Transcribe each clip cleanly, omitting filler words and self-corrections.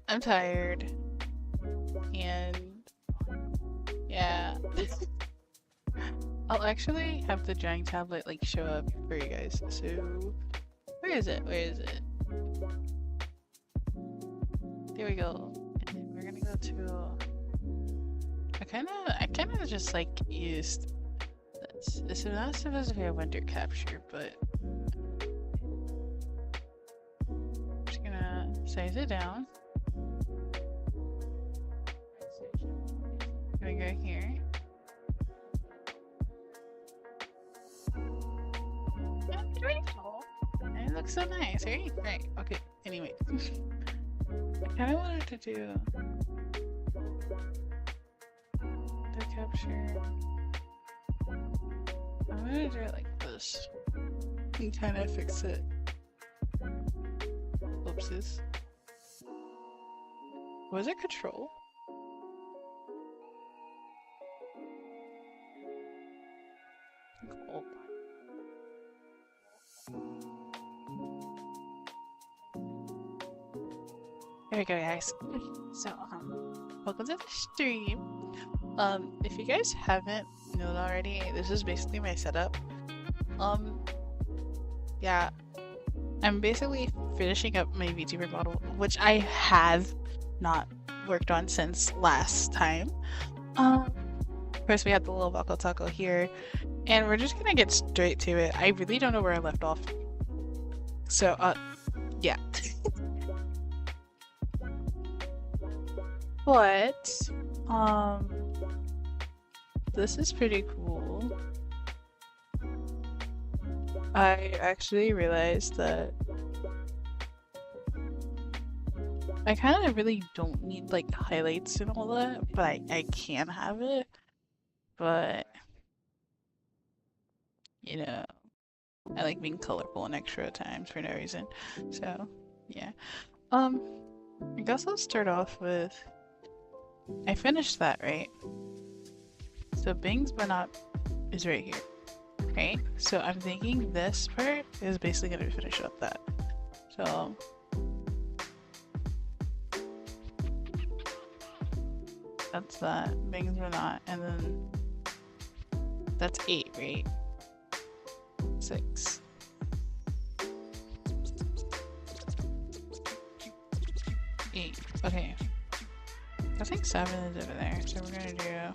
I'm tired. And yeah. I'll actually have the drawing tablet like show up for you guys. So where is it? Where is it? There we go. And then we're gonna go to I kinda just like used this. This is not supposed to be a winter capture, but I'm just gonna size it down. Gonna go here. And there we go. And it looks so nice, right? Right, okay. Anyway. I kinda wanted to do the capture. I'm gonna do it like this. And kinda fix it. Whoopsies. Was it control? Cool. There we go, guys. So, welcome to the stream. If you guys haven't known already, this is basically my setup. Yeah, I'm basically finishing up my VTuber model, which I have not worked on since last time. Of course, we have the little Wako Taco here, and we're just gonna get straight to it. I really don't know where I left off. So, yeah. But, this is pretty cool. I actually realized that I kind of really don't need like highlights and all that, but I can have it. But, you know, I like being colorful and extra at times for no reason. So, yeah. I guess I'll start off with, I finished that, right? So Bing's Banat is right here, right? So I'm thinking this part is basically gonna finish up that. So that's that. Bing's Banat, and then that's 8, right? 6. Eight. Okay. I think 7 is over there, so we're gonna do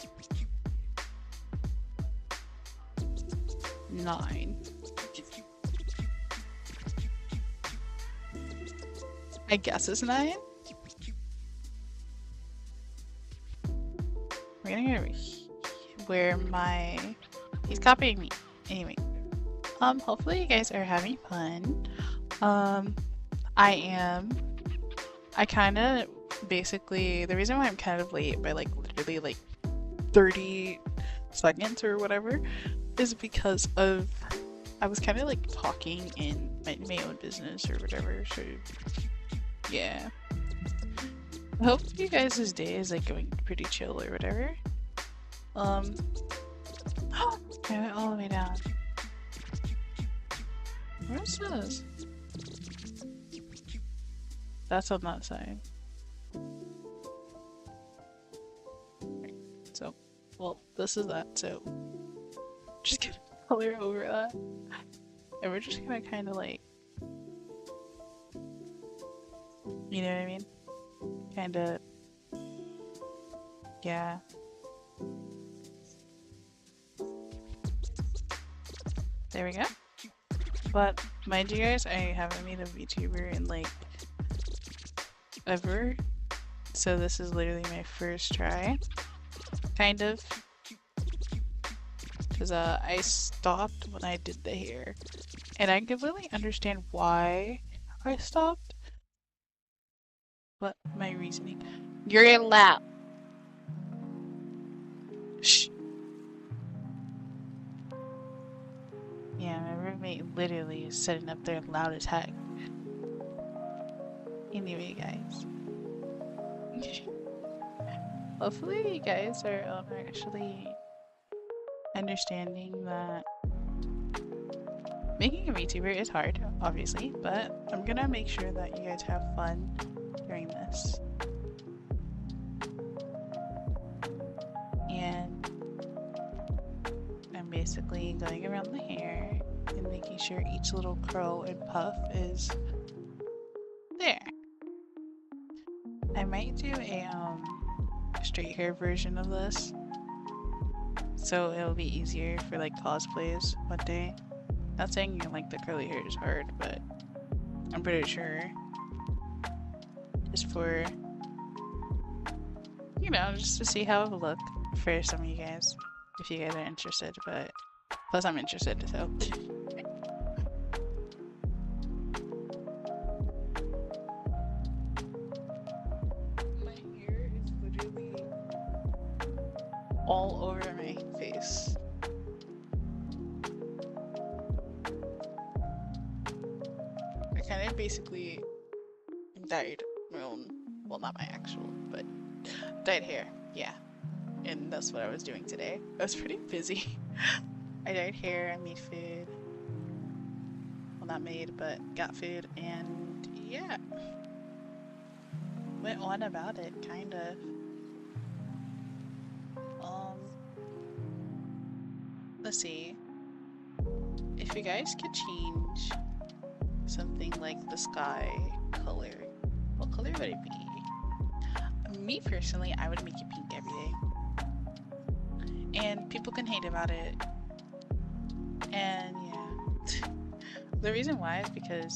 9. I guess it's 9. We're gonna go where he's copying me. Anyway, hopefully you guys are having fun. I kind of basically, the reason why I'm kind of late by like literally like 30 seconds or whatever is because of I was kind of like talking in my own business or whatever, so yeah. I hope you guys' day is like going pretty chill or whatever. I went all the way down. Where's this? That's on that side. So, well, this is that, so just gonna color over that. And we're just gonna kind of like, you know what I mean? Kind of, yeah. There we go. But mind you guys, I haven't made a VTuber in like ever, so this is literally my first try, kind of, because I stopped when I did the hair, and I completely understand why I stopped, but my reasoning. You're getting loud. Shh. Yeah, my roommate literally is sitting up there loud as heck. Anyway, guys. Hopefully you guys are actually understanding that making a VTuber is hard, obviously, but I'm gonna make sure that you guys have fun during this. basically going around the hair and making sure each little curl and puff is there. I might do a straight hair version of this, so it'll be easier for like cosplays one day. Not saying like the curly hair is hard, but I'm pretty sure just for, you know, just to see how it will look for some of you guys, if you guys are interested, but plus I'm interested, so. My hair is literally all over my face. I kind of basically dyed my own, well, not my actual, but dyed hair, yeah. And that's what I was doing today. I was pretty busy. I dyed hair, I made food. Well, not made, but got food, and yeah. Went on about it, kind of. Let's see. If you guys could change something like the sky color, what color would it be? Me personally, I would make it pink every day. And people can hate about it. And yeah. The reason why is because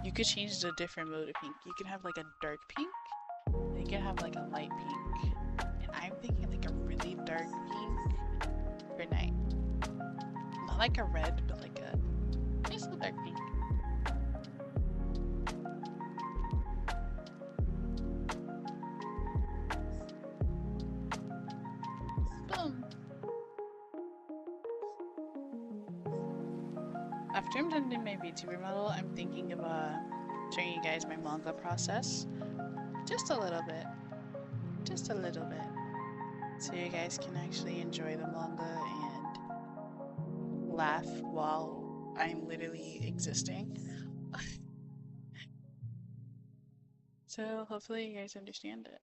you could change the different mode of pink. You can have like a dark pink, and you can have like a light pink. And I'm thinking like a really dark pink for night. Not like a red, but like a just a dark pink. Boom. After I'm done doing my VTuber model, I'm thinking of showing you guys my manga process. Just a little bit. Just a little bit. So you guys can actually enjoy the manga and laugh while I'm literally existing. So hopefully you guys understand it.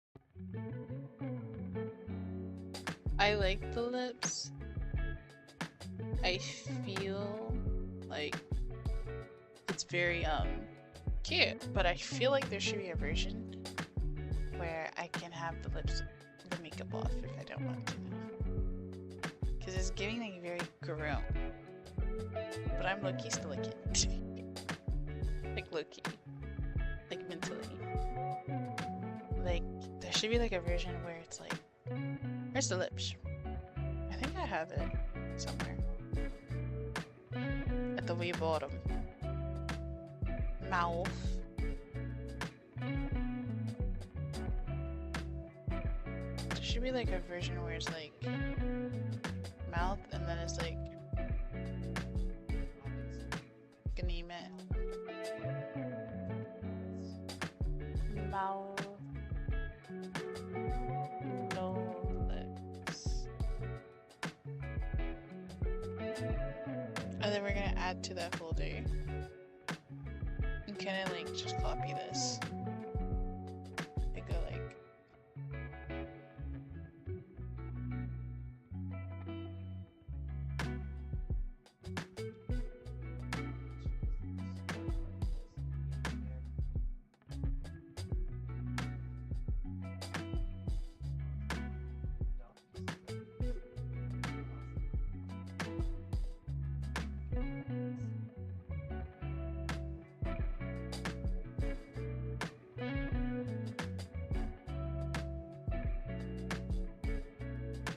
I like the lips. I feel like it's very cute, but I feel like there should be a version where I can have the lips, the makeup off if I don't want to, because it's giving like very grown, but I'm low-key still a kid. Like low-key, like mentally, like there should be like a version where it's like, where's the lips? I think I have it somewhere. At the way bottom. Mouth. There should be like a version where it's like mouth and then it's like Ganymet. Mouth. No lips. And then we're gonna add to that folder and kind of like just copy this. I go like,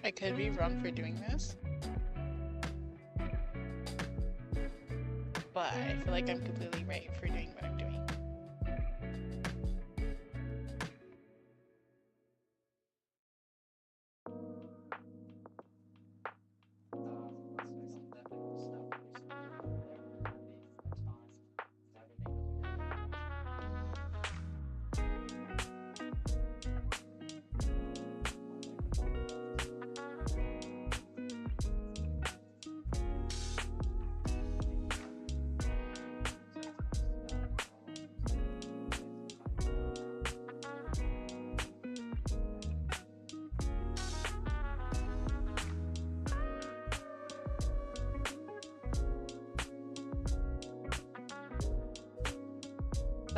I could be wrong for doing this, but I feel like I'm completely right for doing what I'm doing.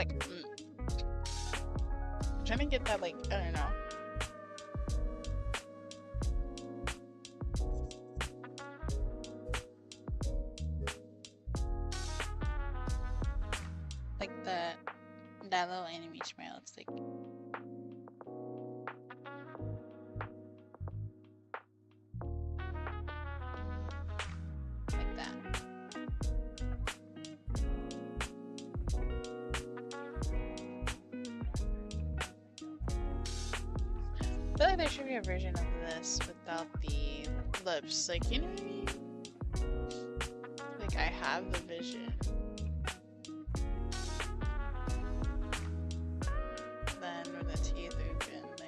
like, I'm trying to get that, like, I don't know. Like that little anime smile. It's like. Like that. I feel like there should be a version of this without the lips. Like, you know what I mean? Like, I have the vision. Then with the teeth open, like.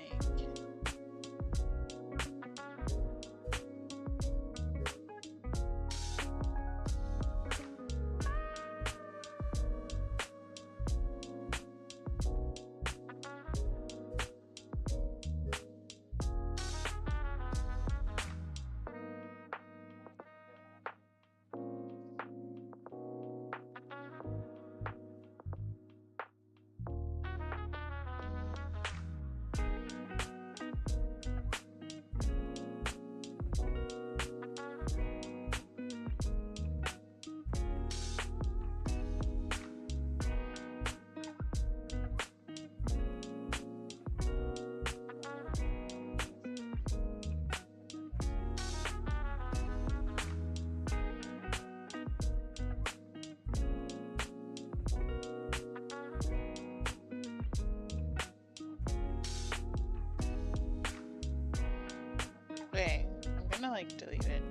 Wait, I'm gonna like delete it.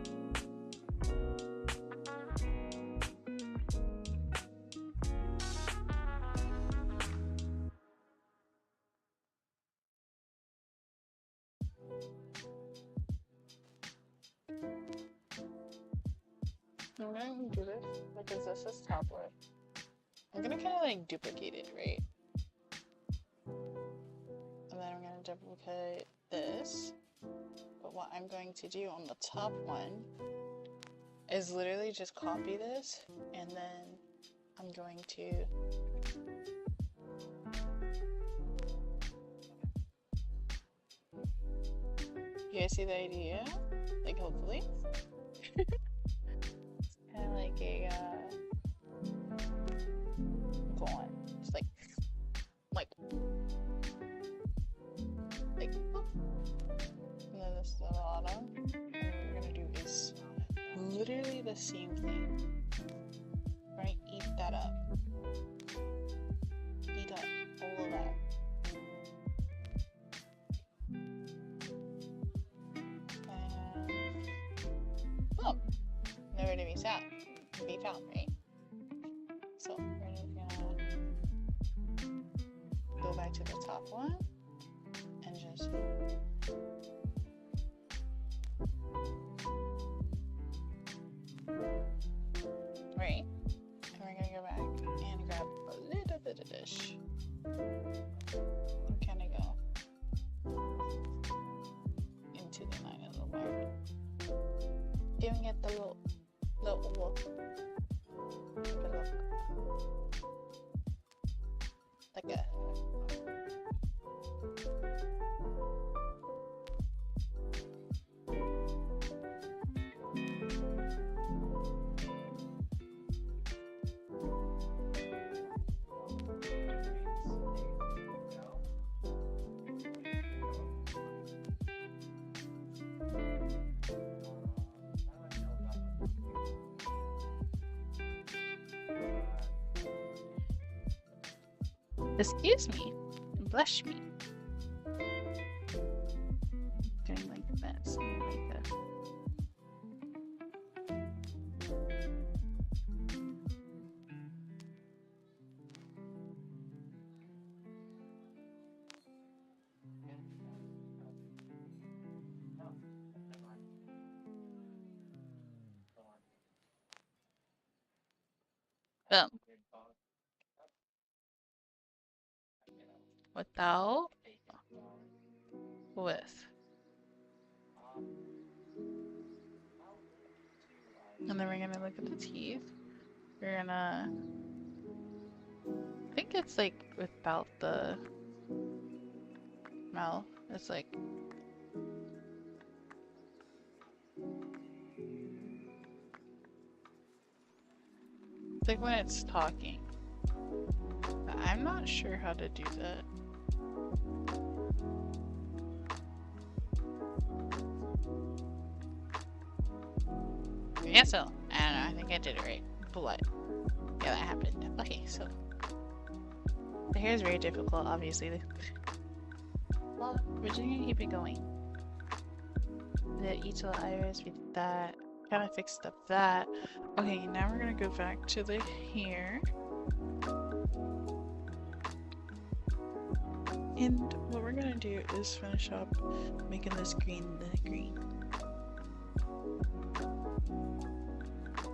I'm gonna do this because this is top left. I'm gonna kind of like duplicate it, right? And then I'm gonna duplicate this. But what I'm going to do on the top one is literally just copy this, and then I'm going to you guys see the idea? Like, hopefully. Kind of like a go on. Just like boop. And then this is the bottom. And what we're gonna do is literally the same thing. Right? Eat that up. Eat up all of that. And boom. Nowhere to be found, right? So we're just gonna go back to the top one and just right. And we're gonna go back and grab a little bit of dish and kind of go into the line of the bar. Giving it the little like a excuse me, blush me. Doing like that, something like that. Boom. Without, with. And then we're gonna look at the teeth. We're gonna I think it's like without the mouth. It's like when it's talking. But I'm not sure how to do that. Yeah, so I don't know. I think I did it right. But yeah, that happened. Okay, so the hair is very difficult, obviously. Well, we're just gonna keep it going. The each little iris, we did that. Kind of fixed up that. Okay, now we're gonna go back to the hair. And what we're gonna do is finish up making this green the green.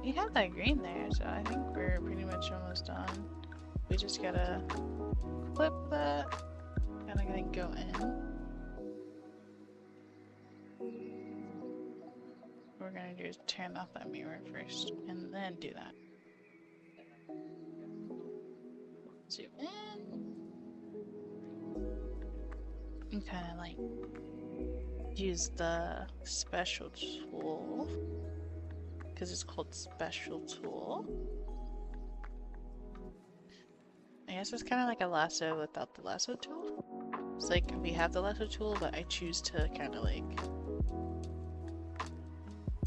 We have that green there, so I think we're pretty much almost done. We just gotta clip that. Kinda gonna go in. What we're gonna do is turn off that mirror first, and then do that. Zoom in. And kinda like use the special tool. Because it's called special tool. I guess it's kind of like a lasso without the lasso tool. It's like we have the lasso tool, but I choose to kind of like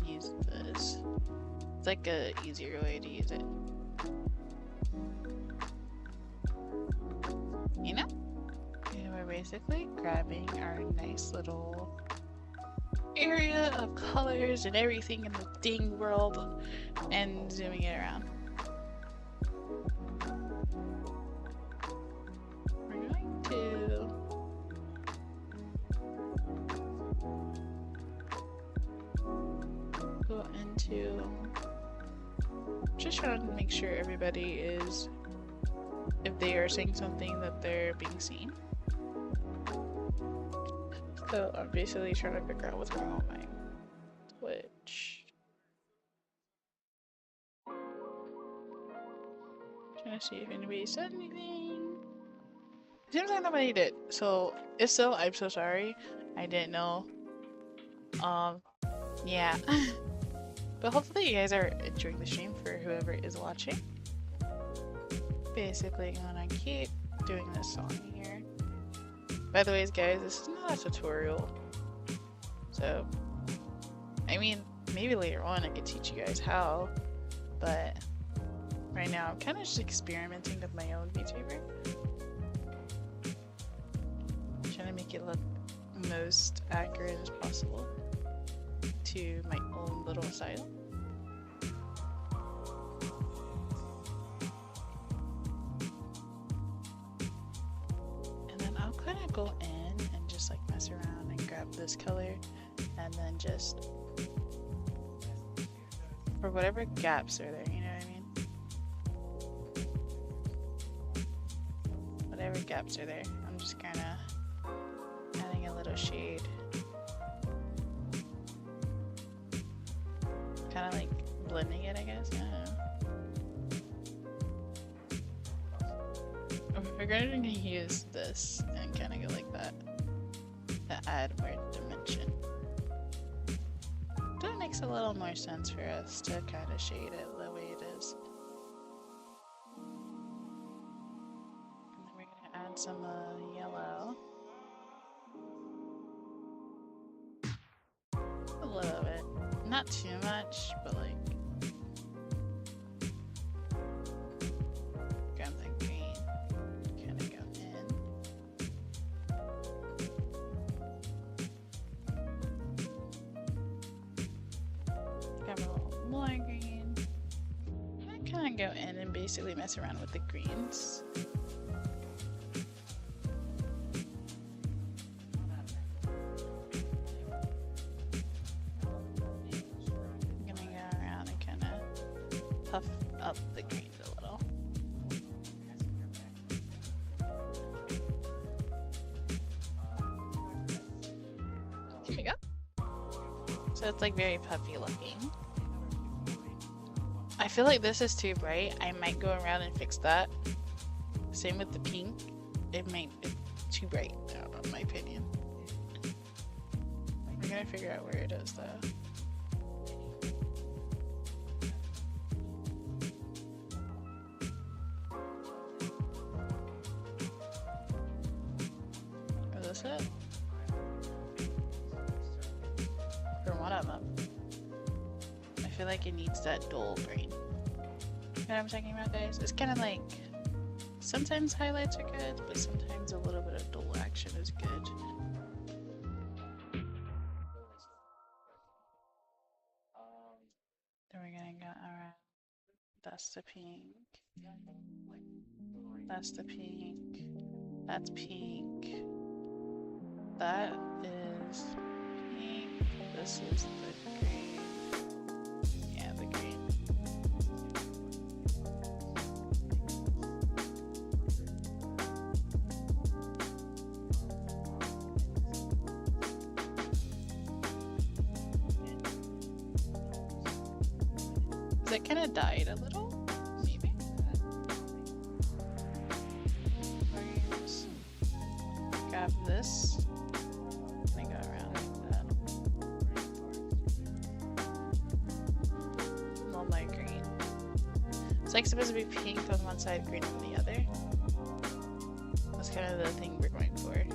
use this. It's like a easier way to use it. You know? And we're basically grabbing our nice little area of colors and everything in the dang world and zooming it around. We're going to go into just trying to make sure everybody is, if they are saying something, that they're being seen. So I'm basically trying to figure out what's going on with my Twitch. Trying to see if anybody said anything. Seems like nobody did. So if so, I'm so sorry. I didn't know. Yeah. But hopefully you guys are enjoying the stream for whoever is watching. Basically gonna keep doing this song here. By the way, guys, this is not a tutorial. So, I mean, maybe later on I could teach you guys how, but right now I'm kind of just experimenting with my own VTuber. Trying to make it look most accurate as possible to my own little style. Go in and just like mess around and grab this color and then just for whatever gaps are there, you know what I mean? Whatever gaps are there, I'm just kind of adding a little shade, kind of like blending it, I guess. I don't know. We're going to use this and kind of go like that to add more dimension. That makes a little more sense for us to kind of shade it the way it is. And then we're going to add some yellow. A little bit. Not too much, but like go in and basically mess around with the greens. I'm gonna go around and kind of puff up the greens a little. Here we go. So it's like very puffy looking. I feel like this is too bright. I might go around and fix that Same with the pink. It might be too bright, I don't know, in my opinion. We're gonna figure out where it is though. Is this it? For one of them. I feel like it needs that dull green. You know what I'm talking about, guys? It's kind of like, sometimes highlights are good, but sometimes a little bit of dull action is good. Then we're gonna go around. That's the pink. That's the pink. That's pink. That is pink. This is the green. Yeah, the green. Is it kind of dyed a little? Maybe. Grab this. And go around like that. A little light green. It's like supposed to be pink on one side, green on the other. That's kind of the thing we're going for.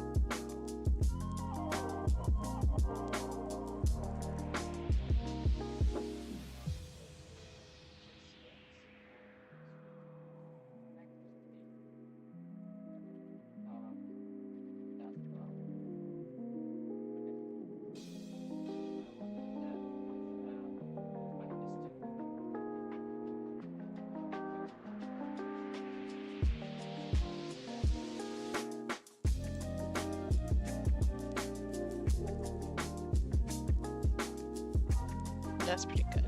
That's pretty good.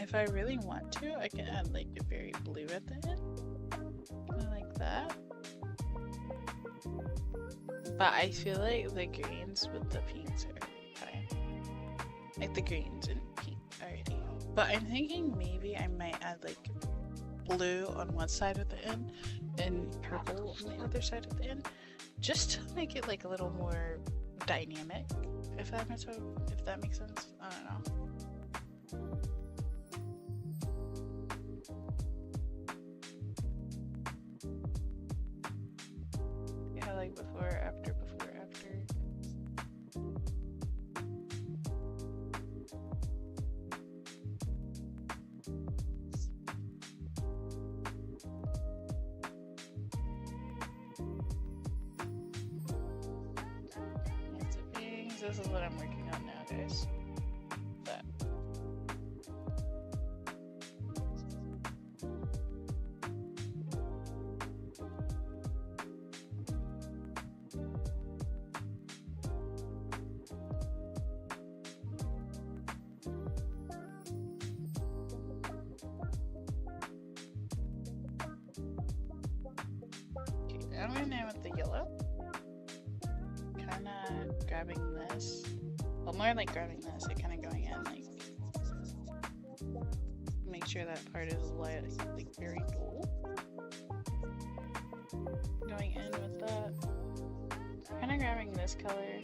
If I really want to, I can add like a very blue at the end. Kind of like that. But I feel like the greens with the pinks are already fine. Like the greens and pink already. But I'm thinking maybe I might add like blue on one side of the end and purple on the other side of the end. Just to make it like a little more dynamic. If that makes sense. I don't know. Like before, after, before, after. This is what I'm working on now, guys. That. I'm going in with the yellow. Kind of grabbing this. Well, more like grabbing this and kind of going in, like, make sure that part is light, like very dull. Going in with that. Kind of grabbing this color.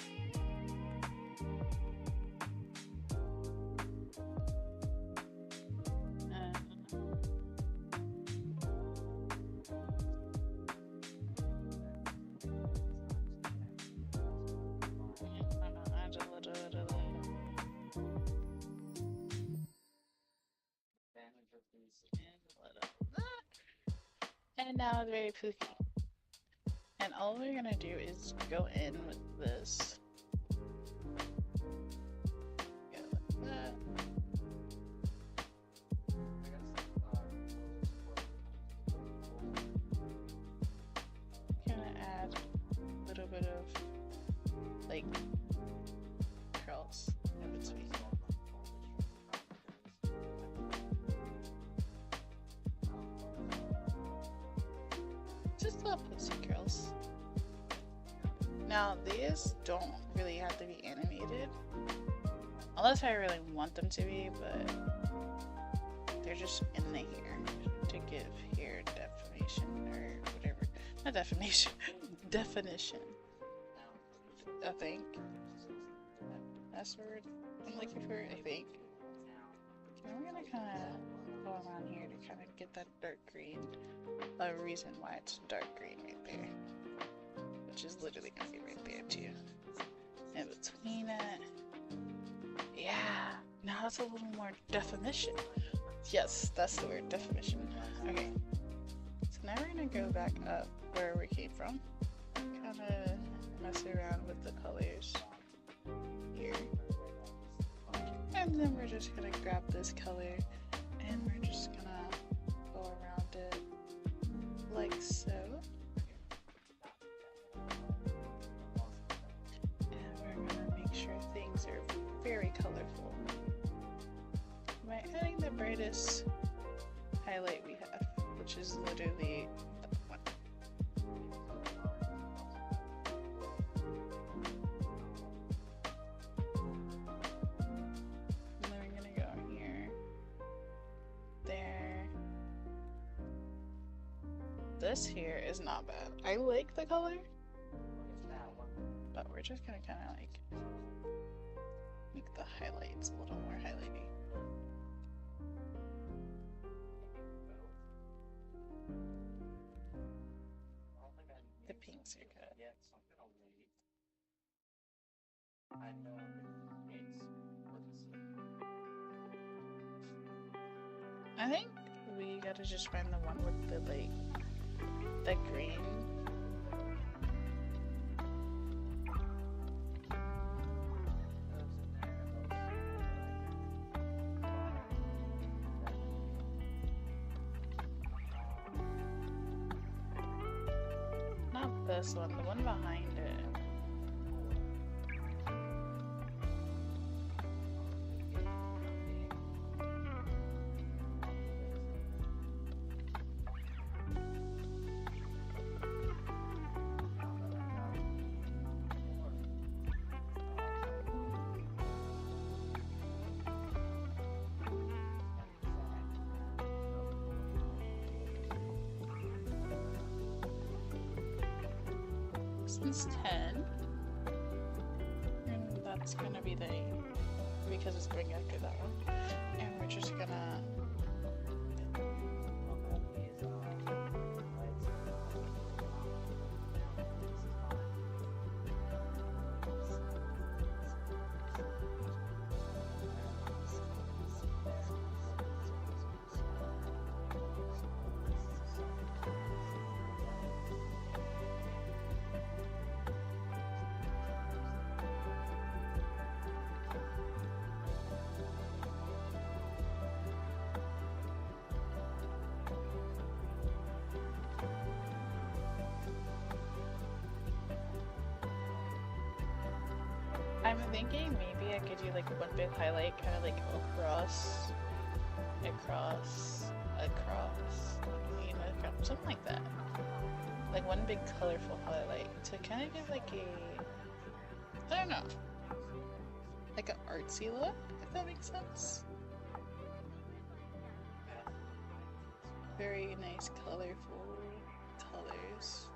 And now it's very poofy. And all we're gonna do is go in with this. Go like that. Gonna add a little bit of like curls in between. Just little pussy curls. Now these don't really have to be animated, unless I really want them to be, but they're just in the hair to give hair definition or whatever. Not definition, definition. I think that's the word I'm looking for. I think. And we're gonna kind of go around here to kind of get that dark green. A reason why it's dark green right there, which is literally gonna be right there too. In between it, yeah. Now that's a little more definition. Yes, that's the word, definition. Okay. So now we're gonna go back up where we came from. Kind of mess around with the colors here, and then we're just gonna grab this color, and we're just gonna go around it like so. And we're gonna make sure things are very colorful by adding the brightest highlight we have, which is literally that one. And then we're gonna go here, there. This here is not bad. I like the color, but we're just gonna kind of like make the highlights a little more highlighty. The pinks are good. I think we gotta just find the one with the like the green. Not this one, the one behind it. This one's 10, and that's gonna be the 8 because it's going after that one, and we're just gonna I'm thinking maybe I could do like one big highlight, kind of like across, you know, something like that. like one big colorful highlight to kind of give like a, I don't know, like an artsy look, if that makes sense. Very nice colorful colors.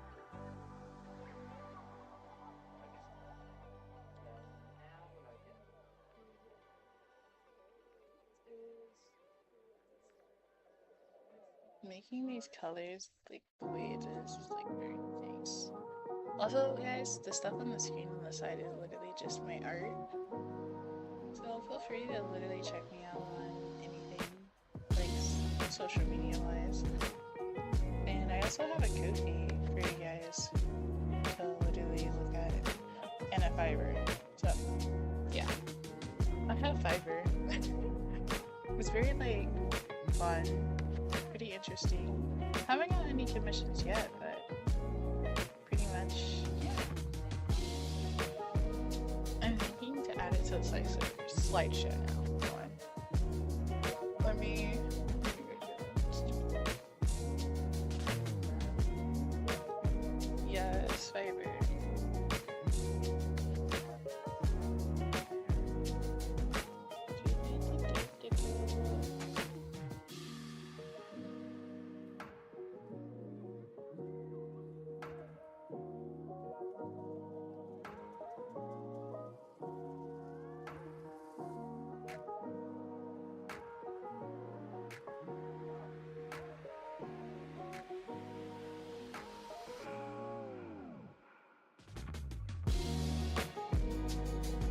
Making these colors like the way it is like very nice. Also, guys, the stuff on the screen on the side is literally just my art. So feel free to literally check me out on anything, like social media wise. And I also have a Ko-fi for you guys to literally look at it, and a Fiverr. So yeah, I have Fiverr. It's very like fun, pretty interesting. Haven't got any commissions yet, but pretty much yeah. I'm thinking to add it to the slideshow now. Hold on. Let me yes, Fiverr.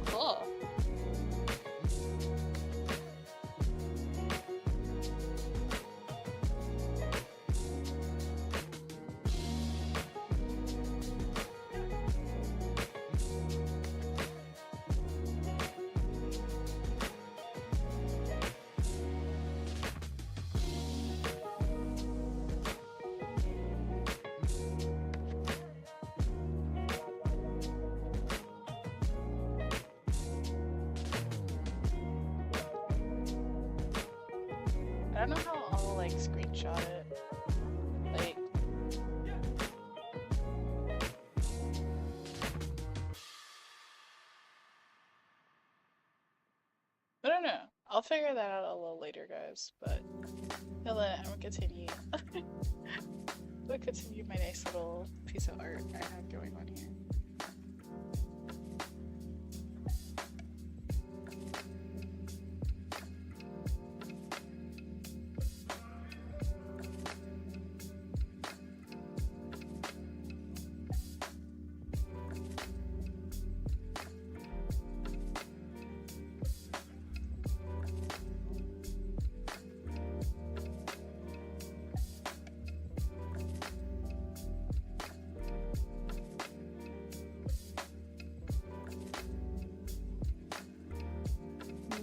Cool. I don't know how I'll like screenshot it. Like, I don't know. I'll figure that out a little later, guys. But till then, I'm gonna continue. We'll continue my nice little piece of art I have going on here.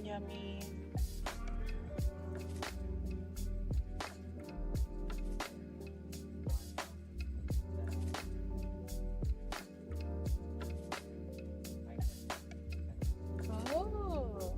Yummy. Oh.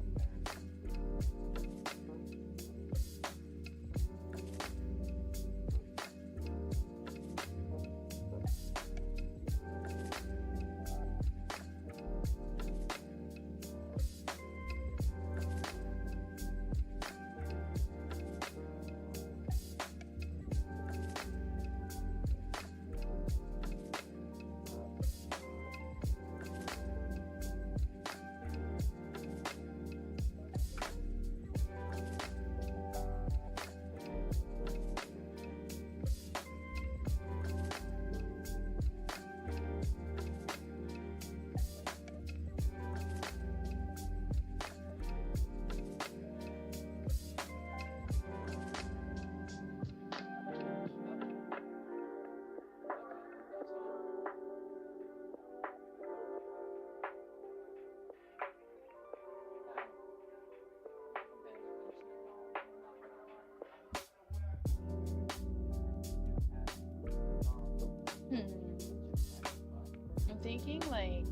I'm thinking like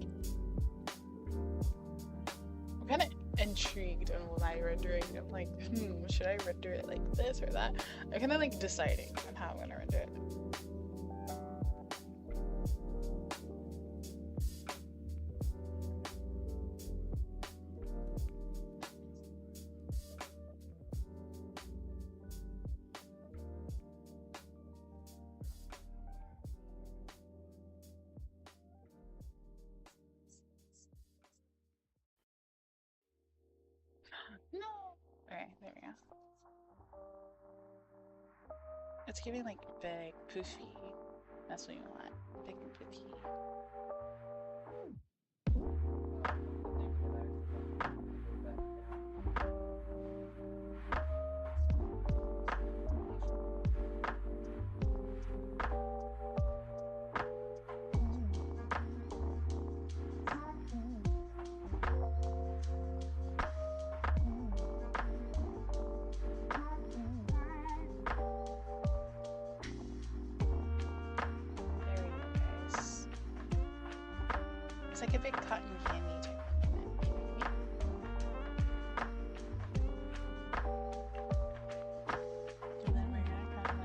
I'm kind of intrigued on my rendering. I'm like, should I render it like this or that? I'm kind of like deciding on how I'm gonna render it. it's giving like big, poofy. That's what you want. Big and poofy. It's like a big cotton candy type of moment. And then we're gonna kind of like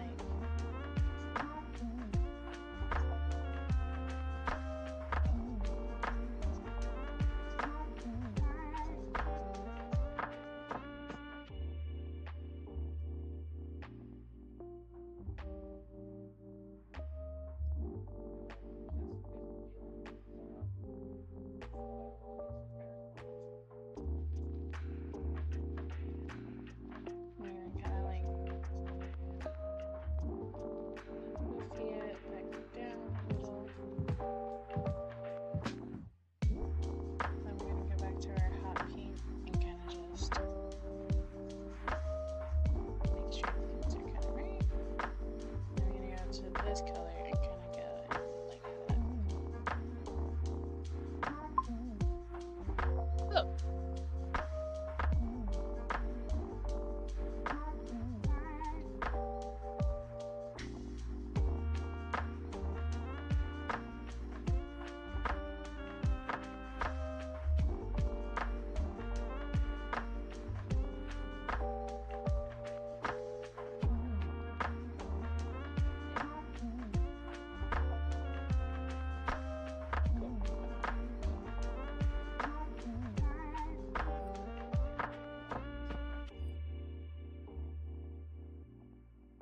this color and kind of go like that. Oh.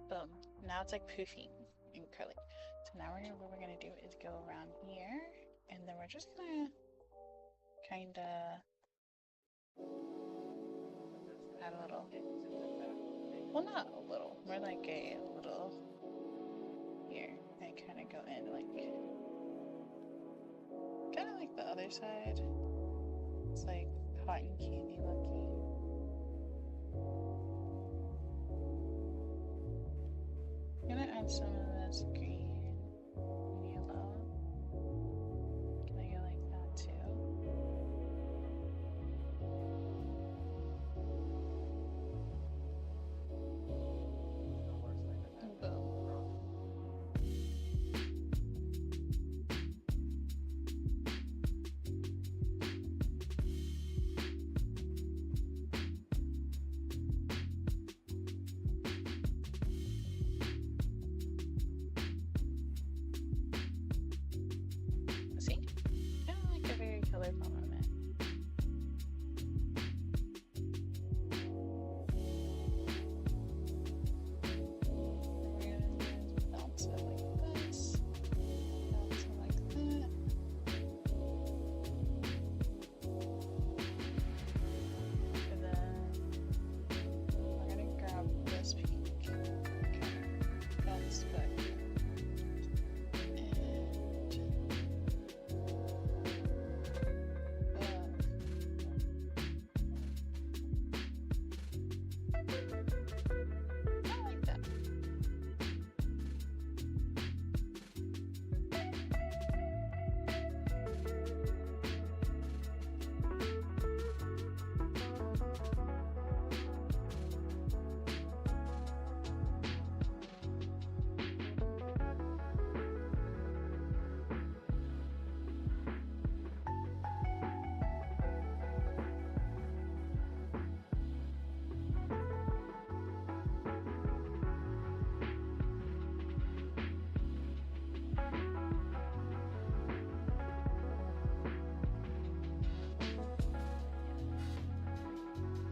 Boom. Now it's like poofing in acrylic. So now what we're gonna do is go around here, and then we're just gonna kinda add a little. Well, not a little. More like a little here. And kind of go in like, kind of like the other side. It's like cotton candy looking. I'm gonna add some of this green and yellow. Can I go like that too? Boom.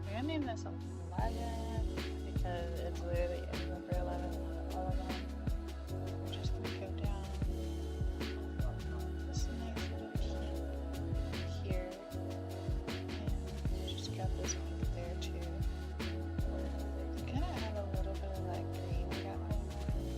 I'm gonna name this 11 because it's literally in number 11 all of them. I'm just gonna go down this nice little pink here and just got this pink there too. I'm gonna add a little bit of that green we got going on.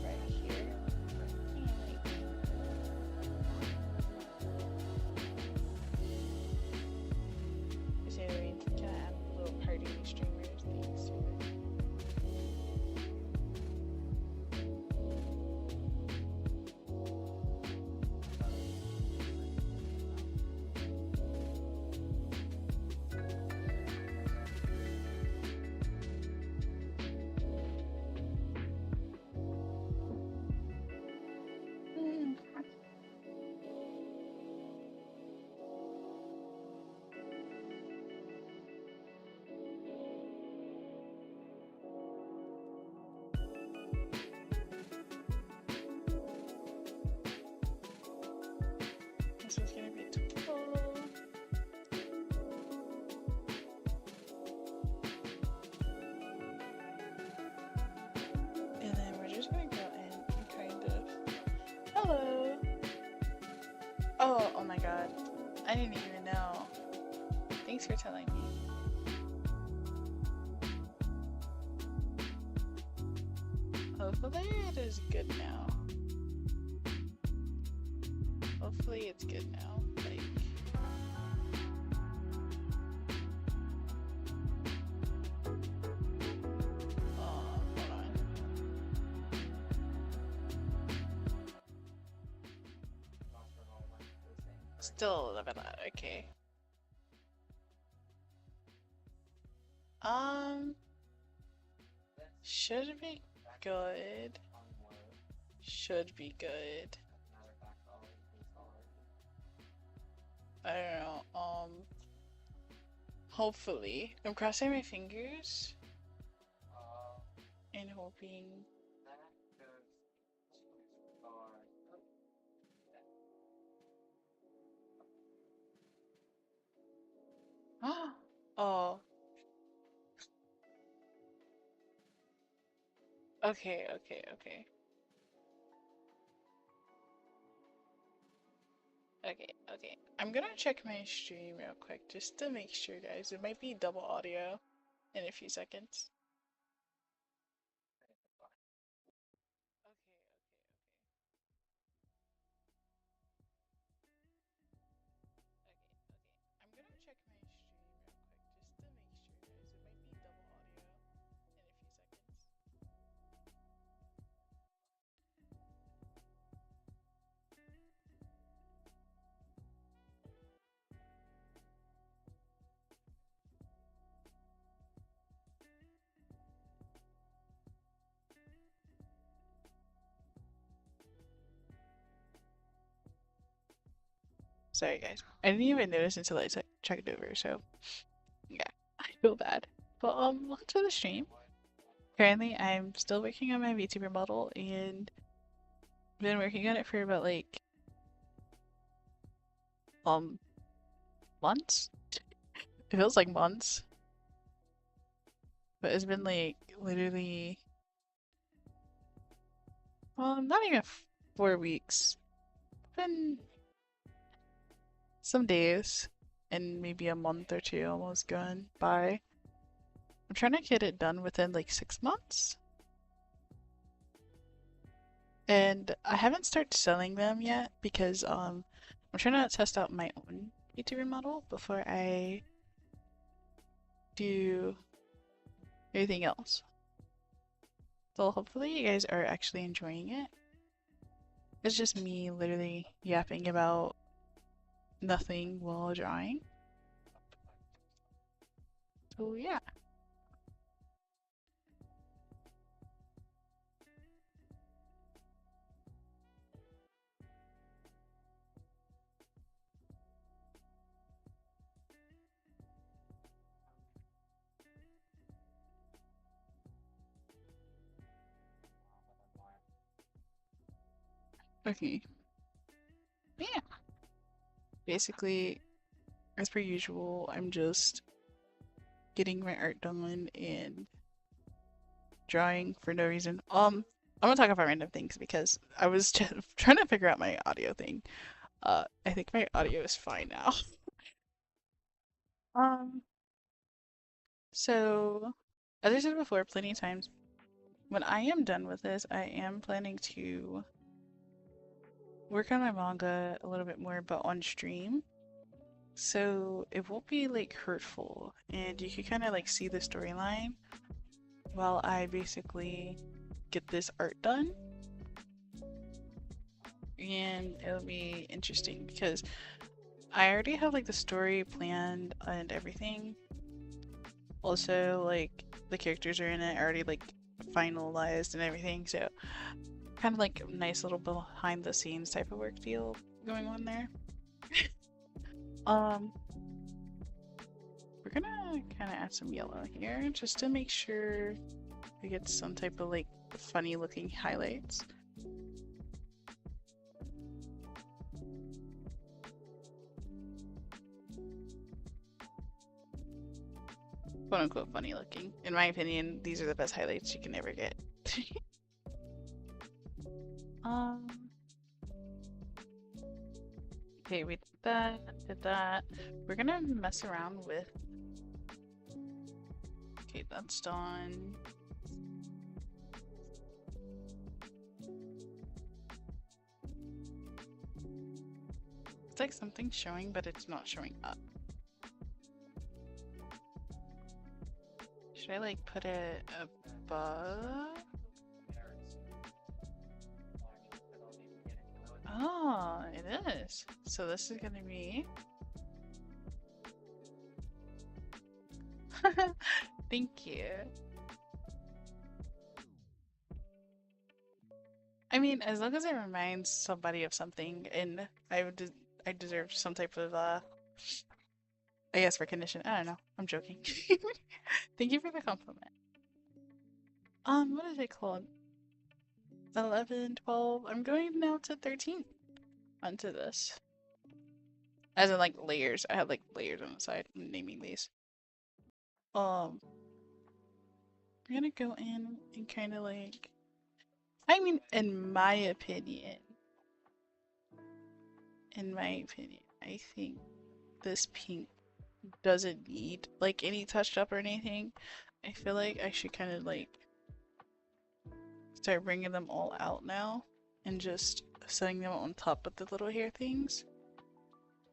I didn't even know. Thanks for telling me. Hopefully it is good now. Hopefully it's good now. Like, hold on. Still a little bit loud. Okay. Should be good. Should be good. I don't know. Hopefully. I'm crossing my fingers and hoping. Oh. Okay. Okay. I'm gonna check my stream real quick just to make sure, guys. It might be double audio in a few seconds. I'm gonna check my stream real quick just to make sure, guys. It might be double audio in a few seconds. Sorry, guys. I didn't even notice until I checked over, so yeah, I feel bad. But welcome to the stream. Currently, I'm still working on my VTuber model, and I've been working on it for about like months. It feels like months, but it's been like literally not even 4 weeks. It's been some days and maybe a month or two almost gone by. I'm trying to get it done within like 6 months. And I haven't started selling them yet because I'm trying to test out my own VTuber model before I do anything else. So hopefully you guys are actually enjoying it. It's just me literally yapping about nothing while drawing. So yeah. Okay. Yeah. Basically, as per usual, I'm just getting my art done and drawing for no reason. I'm gonna talk about random things because I was just trying to figure out my audio thing. I think my audio is fine now. Um, so as I said before, plenty of times, when I am done with this, I am planning to work on my manga a little bit more, but on stream. So it won't be like hurtful, and you can kind of like see the storyline while I basically get this art done. And it'll be interesting because I already have like the story planned and everything. Also, like the characters are in it already like finalized and everything, so kind of like a nice little behind the scenes type of work deal going on there. We're gonna kind of add some yellow here just to make sure we get some type of like funny looking highlights. Quote unquote funny looking. In my opinion, these are the best highlights you can ever get. Okay, we did that, did that. We're gonna mess around with. Okay, that's done. It's like something's showing, but it's not showing up. Should I like put it above? Oh, it is. So this is gonna be. Thank you. I mean, as long as it reminds somebody of something, and I deserve some type of I guess recognition. I don't know. I'm joking. Thank you for the compliment. What is it called? 11, 12. I'm going now to 13 onto this. As in like layers. I have like layers on the side. I'm naming these. I'm gonna go in and kind of like, I mean, in my opinion, I think this pink doesn't need like any touched up or anything. I feel like I should kind of like start bringing them all out now and just setting them on top of the little hair things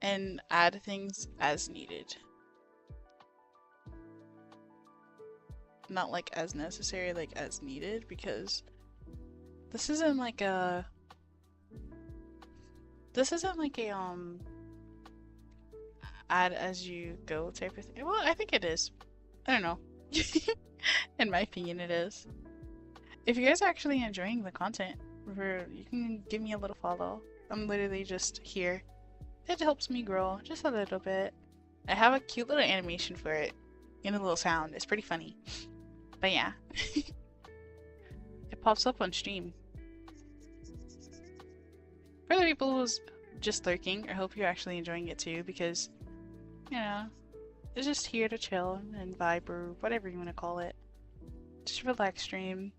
and add things as needed. Not like as necessary, like as needed, because this isn't like a add as you go type of thing. Well, I think it is. I don't know. In my opinion, it is. If you guys are actually enjoying the content, you can give me a little follow. I'm literally just here. It helps me grow just a little bit. I have a cute little animation for it and a little sound. It's pretty funny. But yeah. It pops up on stream. For the people who's just lurking, I hope you're actually enjoying it too, because, you know, it's just here to chill and vibe or whatever you want to call it. Just relax stream.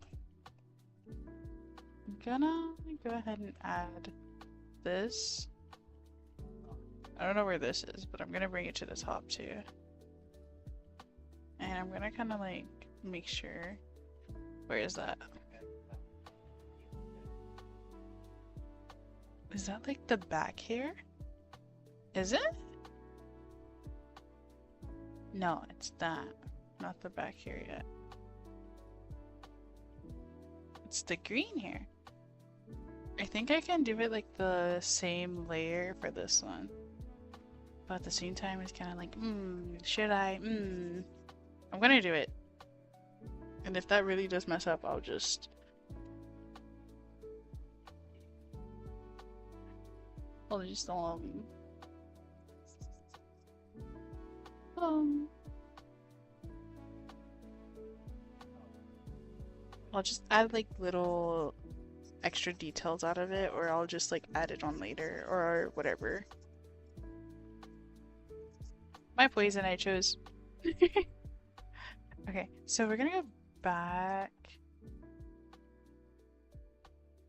I'm gonna go ahead and add this. I don't know where this is, but I'm gonna bring it to the top too. And I'm gonna kind of like make sure. Where is that? Is that like the back hair? Is it? No, it's that. Not the back hair yet. It's the green hair. I think I can do it like the same layer for this one. But at the same time, it's kind of like, should I? I'm gonna do it. And if that really does mess up, I'll just... I'll just add like little extra details out of it, or I'll just like add it on later or whatever. My poison I chose. Okay, so we're gonna go back.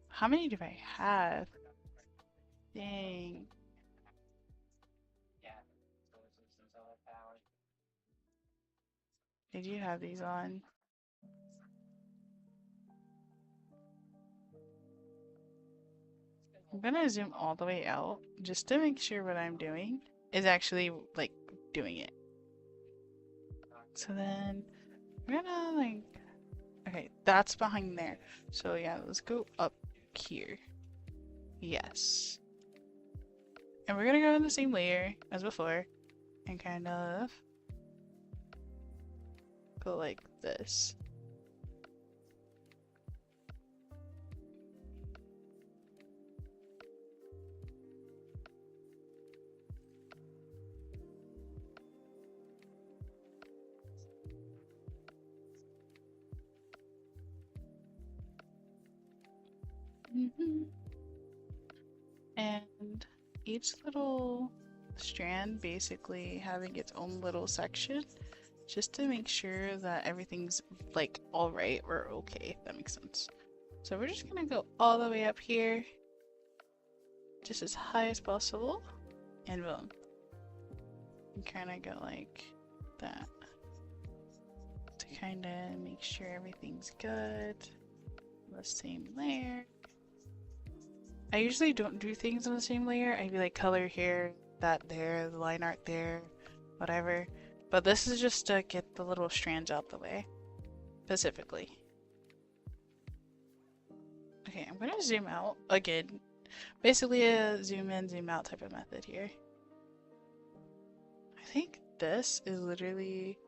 How many do I have? Dang. Did you have these on? I'm gonna zoom all the way out just to make sure what I'm doing is actually like doing it. So then we're gonna like, okay, that's behind there. So yeah, let's go up here. Yes. And we're gonna go in the same layer as before and kind of go like this. And each little strand basically having its own little section just to make sure that everything's like all right or okay, if that makes sense. So we're just gonna go all the way up here, just as high as possible, and boom. And kind of go like that to kind of make sure everything's good. The same layer. I usually don't do things on the same layer. I'd be like color here, that there, the line art there, whatever. But this is just to get the little strands out the way, specifically. Okay, I'm gonna zoom out again. Basically a zoom in, zoom out type of method here. I think this is literally...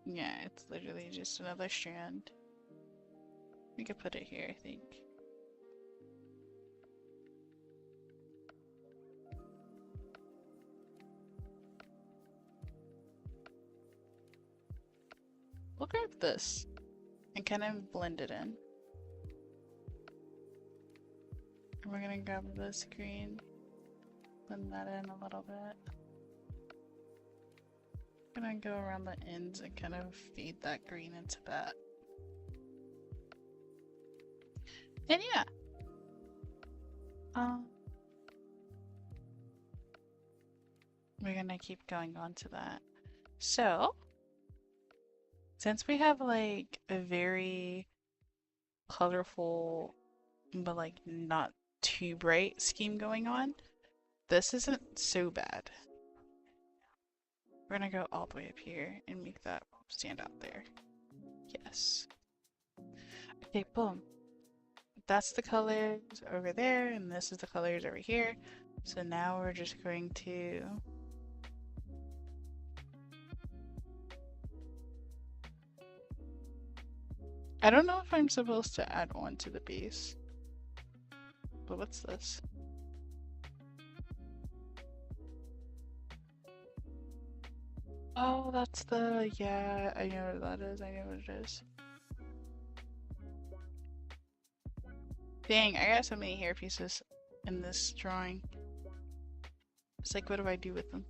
yeah, it's literally just another strand. We could put it here, I think. We'll grab this and kind of blend it in. And we're gonna grab this green, blend that in a little bit. I'm gonna go around the ends and kind of feed that green into that. And yeah. We're gonna keep going on to that. So, since we have like a very colorful, but like not too bright scheme going on, this isn't so bad. We're gonna go all the way up here and make that stand out there. Yes. Okay, boom. That's the colors over there, and this is the colors over here. So now we're just going to I don't know if I'm supposed to add one to the base. But what's this? Oh, that's the... yeah, I know what that is. I know what it is. Dang, I got so many hair pieces in this drawing. It's like, what do I do with them?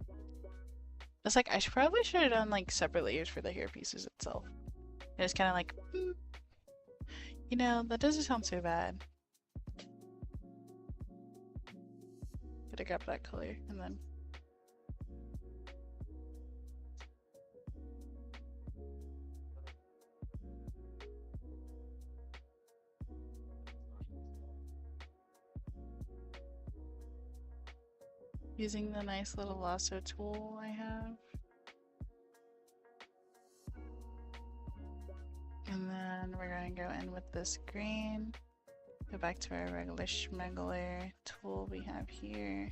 It's like, I probably should have done like separate layers for the hair pieces itself. And it's kind of like, you know, that doesn't sound so bad. Gotta grab that color and then using the nice little lasso tool I have. And then we're going to go in with this green. Go back to our regular schmeggler tool we have here.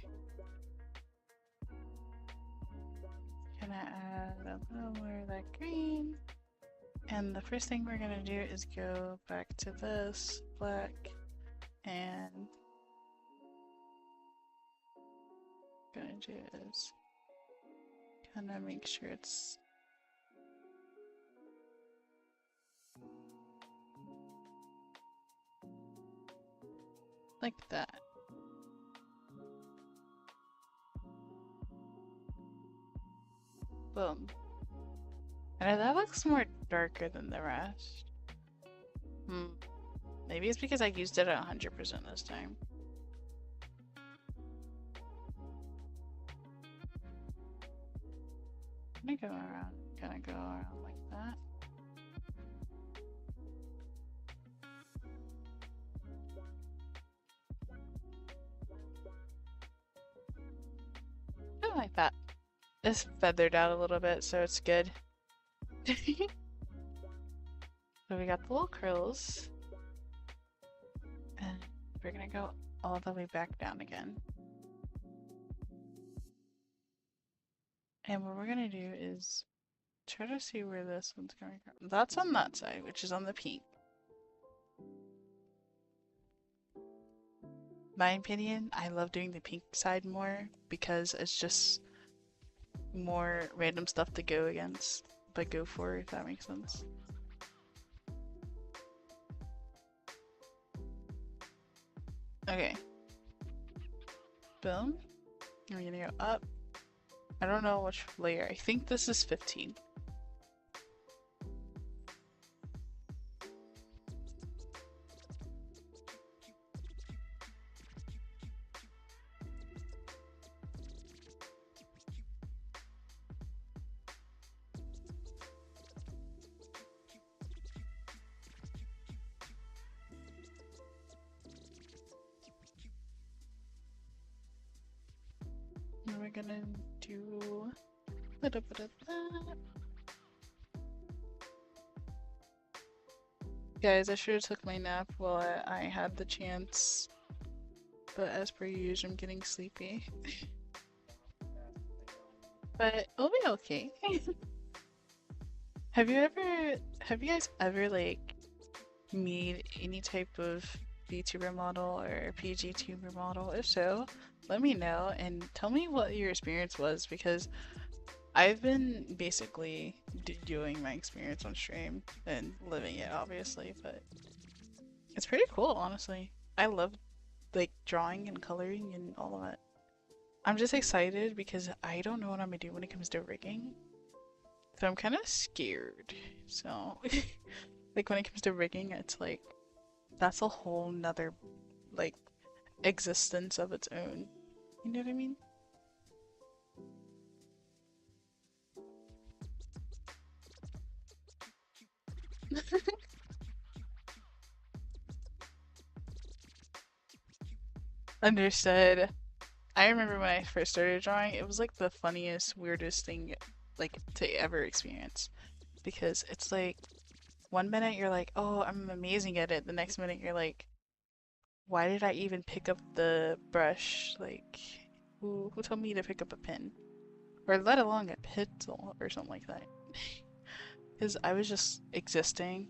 Gonna add a little more of that green. And the first thing we're gonna do is go back to this black and gonna do is kind of make sure it's like that. Boom. And that looks more darker than the rest. Maybe it's because I used it at 100% this time. I'm gonna go around like that. I like that. It's feathered out a little bit, so it's good. So we got the little curls. And we're gonna go all the way back down again. And what we're gonna do is try to see where this one's coming from. That's on that side, which is on the pink. My opinion, I love doing the pink side more because it's just more random stuff to go against, but go for, if that makes sense. Okay. Boom. We're gonna go up. I don't know which layer. I think this is 15. gonna do a little bit of that. Guys, I should have took my nap while I had the chance, but as per usual, I'm getting sleepy. But it'll be okay. Have you guys ever like made any type of VTuber model or PGTuber model? If so, let me know and tell me what your experience was, because I've been basically doing my experience on stream and living it, obviously, but it's pretty cool, honestly. I love like drawing and coloring and all of it. I'm just excited because I don't know what I'm gonna do when it comes to rigging. So I'm kind of scared. So, like when it comes to rigging, it's like, that's a whole nother, like, existence of its own. You know what I mean? Understood. I remember when I first started drawing, it was like the funniest, weirdest thing like to ever experience. Because it's like, one minute you're like, oh, I'm amazing at it. The next minute you're like, why did I even pick up the brush? Like, who told me to pick up a pen? Or let alone a pencil or something like that. Because I was just existing.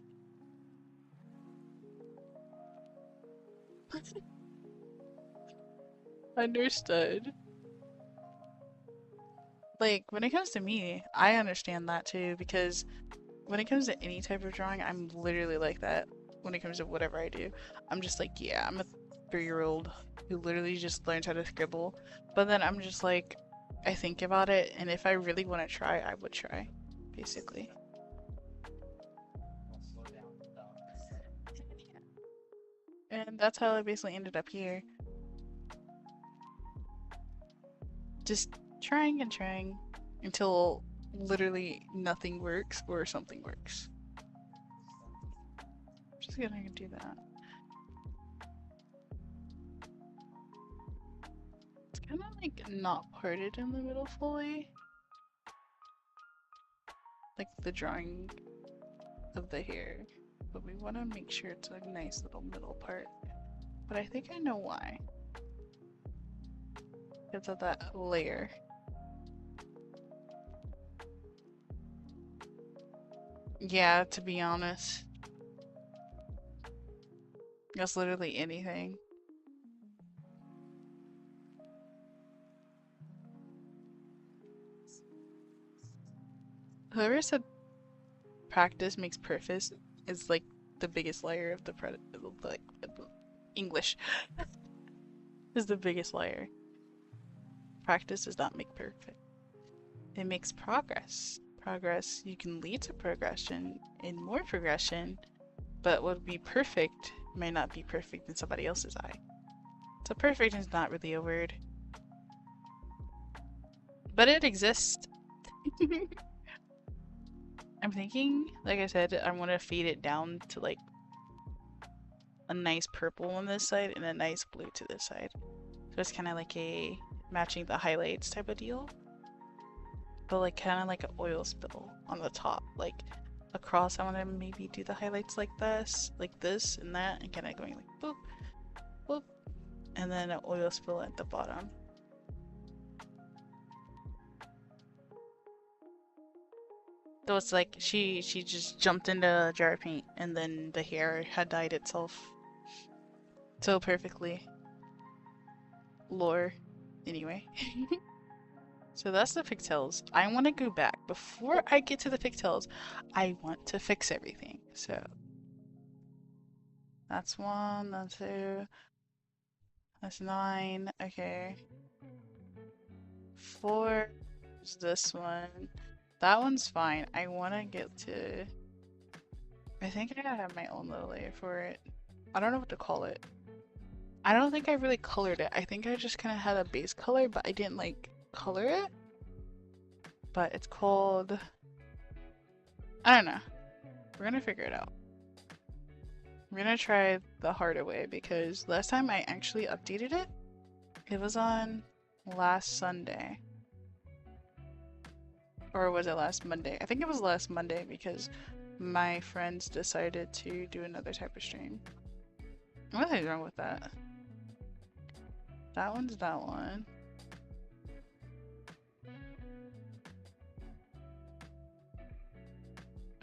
Understood. Like, when it comes to me, I understand that too, because when it comes to any type of drawing, I'm literally like that. When it comes to whatever I do, I'm just like, yeah, I'm a 3-year-old who literally just learns how to scribble. But then I'm just like, I think about it, and if I really want to try, I would try, basically. And that's how I basically ended up here. Just trying and trying until literally nothing works or something works. Just gonna do that. It's kind of like not parted in the middle fully. Like the drawing of the hair. But we want to make sure it's a nice little middle part. But I think I know why. Because of that layer. Yeah, to be honest. That's literally anything. Whoever said practice makes perfect is like the biggest liar of the like English is the biggest liar. Practice does not make perfect. It makes progress. Progress, you can lead to progression and more progression, but what would be perfect may not be perfect in somebody else's eye. So perfect is not really a word. But it exists. I'm thinking, like I said, I want to fade it down to like a nice purple on this side and a nice blue to this side. So it's kind of like a matching the highlights type of deal. But like kind of like an oil spill on the top. Like across, I want to maybe do the highlights like this and that, and kind of going like boop, boop, and then an oil spill at the bottom. So it's like she just jumped into a jar of paint and then the hair had dyed itself so perfectly. Lore. Anyway. So that's the pigtails. I want to go back. Before I get to the pigtails, I want to fix everything. So that's 1, that's 2, that's 9. Okay. 4 is this one. That one's fine. I want to get to... I think I gotta have my own little layer for it. I don't know what to call it. I don't think I really colored it. I think I just kind of had a base color, but I didn't like color it. But it's called... I don't know. We're gonna figure it out. I'm gonna try the harder way because last time I actually updated it, it was on last Sunday. Or was it last Monday? I think it was last Monday because my friends decided to do another type of stream. What is wrong with that? That one's that one.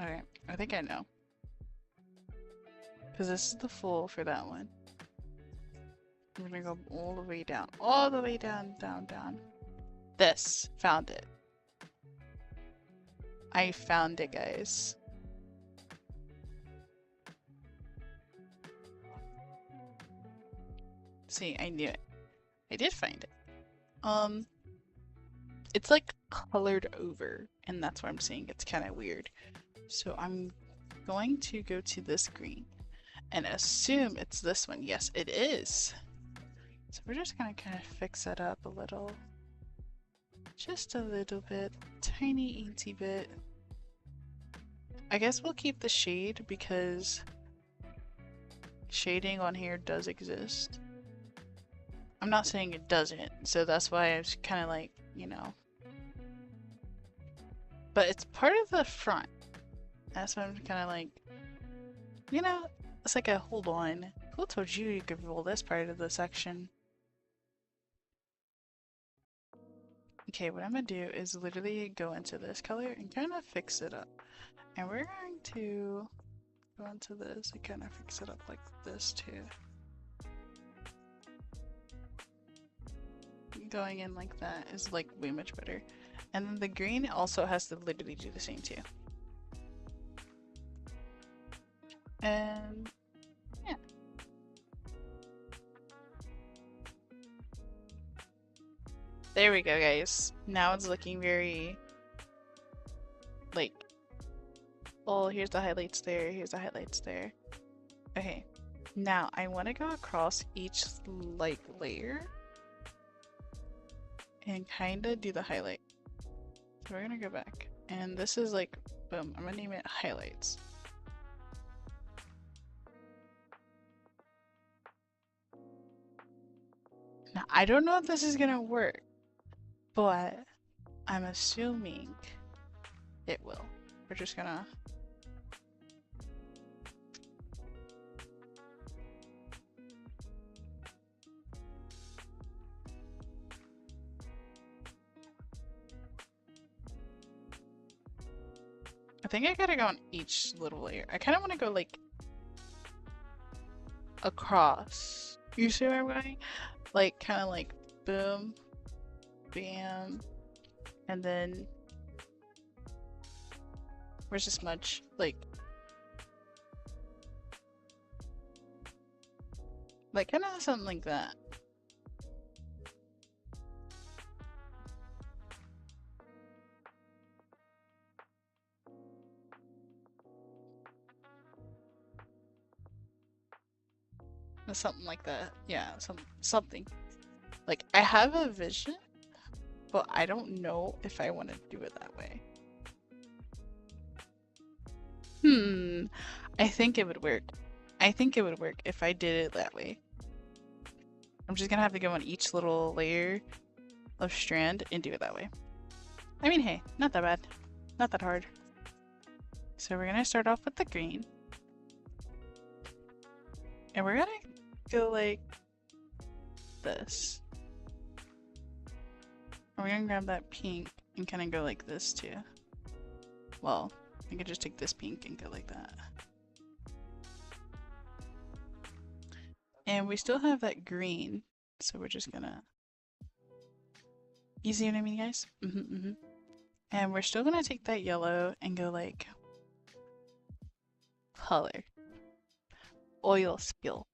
Okay, I think I know. Because this is the full for that one. We're gonna go all the way down. All the way down, down, down. This. Found it. I found it, guys. See, I knew it. I did find it. It's like colored over, and that's why I'm saying it's kind of weird. So I'm going to go to this green and assume it's this one. Yes, it is. So we're just gonna kind of fix it up a little. Just a little bit. Tiny, eensy bit. I guess we'll keep the shade because shading on here does exist. I'm not saying it doesn't, so that's why I was kind of like, you know. But it's part of the front. That's why I'm kind of like, you know, it's like a hold on. Who told you you could roll this part of the section? Okay, what I'm gonna do is literally go into this color and kind of fix it up. And we're going to go into this and kind of fix it up like this too. Going in like that is like way much better. And then the green also has to literally do the same too. And yeah. There we go, guys. Now it's looking very like, oh, here's the highlights there, here's the highlights there. Okay, now I want to go across each like layer and kind of do the highlight. So we're gonna go back, and this is like, boom, I'm gonna name it highlights. Now I don't know if this is gonna work, but I'm assuming it will. We're just gonna I think I gotta go on each little layer. I kind of want to go like across. You see where I'm going? Like kind of like boom, bam, and then where's the smudge? Like kind of something like that. Something like that. Yeah, something. Like, I have a vision, but I don't know if I want to do it that way. I think it would work. I think it would work if I did it that way. I'm just gonna have to go on each little layer of strand and do it that way. I mean, hey, not that bad. Not that hard. So we're gonna start off with the green. And we're gonna go like this. And we're gonna grab that pink and kind of go like this too. Well, I could just take this pink and go like that. And we still have that green, so we're just gonna... You see what I mean, guys? And we're still gonna take that yellow and go like... color. Oil spill.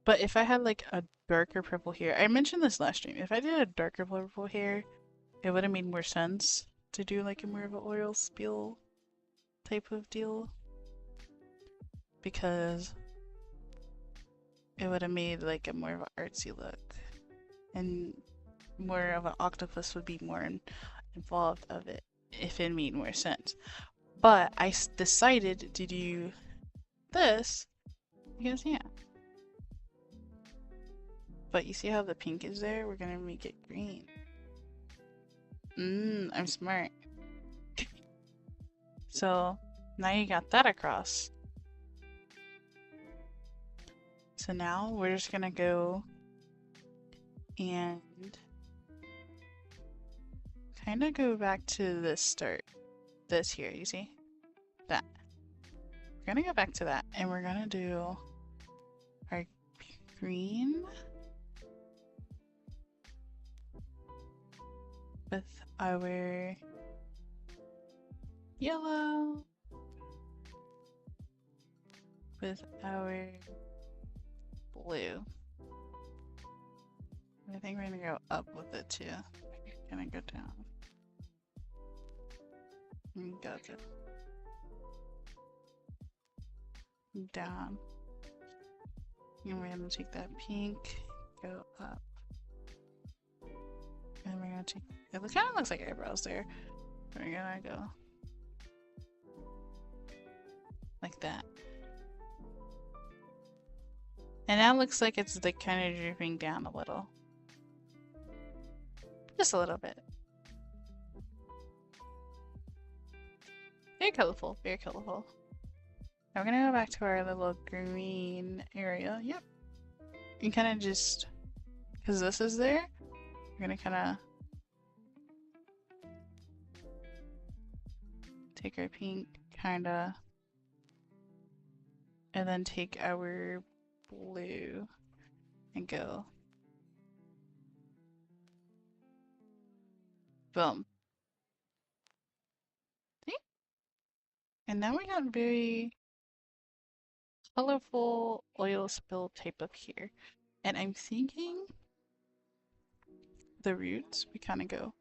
But if I had like a darker purple here, I mentioned this last stream, if I did a darker purple here, it would have made more sense to do like a more of an oil spill type of deal. Because it would have made like a more of an artsy look. And more of an octopus would be more involved of it if it made more sense. But I decided to do this because, yeah. But you see how the pink is there? We're gonna make it green. I'm smart. So now you got that across. So now we're just gonna go and kind of go back to this start. This here, you see? That. We're gonna go back to that and we're gonna do our green with our yellow with our blue. I think we're gonna go up with it too. We're gonna go down. And go down. And we're gonna take that pink, go up. And we're gonna take, it kind of looks like eyebrows there. We're gonna go like that. And now it looks like it's like kind of drooping down a little. Just a little bit. Very colorful, very colorful. Now we're gonna go back to our little green area. Yep. You kind of just, because this is there, we're gonna kind of take our pink, kind of, and then take our blue and go boom. See? And now we got very colorful oil spill type of here. And I'm thinking the roots, we kind of go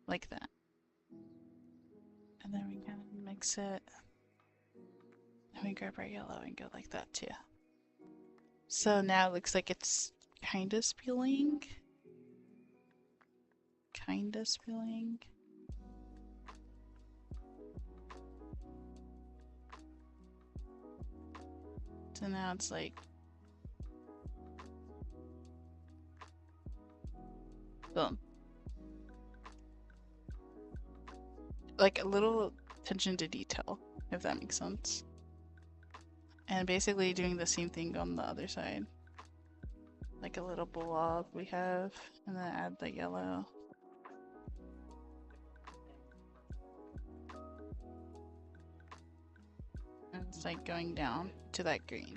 like that. And then we kind of mix it. And we grab our yellow and go like that too. So now it looks like it's kind of spilling. Kind of spilling. So now it's like boom. Like a little attention to detail, if that makes sense. And basically doing the same thing on the other side. Like a little blob we have, and then add the yellow. And it's like going down to that green.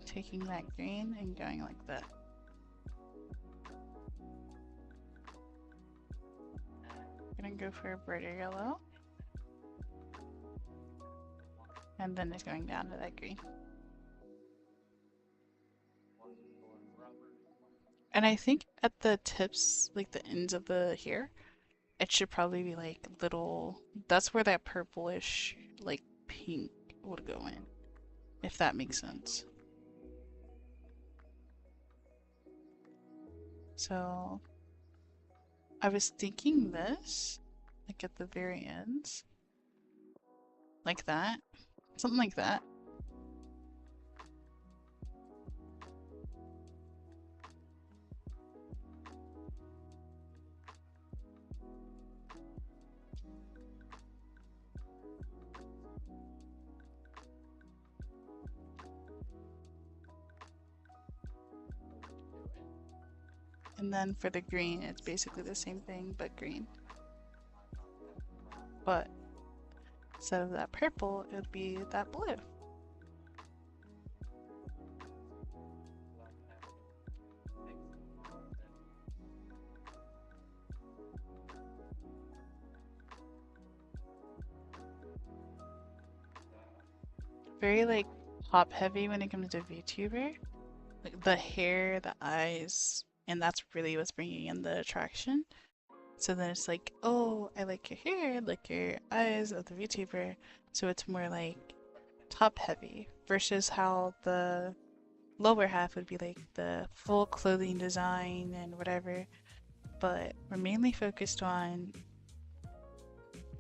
Taking that green and going like that. Gonna go for a brighter yellow. And then it's going down to that green. And I think at the tips, like the ends of the hair, it should probably be like little, that's where that purplish, like pink would go in. If that makes sense. So I was thinking this, like at the very ends, like that, something like that. And then for the green, it's basically the same thing, but green. But instead of that purple, it would be that blue. Very like top heavy when it comes to VTuber. Like the hair, the eyes, and that's really what's bringing in the attraction. So then it's like, oh, I like your hair, I like your eyes of the VTuber. So it's more like top heavy versus how the lower half would be like the full clothing design and whatever. But we're mainly focused on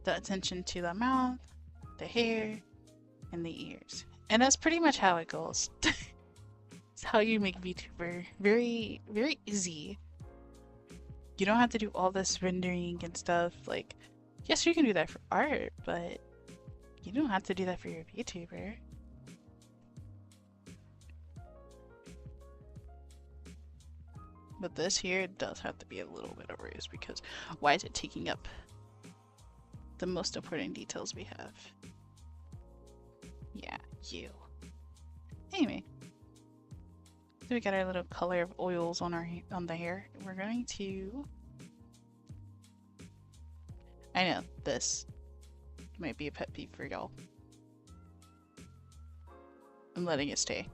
the attention to the mouth, the hair, and the ears. And that's pretty much how it goes. It's how you make VTuber. Very, very easy. You don't have to do all this rendering and stuff. Like, yes, you can do that for art, but you don't have to do that for your VTuber. But this here does have to be a little bit erased because why is it taking up the most important details we have? Yeah, you. Anyway, so we got our little color of oils on the hair. We're going to. I know this might be a pet peeve for y'all. I'm letting it stay.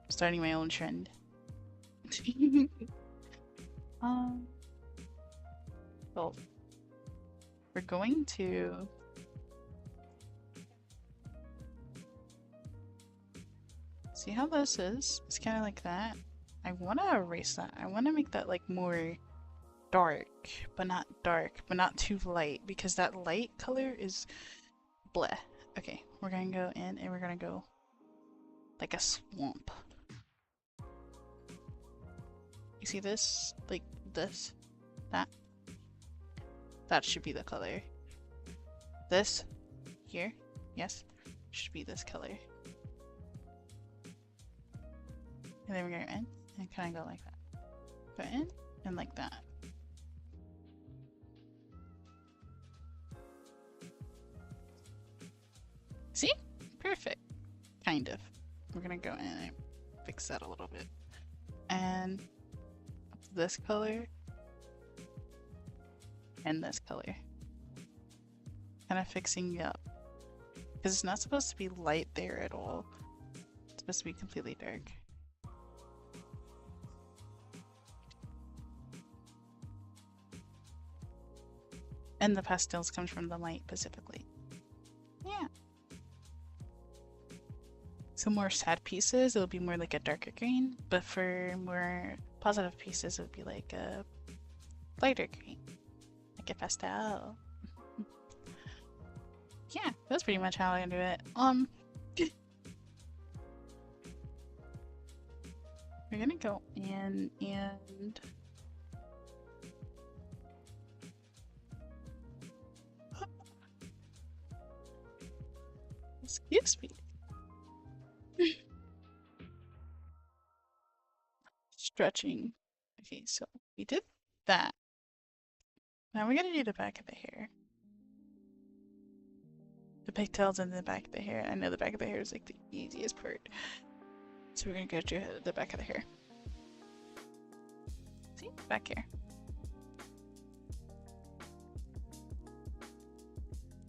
Starting my own trend. Well, we're going to see how this is. It's kind of like that. I want to erase that. I want to make that like more dark, but not too light, because that light color is bleh. Okay, we're gonna go in and we're gonna go like a swamp. You see this? Like this? That? That should be the color. This? Here? Yes? Should be this color. And then we're gonna in and kind of go like that. Go in and like that. See? Perfect. Kind of. We're gonna go in and fix that a little bit. And this color and this color. Kind of fixing it up. Because it's not supposed to be light there at all. It's supposed to be completely dark. And the pastels comes from the light specifically. Yeah. So more sad pieces, it'll be more like a darker green, but for more positive pieces, it would be like a lighter green, like a pastel. Yeah, that's pretty much how I do it. We're gonna go in and excuse me. Stretching. Okay, so we did that. Now we're gonna do the back of the hair. The pigtails and the back of the hair. I know the back of the hair is like the easiest part. So we're gonna go to the back of the hair. See? Back hair.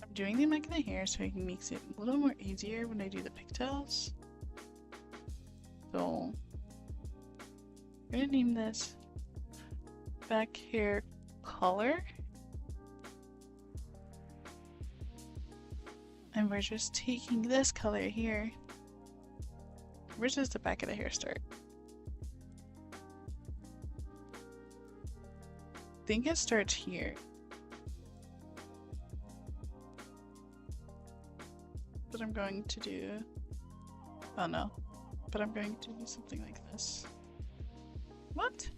I'm doing the back of the hair so it makes it a little more easier when I do the pigtails. So I'm gonna name this back hair color. And we're just taking this color here. Where does the back of the hair start? I think it starts here. But I'm going to do... Oh no. But I'm going to do something like this. What?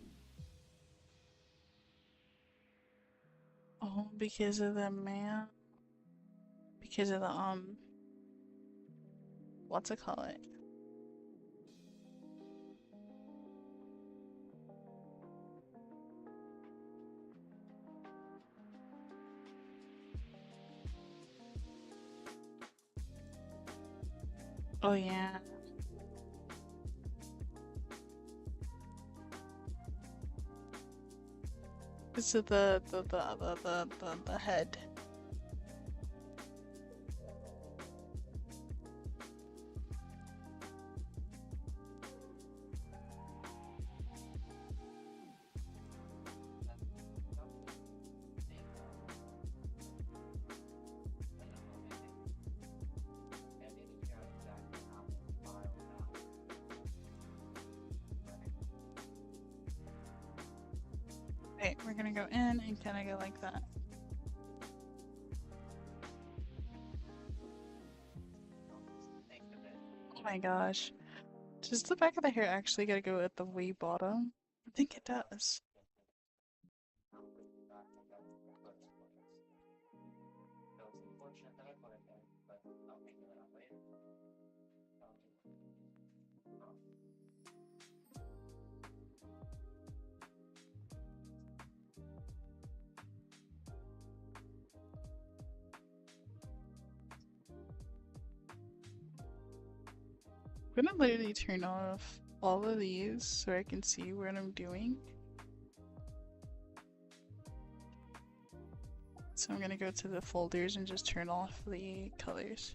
Oh, because of the man. Because of the, what's it call it? Oh yeah. This is the head. Okay, we're gonna go in and kind of go like that. Oh my gosh. Does the back of the hair actually gotta go at the way bottom? I think it does. I'm gonna literally turn off all of these so I can see what I'm doing. So I'm gonna go to the folders and just turn off the colors.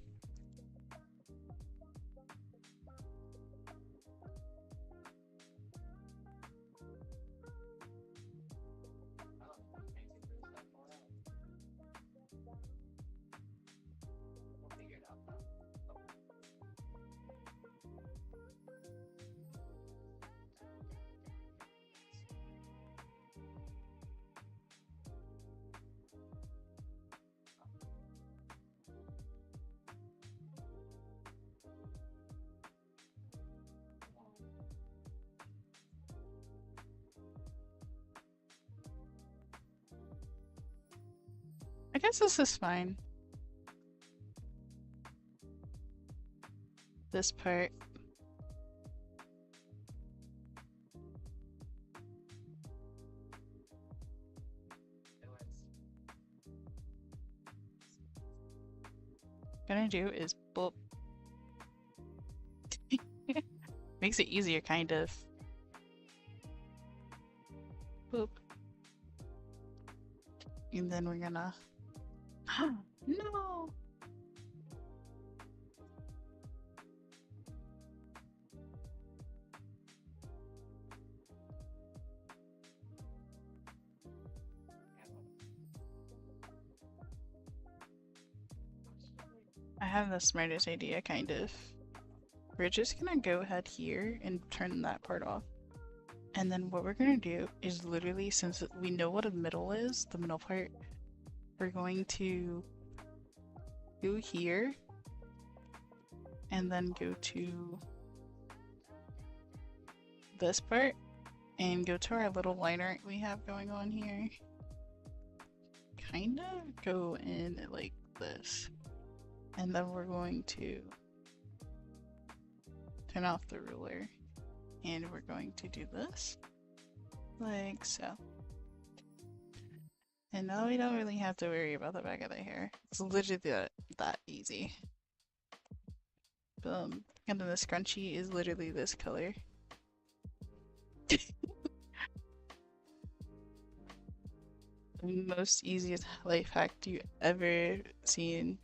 I guess this is fine. This part. What I'm gonna do is boop. Makes it easier, kind of. Boop. And then we're gonna. No! I have the smartest idea, kind of. We're just gonna go ahead here and turn that part off. And then what we're gonna do is literally, since we know what a middle is, the middle part, we're going to go here and then go to this part and go to our little line art we have going on here. Kind of go in like this. And then we're going to turn off the ruler and we're going to do this like so. And now we don't really have to worry about the back of the hair. It's literally that easy. Boom. And then the scrunchie is literally this color. The most easiest life hack you ever seen.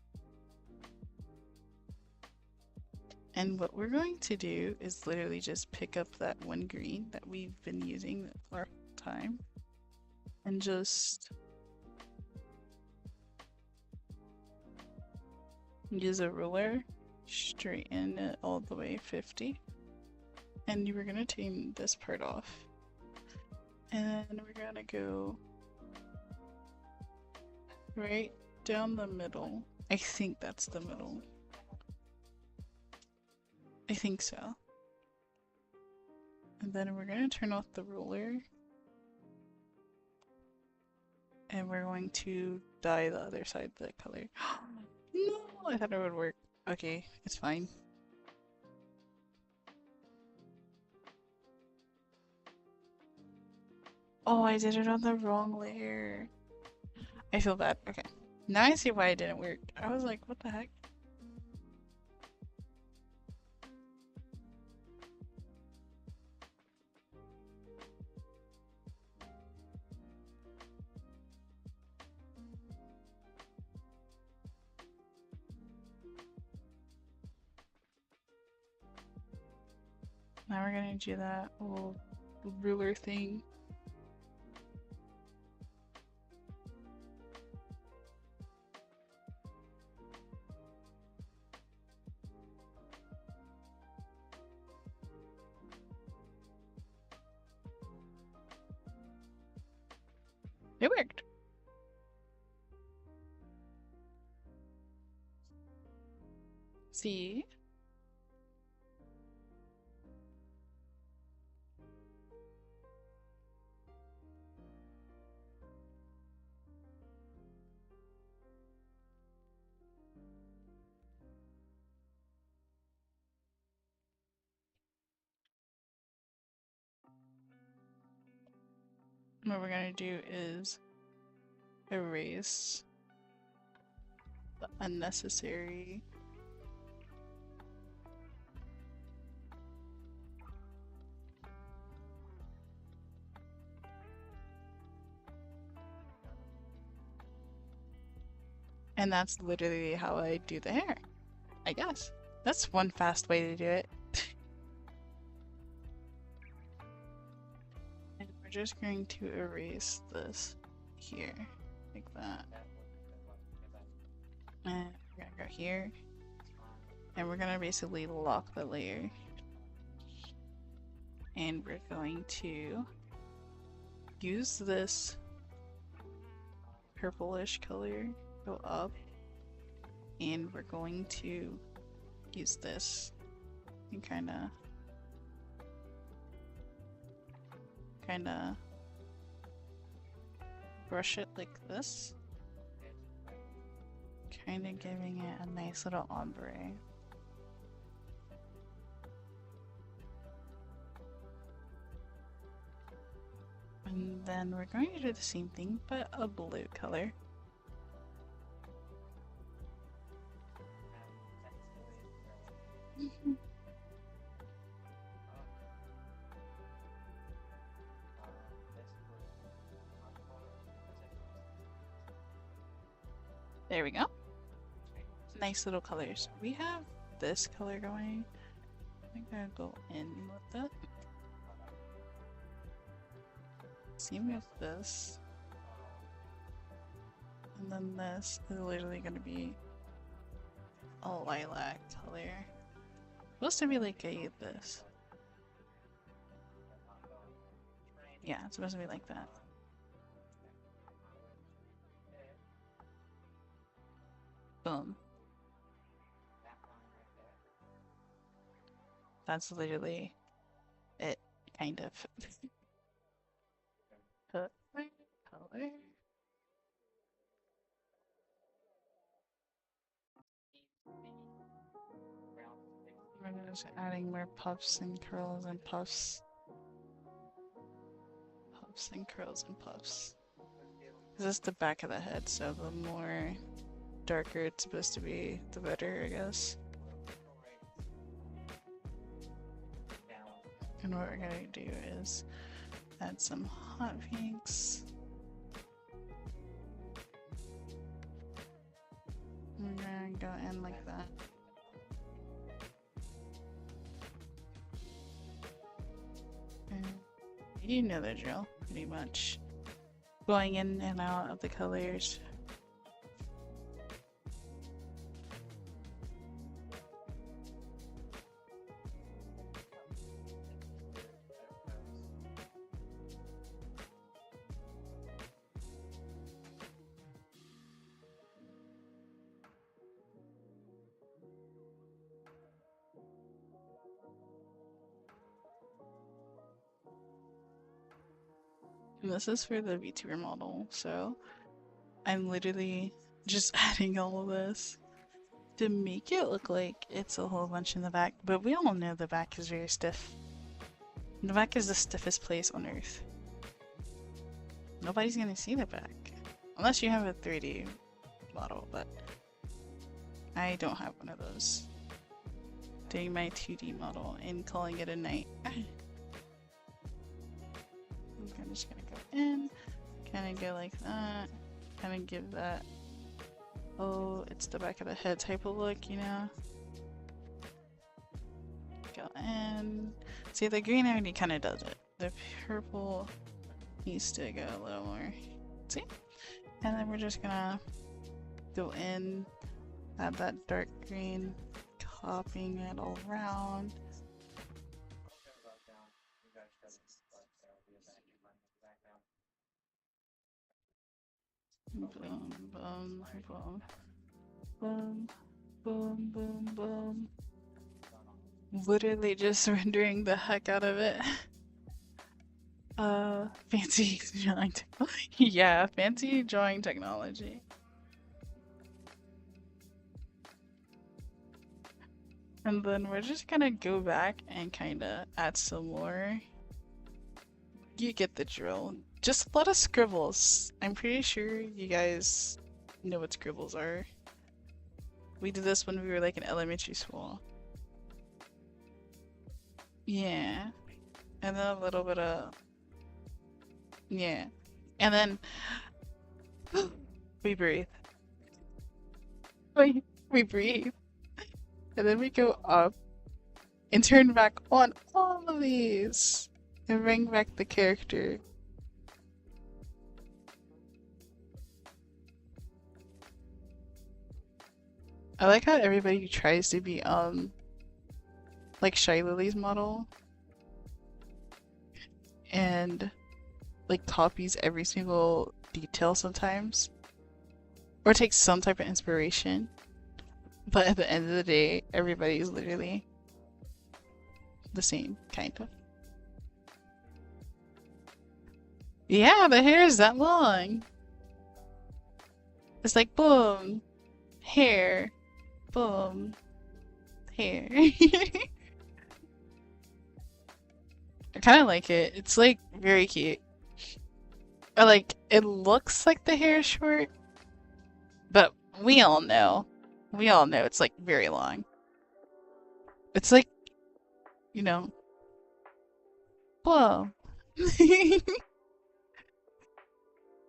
And what we're going to do is literally just pick up that one green that we've been using for a time and just use a ruler, straighten it all the way 50, and we're gonna turn this part off. And then we're gonna go right down the middle. I think that's the middle. I think so. And then we're gonna turn off the ruler. And we're going to dye the other side that color. No, I thought it would work. Okay, it's fine. Oh, I did it on the wrong layer. I feel bad. Okay. Now I see why it didn't work. I was like, what the heck? Now we're gonna do that little ruler thing. It worked. See? what we're gonna do is erase the unnecessary and that's literally how I do the hair, I guess. That's one fast way to do it. And we're just going to erase this here, like that. And we're gonna go here. And we're gonna basically lock the layer. And we're going to use this purplish color, go up, and we're going to use this and kind of brush it like this, kind of giving it a nice little ombre. And then we're going to do the same thing, but a blue color. There we go. Nice little colors. We have this color going. I'm gonna go in with it. Same with this. And then this is literally gonna be a lilac color. Supposed to be like this. Yeah, it's supposed to be like that. Boom. That's literally it, kind of. Color. We're just adding more puffs and curls and puffs. Puffs and curls and puffs. This is the back of the head, so the more darker it's supposed to be, the better, I guess. And what we're gonna do is add some hot pinks. We're gonna go in like that. And you know the drill, pretty much. Going in and out of the colors. And this is for the VTuber model, so I'm literally just adding all of this to make it look like it's a whole bunch in the back, but we all know the back is very stiff. The back is the stiffest place on earth. Nobody's gonna see the back. Unless you have a 3D model, but I don't have one of those. Doing my 2D model and calling it a night. I'm just gonna go in, kind of go like that, kind of give that, oh, it's the back of the head type of look, you know? Go in. See, the green already kind of does it. The purple needs to go a little more. See? And then we're just gonna go in, add that dark green, copying it all around. Boom, boom, boom, boom, boom, boom, boom. Literally just rendering the heck out of it. Fancy drawing technology. Yeah, fancy drawing technology. And then we're just gonna go back and kinda add some more. You get the drill. Just a lot of scribbles. I'm pretty sure you guys know what scribbles are. We did this when we were like in elementary school. Yeah. And then a little bit of... Yeah. And then we breathe. We breathe. And then we go up and turn back on all of these and bring back the character. I like how everybody tries to be like Shy Lily's model and like copies every single detail sometimes or takes some type of inspiration, but at the end of the day everybody's literally the same, kind of. Yeah, the hair is that long. It's like boom, hair, boom, hair. I kind of like it. It's like very cute. Or like it looks like the hair is short, but we all know it's like very long. It's like, you know, whoa.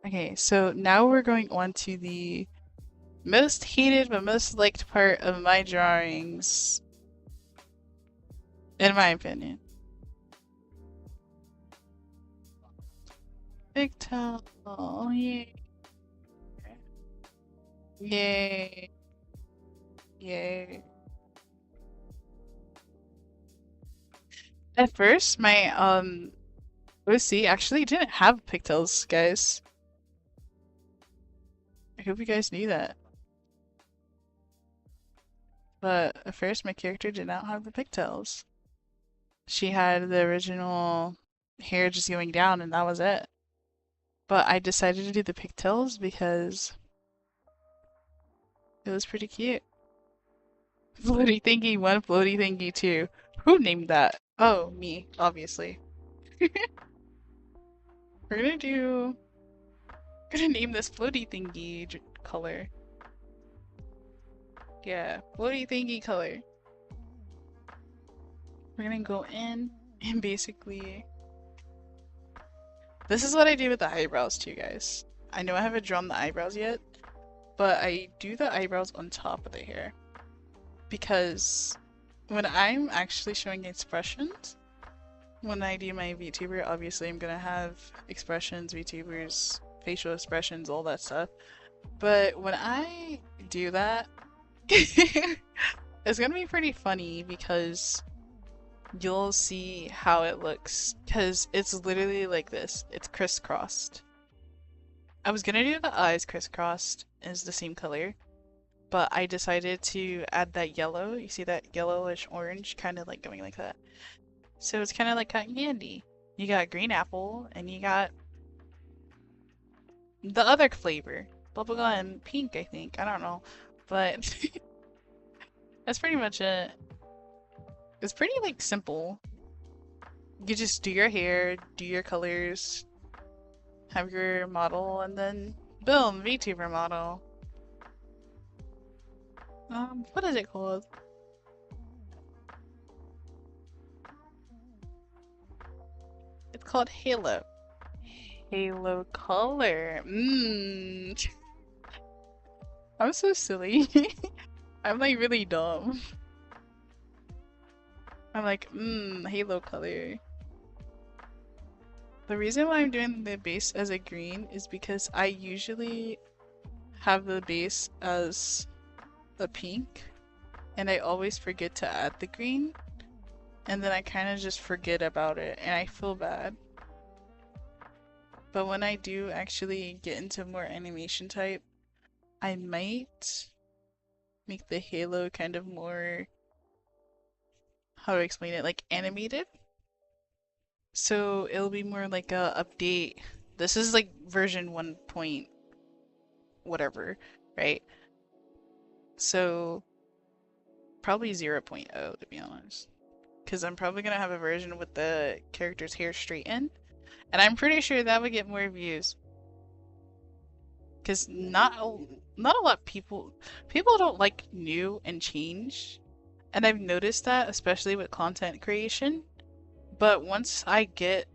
Okay, so now we're going on to the most hated but most liked part of my drawings, in my opinion. Big toe, yay. Yay. Yay. At first, my OC actually didn't have pigtails, guys. I hope you guys knew that. But at first, my character did not have the pigtails. She had the original hair just going down, and that was it. But I decided to do the pigtails because it was pretty cute. Floaty Thingy 1, Floaty Thingy 2. Who named that? Oh, me, obviously. We're gonna name this Floaty Thingy color. Yeah, Floaty Thingy color. We're gonna go in and basically... This is what I do with the eyebrows too, guys. I know I haven't drawn the eyebrows yet, but I do the eyebrows on top of the hair. Because when I'm actually showing expressions, when I do my VTuber, obviously I'm gonna have expressions, VTubers, facial expressions, all that stuff. But when I do that, it's gonna be pretty funny because you'll see how it looks. Because it's literally like this. It's crisscrossed. I was gonna do the eyes crisscrossed as the same color, but I decided to add that yellow. You see that yellowish orange kind of like going like that. So it's kind of like cotton candy. You got green apple and you got the other flavor. Bubblegum and pink, I think. I don't know. But that's pretty much it. It's pretty like simple. You just do your hair, do your colors, have your model, and then boom, VTuber model. What is it called? It's called Halo. Halo color. I'm so silly. I'm like really dumb. I'm like, Halo color. The reason why I'm doing the base as a green is because I usually have the base as a pink, and I always forget to add the green, and then I kind of just forget about it, and I feel bad. But when I do actually get into more animation type, I might make the halo kind of more, how do I explain it, like animated. So it'll be more like a update. This is like version 1 point whatever, right? So probably 0.0 to be honest. Because I'm probably going to have a version with the character's hair straightened. And I'm pretty sure that would get more views because not a lot of people don't like new and change. And I've noticed that especially with content creation. But once I get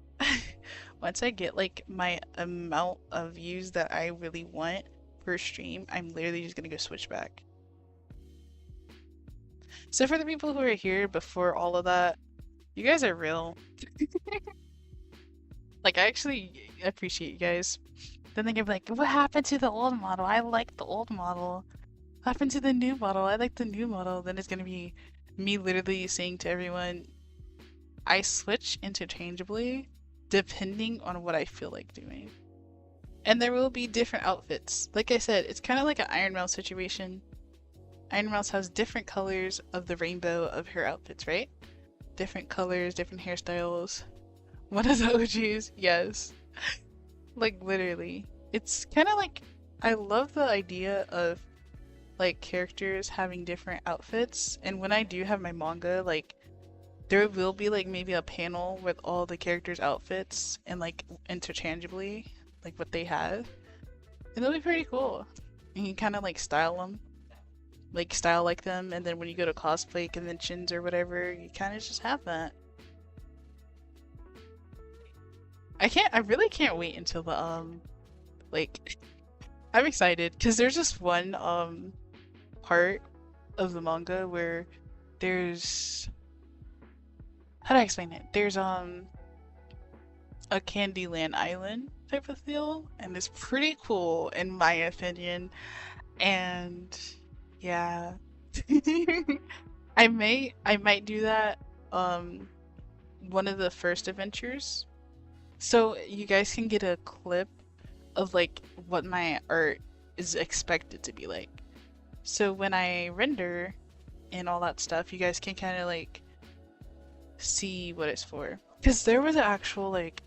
once I get like my amount of views that I really want per stream, I'm literally just gonna go switch back. So for the people who are here before all of that, you guys are real. Like I actually appreciate you guys. Then they can be like, what happened to the old model? I like the old model. What happened to the new model? I like the new model. Then it's gonna be me literally saying to everyone, I switch interchangeably depending on what I feel like doing. And there will be different outfits. Like I said, it's kind of like an Iron Mouse situation. Iron Mouse has different colors of the rainbow of her outfits, right? Different colors, different hairstyles. One of the OGs, yes. Like literally. It's kind of like, I love the idea of like characters having different outfits. And when I do have my manga, like there will be like maybe a panel with all the characters' outfits and like interchangeably, like what they have. And it'll be pretty cool. And you kind of like style them, like style like them, and then when you go to cosplay conventions or whatever, you kind of just have that. I really can't wait until the like I'm excited because there's just one part of the manga where there's, how do I explain it? There's a Candyland Island type of feel, and it's pretty cool in my opinion. And yeah, I might do that one of the first adventures, so you guys can get a clip of like what my art is expected to be like. So when I render and all that stuff, you guys can kind of like see what it's for. Because there was an actual like,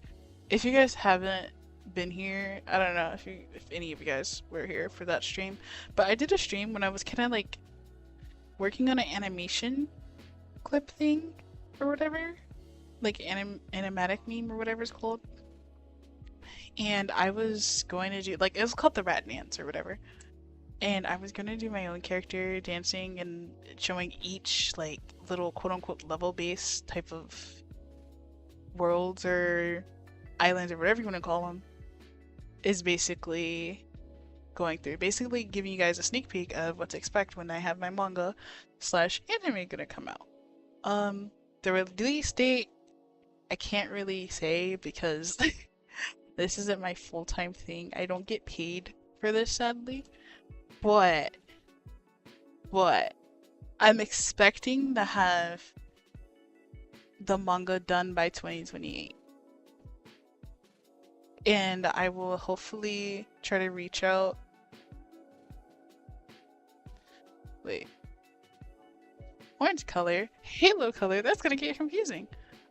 if you guys haven't been here, I don't know if any of you guys were here for that stream, but I did a stream when I was kind of like working on an animation clip thing or whatever, like animatic meme or whatever it's called. And I was going to do like, it was called the rat dance or whatever. And I was gonna do my own character dancing and showing each like little quote unquote level based type of worlds or islands or whatever you want to call them, is basically going through, basically giving you guys a sneak peek of what to expect when I have my manga slash anime gonna come out. The release date I can't really say because this isn't my full-time thing. I don't get paid for this, sadly. But I'm expecting to have the manga done by 2028. And I will hopefully try to reach out. Wait. Orange color? Halo color? That's gonna get confusing.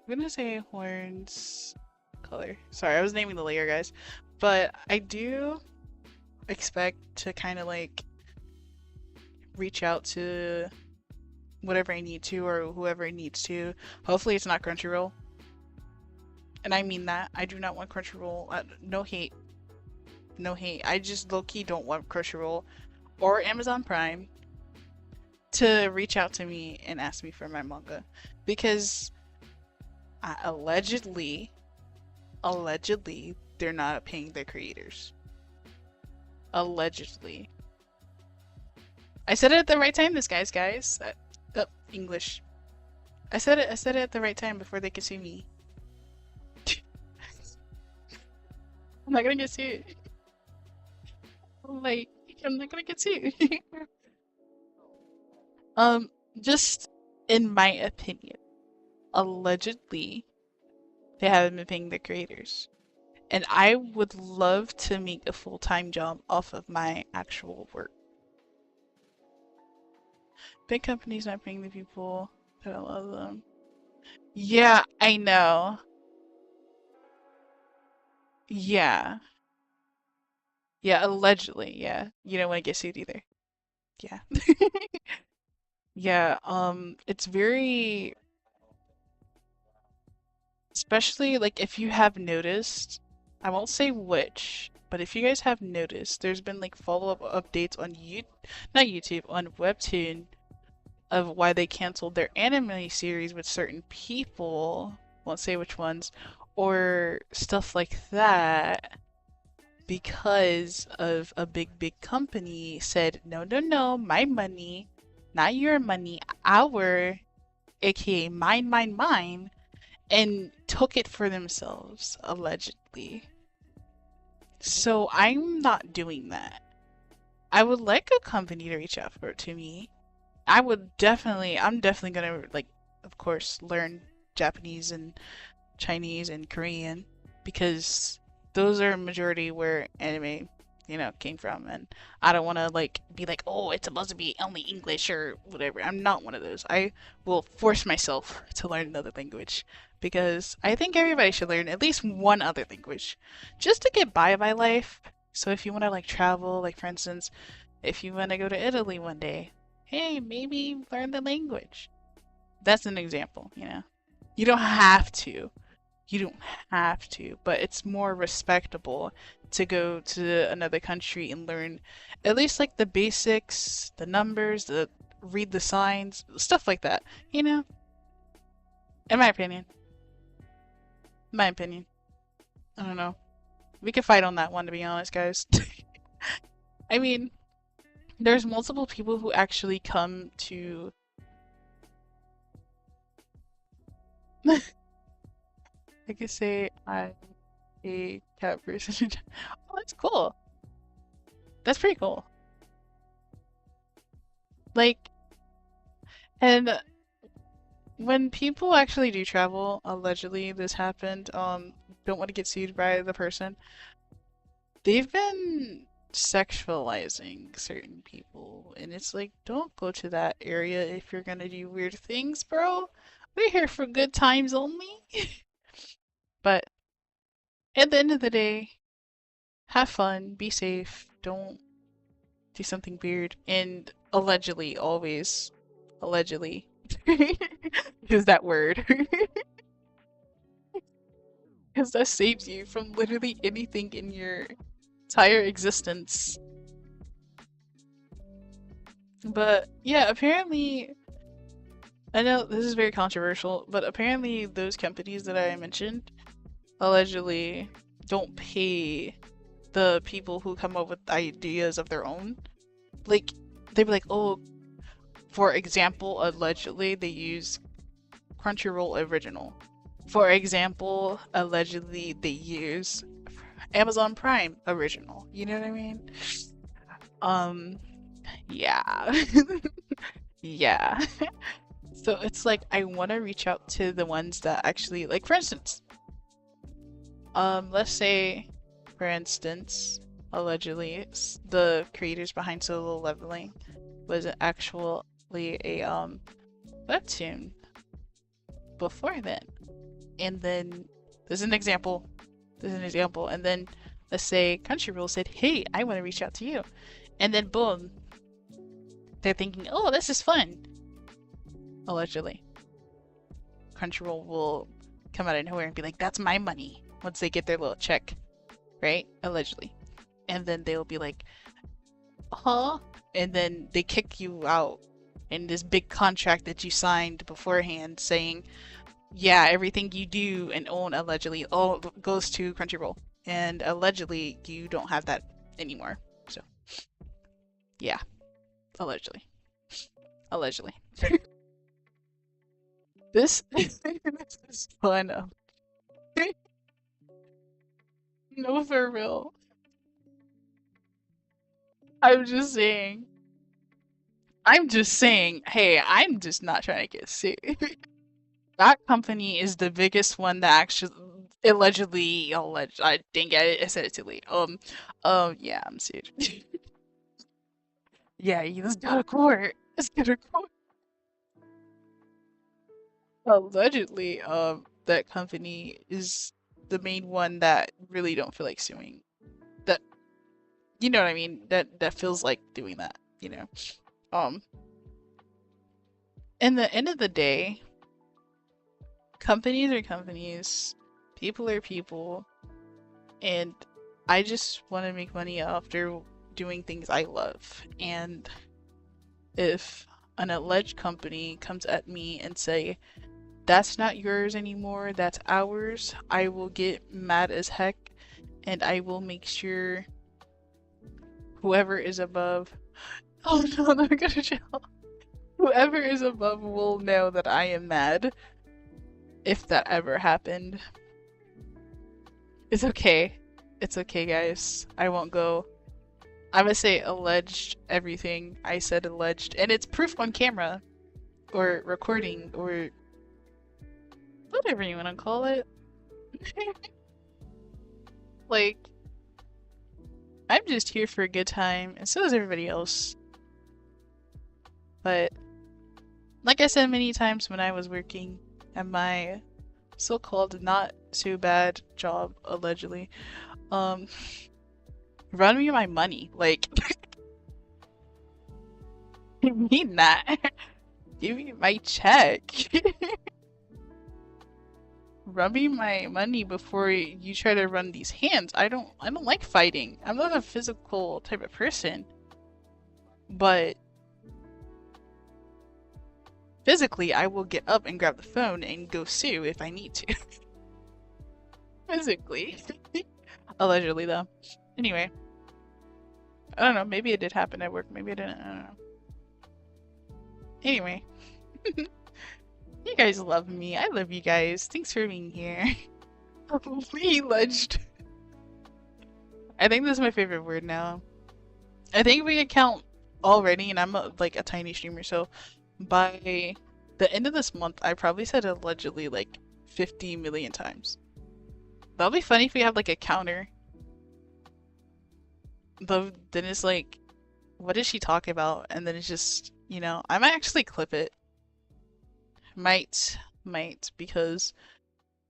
I'm gonna say horns color. Sorry, I was naming the layer, guys. But I do expect to kind of like reach out to whatever I need to or whoever needs to. Hopefully it's not Crunchyroll. And I mean that. I do not want Crunchyroll. No hate. No hate. I just low-key don't want Crunchyroll or Amazon Prime to reach out to me and ask me for my manga. Because allegedly, they're not paying their creators. Allegedly. I said it at the right time, guys. English. I said it at the right time before they could see me. I'm not gonna get sued. Like, I'm not gonna get sued. Just in my opinion, allegedly, they haven't been paying the creators. And I would love to make a full-time job off of my actual work. Big companies not paying the people that love them. Yeah, I know. Yeah. Yeah, allegedly, yeah. You don't want to get sued either. Yeah. Yeah, it's very Especially like if you have noticed, I won't say which, but if you guys have noticed, there's been like follow-up updates on not YouTube, on Webtoon of why they canceled their anime series with certain people, won't say which ones, or stuff like that, because of a big company said, no, no, no, my money, not your money, our, aka mine, and took it for themselves, allegedly. So I'm not doing that. I would like a company to reach out to me. I'm definitely gonna, like, of course, learn Japanese and Chinese and Korean because those are majority where anime, came from. And I don't want to, like, be like, oh, it's supposed to be only English or whatever. I'm not one of those. I will force myself to learn another language because I think everybody should learn at least one other language just to get by life. So if you want to, like, travel, like, for instance, if you want to go to Italy one day, hey, maybe learn the language. That's an example. You don't have to. You don't have to, but it's more respectable to go to another country and learn at least like the basics, the numbers, the read the signs, stuff like that. You know, in my opinion. My opinion. I don't know. We could fight on that one, to be honest, guys. I mean, there's multiple people who actually come to. I could say I'm a cat person. Oh, that's cool. That's pretty cool. Like, and when people actually do travel, allegedly this happened, don't want to get sued by the person. They've been sexualizing certain people, and it's like, don't go to that area if you're gonna do weird things, bro. We're here for good times only. But at the end of the day, have fun, be safe, don't do something weird, and allegedly, always, allegedly, use that word. Because that saves you from literally anything in your entire existence. But yeah, apparently, I know this is very controversial, but apparently those companies that I mentioned allegedly don't pay the people who come up with ideas of their own. Like, they'd be like, oh, for example, allegedly they use Crunchyroll Original. For example, allegedly they use Amazon Prime Original. You know what I mean? Um, yeah. Yeah. So it's like I want to reach out to the ones that actually, like, for instance, let's say, for instance, allegedly, the creators behind Solo Leveling was actually a webtoon before then. And then there's an example. And then let's say Crunchyroll said, "Hey, I want to reach out to you," and then boom, they're thinking, "Oh, this is fun." Allegedly, Crunchyroll will come out of nowhere and be like, "That's my money." Once they get their little check, right? Allegedly, and then they'll be like, "Huh?" And then they kick you out in this big contract that you signed beforehand, saying, yeah, everything you do and own allegedly all goes to Crunchyroll. And allegedly you don't have that anymore. So yeah. Allegedly. Allegedly. This this is fun. No, for real. I'm just saying. I'm just saying, hey, I'm just not trying to get sued. That company is the biggest one that actually I didn't get it. I said it too late. Yeah, I'm sued. Yeah, let's go to court. Let's go to court. Allegedly, that company is the main one that really don't feel like suing. That, you know what I mean? That feels like doing that, you know. Um, in the end of the day, companies are companies, people are people, and I just want to make money after doing things I love. And if an alleged company comes at me and say, that's not yours anymore, that's ours, I will get mad as heck and I will make sure whoever is above, oh no, I'm gonna jail. Whoever is above will know that I am mad if that ever happened. It's okay. It's okay, guys. I won't go. I'm gonna say alleged everything. I said alleged, and it's proof on camera or recording or whatever you want to call it. Like, I'm just here for a good time, and so is everybody else. But, like I said many times when I was working at my so-called not too bad job, allegedly, run me my money. Like, I mean that. Give me my check. Run me my money before you try to run these hands. I don't like fighting. I'm not a physical type of person. But physically, I will get up and grab the phone and go sue if I need to. Physically. Allegedly, though. Anyway. I don't know. Maybe it did happen at work. Maybe it didn't. I don't know. Anyway. You guys love me. I love you guys. Thanks for being here. Alleged. I think this is my favorite word now. I think we can count already, and I'm like a tiny streamer, so by the end of this month, I probably said allegedly like 50 million times. That'll be funny if we have like a counter. Though then it's like, what did she talk about? And then it's just, you know, I might actually clip it. Might, because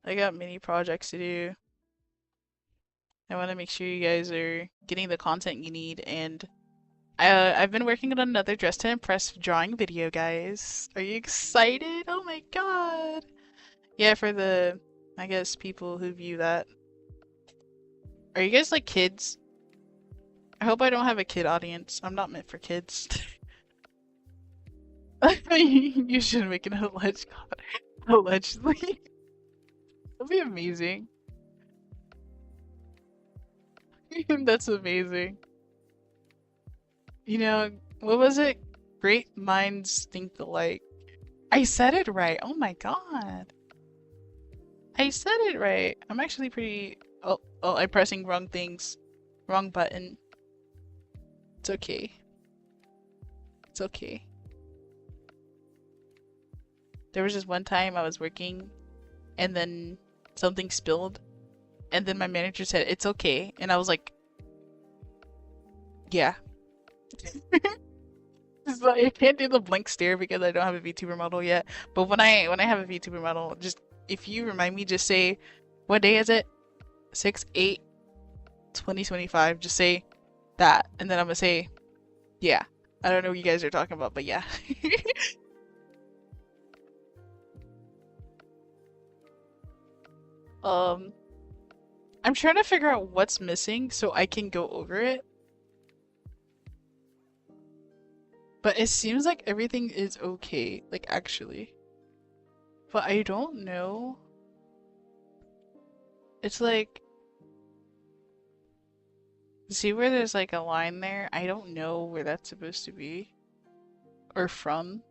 I got many projects to do. I want to make sure you guys are getting the content you need, and I've been working on another Dress to Impress drawing video, guys. Are you excited? Oh my god! Yeah, for the, I guess, people who view that. Are you guys like kids? I hope I don't have a kid audience. I'm not meant for kids. You should make an alleged god. Allegedly. That'd be amazing. That's amazing. You know, what was it? Great minds think alike. I said it right. Oh my god. I said it right. I'm actually pretty... Oh, I'm pressing wrong things. Wrong button. It's okay. It's okay. There was just one time I was working and then something spilled and then my manager said, it's okay. And I was like, yeah. So I can't do the blank stare because I don't have a VTuber model yet. But when I have a VTuber model, just if you remind me, just say, what day is it? 6/8/2025. Just say that, and then I'm gonna say, yeah. I don't know what you guys are talking about, but yeah. I'm trying to figure out what's missing so I can go over it. But it seems like everything is okay, like actually. But I don't know. It's like, see where there's like a line there? I don't know where that's supposed to be. Or from.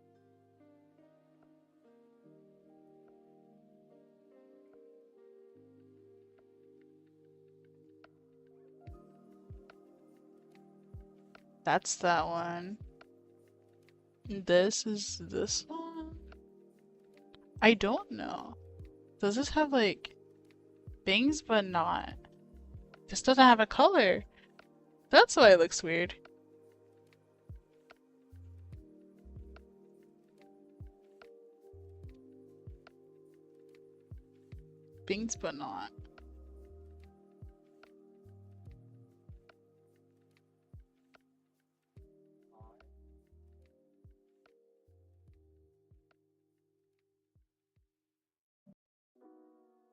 That's that one. This is this one? I don't know. Does this have like things but not? This doesn't have a color. That's why it looks weird. Things but not.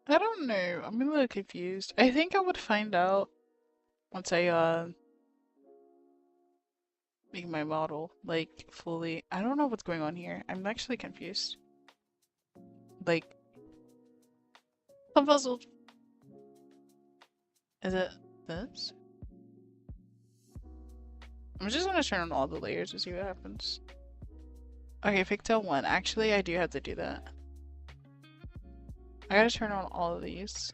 I don't know. I'm a little confused. I think I would find out once I make my model like fully. I don't know what's going on here. I'm actually confused. Like, I'm puzzled. Is it this? I'm just gonna turn on all the layers to see what happens. Okay, pigtail 1. Actually, I do have to do that. I gotta turn on all of these.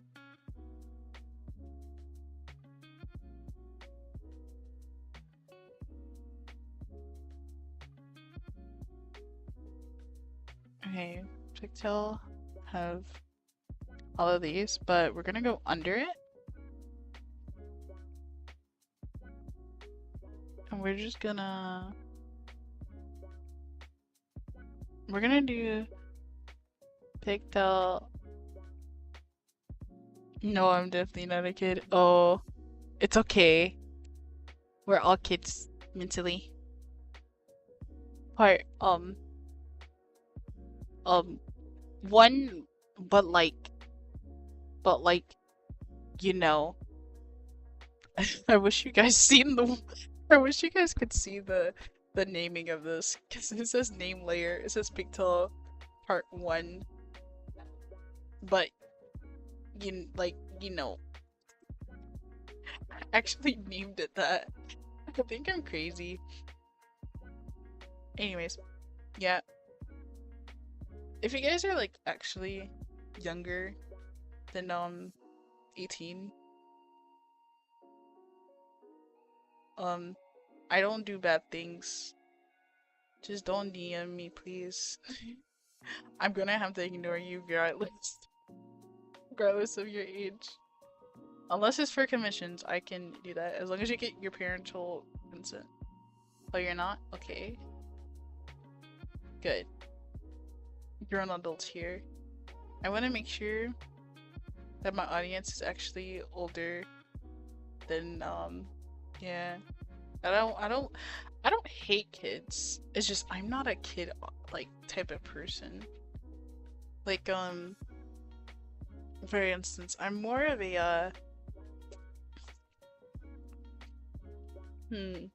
Okay, pigtail have all of these, but we're gonna go under it. And we're just gonna... We're gonna do pigtail. No, I'm definitely not a kid. Oh, it's okay. We're all kids mentally. Part, one, but like, you know, I wish you guys seen the, I wish you guys could see the naming of this, because it says name layer, it says pigtail part 1, but you know, I actually named it that. I think I'm crazy. Anyways, yeah. If you guys are like actually younger than 18, I don't do bad things. Just don't DM me, please. I'm gonna have to ignore you regardless of your age. Unless it's for commissions, I can do that as long as you get your parental consent. Oh, you're not? Okay. Good. You're an adult here. I want to make sure that my audience is actually older than yeah. I don't hate kids. It's just I'm not a kid like type of person. Like for instance, I'm more of a who's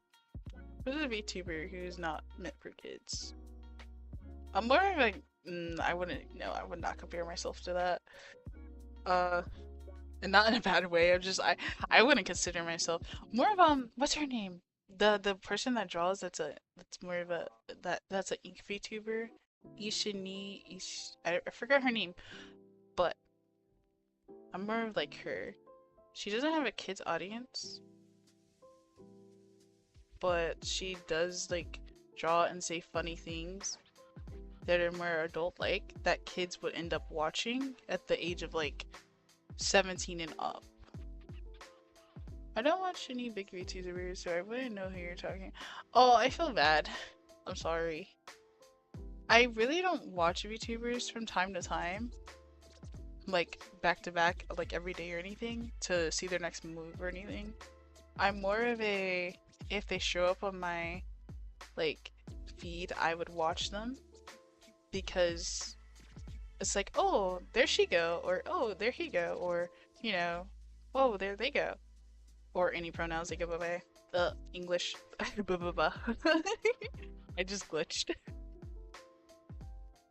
a VTuber who's not meant for kids? I'm more of like I wouldn't no, I would not compare myself to that. And not in a bad way. I wouldn't consider myself more of what's her name? The person that draws that's more of a that's an ink VTuber. I forgot her name, but I'm more of like her. She doesn't have a kids audience, but she does like draw and say funny things that are more adult like that kids would end up watching at the age of like 17 and up. I don't watch any big VTubers, so I wouldn't know who you're talking. Oh, I feel bad. I'm sorry. I really don't watch VTubers from time to time, like back to back, like every day or anything, to see their next move or anything. I'm more of a, if they show up on my like feed, I would watch them because it's like, oh, there she go, or oh, there he go, or you know, whoa, there they go, or any pronouns they go by. English, blah blah blah. I just glitched.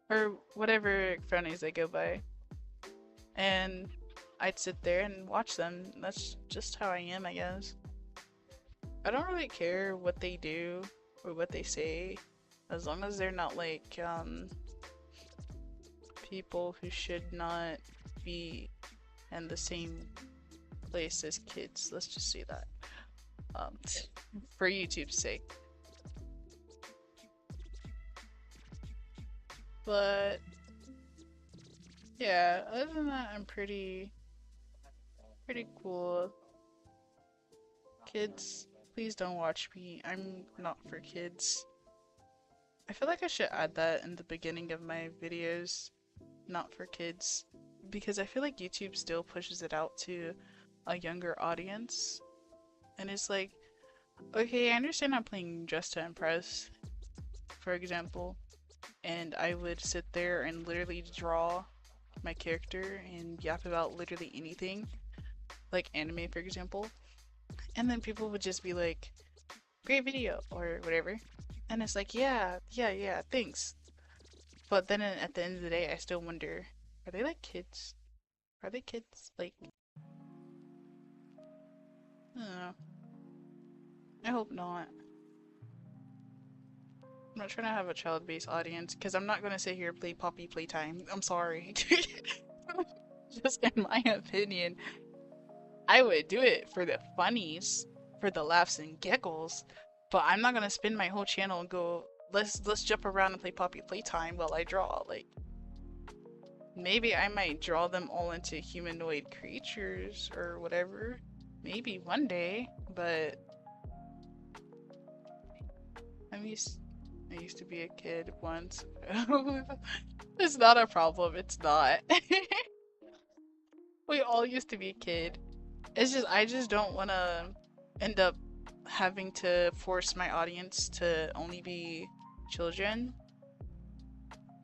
Or whatever pronouns they go by. And I'd sit there and watch them. That's just how I am, I guess. I don't really care what they do or what they say, as long as they're not like people who should not be in the same place as kids. Let's just say that. For YouTube's sake. But yeah, other than that, I'm pretty cool. Kids, please don't watch me. I'm not for kids. I feel like I should add that in the beginning of my videos. Not for kids. Because I feel like YouTube still pushes it out to a younger audience. And it's like, okay, I understand I'm playing Dress to Impress, for example. And I would sit there and literally draw my character and yap about literally anything, like anime for example, and then people would just be like, great video or whatever, and it's like, yeah, thanks. But then at the end of the day, I still wonder, are they like kids? Are they kids? Like, I don't know. I hope not. I'm not trying to have a child-based audience because I'm not gonna sit here and play Poppy Playtime. I'm sorry. Just in my opinion, I would do it for the funnies, for the laughs and giggles, but I'm not gonna spend my whole channel and go, let's jump around and play Poppy Playtime while I draw. Like, maybe I might draw them all into humanoid creatures or whatever. Maybe one day, but I used to be a kid once. It's not a problem. It's not. We all used to be a kid. It's just I just don't want to end up having to force my audience to only be children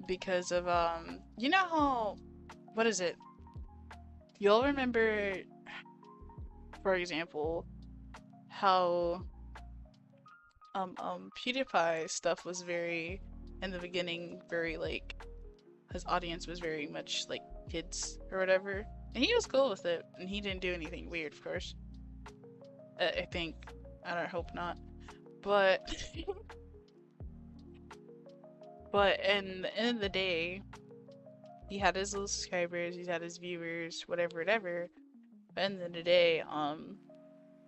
because of you know how, what is it? You'll remember, for example, how PewDiePie stuff was very, in the beginning, very like, his audience was very much like kids or whatever, and he was cool with it, and he didn't do anything weird, of course. I think, I don't hope not, but but in the end of the day, he had his little subscribers, he had his viewers, whatever. But at the end of the day,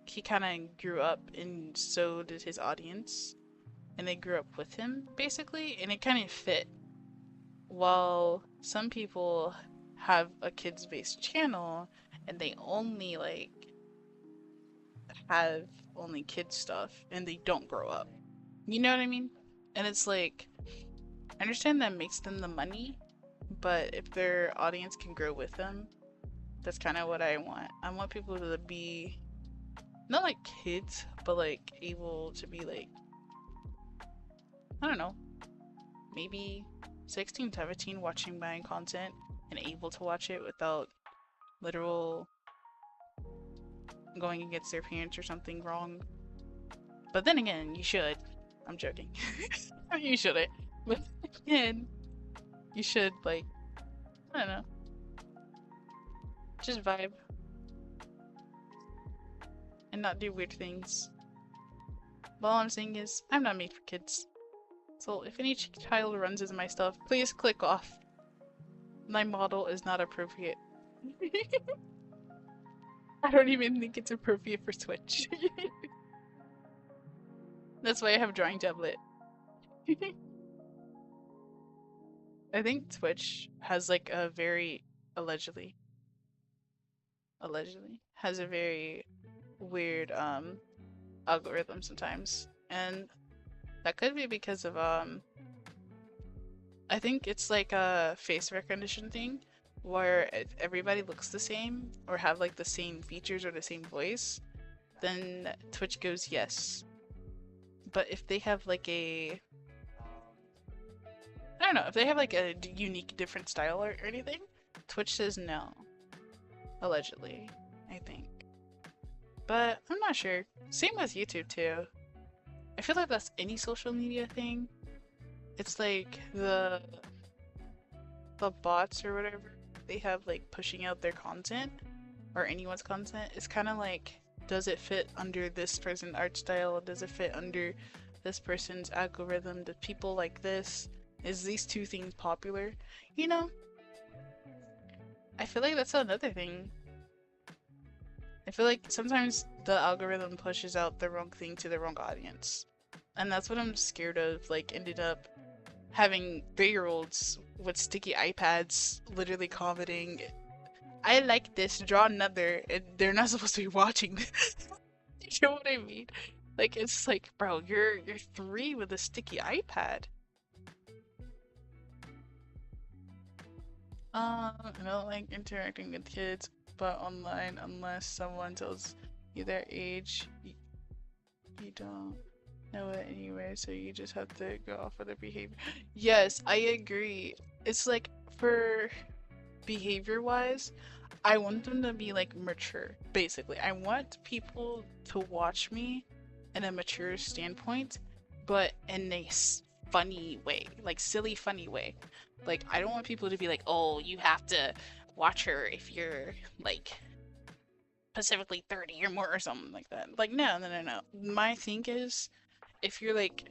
he kind of grew up, and so did his audience, and they grew up with him basically, and it kind of fit. While some people have a kids-based channel and they only like have only kids stuff and they don't grow up, you know what I mean? And it's like, I understand that makes them the money, but if their audience can grow with them, that's kind of what I want. I want people to be not like kids, but like able to be like, I don't know, maybe 16, 17, watching my content and able to watch it without literal going against their parents or something wrong. But then again, you should. I'm joking. You shouldn't. But again, you should, like, I don't know, just vibe and not do weird things. But all I'm saying is, I'm not made for kids. So if any child runs into my stuff, please click off. My model is not appropriate. I don't even think it's appropriate for Twitch. That's why I have drawing tablet. I think Twitch has like a very, allegedly has a very weird algorithm sometimes, and that could be because of I think it's like a face recognition thing where if everybody looks the same or have like the same features or the same voice, then Twitch goes yes. But if they have like a, I don't know, if they have like a unique different style or anything, Twitch says no. Allegedly, I think. But I'm not sure. Same with YouTube too. I feel like that's any social media thing. It's like the bots or whatever, they have like pushing out their content or anyone's content. It's kind of like, does it fit under this person's art style? Does it fit under this person's algorithm? Do people like this? Is these two things popular? You know? I feel like that's another thing. I feel like sometimes the algorithm pushes out the wrong thing to the wrong audience. And that's what I'm scared of, like ended up having 3-year-olds with sticky iPads literally commenting, I like this, draw another, and they're not supposed to be watching this. You know what I mean? Like, it's like, bro, you're 3 with a sticky iPad. I don't like interacting with kids, but online, unless someone tells you their age, you don't know it anyway, so you just have to go off of their behavior. Yes, I agree. It's like, for behavior wise, I want them to be like mature, basically. I want people to watch me in a mature standpoint, but in a funny way, like silly, funny way. Like, I don't want people to be like, oh, you have to watch her if you're like specifically 30 or more or something like that. Like, no, no, no, no. My thing is, if you're like,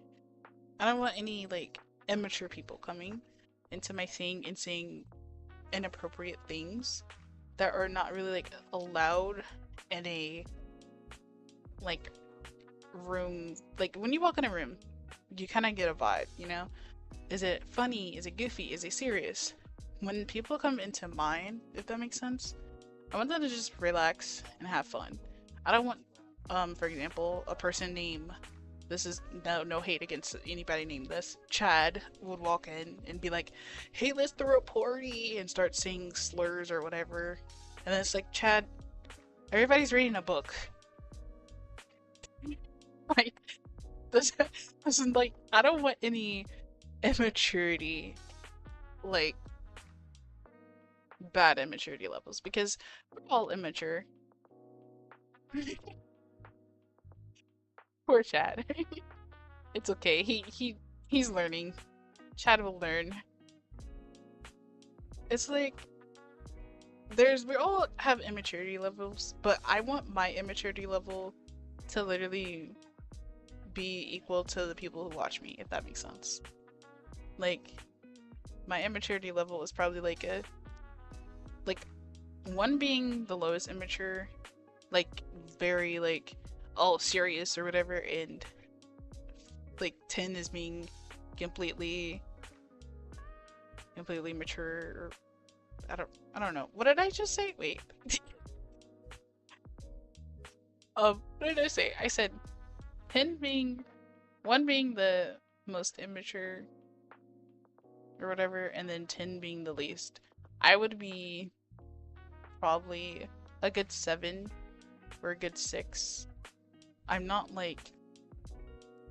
I don't want any like immature people coming into my thing and saying inappropriate things that are not really like allowed in a like room. Like when you walk in a room, you kind of get a vibe, you know? Is it funny? Is it goofy? Is it serious? When people come into mine, if that makes sense, I want them to just relax and have fun. I don't want, for example, a person named, this is no hate against anybody named this, Chad would walk in and be like, hey, let's throw a party, and start saying slurs or whatever. And then it's like, Chad, everybody's reading a book. Like, this is like, I don't want any immaturity, like, bad immaturity levels, because we're all immature. Poor Chad. It's okay. He's learning. Chad will learn. It's like we all have immaturity levels, but I want my immaturity level to literally be equal to the people who watch me, if that makes sense. Like, my immaturity level is probably like a one being the lowest immature, like very like all serious or whatever, and like 10 is being completely mature, or I don't know. What did I just say? Wait. What did I say? I said 10 being one being the most immature or whatever, and then 10 being the least. I would be probably a good 7 or a good 6. I'm not like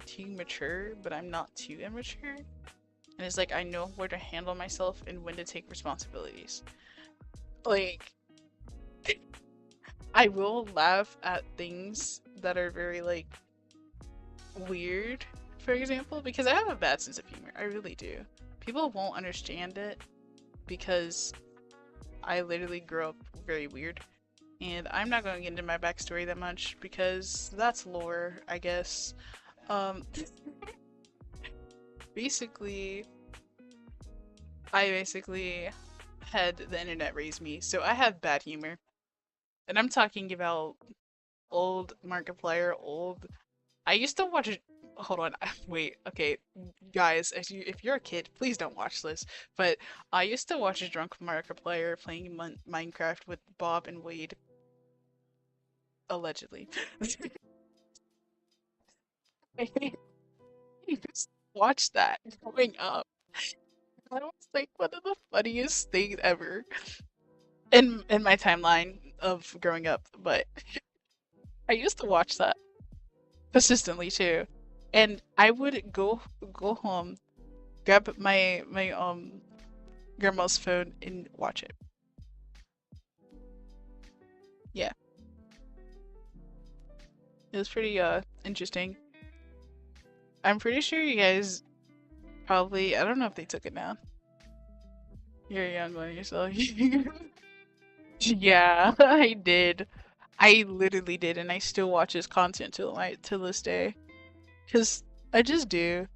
too mature, but I'm not too immature. And it's like I know where to handle myself and when to take responsibilities. Like, I will laugh at things that are very like weird, for example, because I have a bad sense of humor. I really do. People won't understand it because I literally grew up very weird. And I'm not going to get into my backstory that much because that's lore, I guess. Basically, I had the internet raise me, so I have bad humor. And I'm talking about old Markiplier, old. I used to watch. Hold on, wait. Okay, guys, if you're a kid, please don't watch this. But I used to watch a drunk Markiplier playing Minecraft with Bob and Wade. Allegedly. I used to watch that growing up. That was like one of the funniest things ever in my timeline of growing up. But I used to watch that consistently too, and I would go home, grab my grandma's phone and watch it. Yeah, it was pretty interesting. I'm pretty sure you guys probably, I don't know if they took it now. You're a young one yourself. Yeah, I did. I literally did, and I still watch his content till this day. Cause I just do.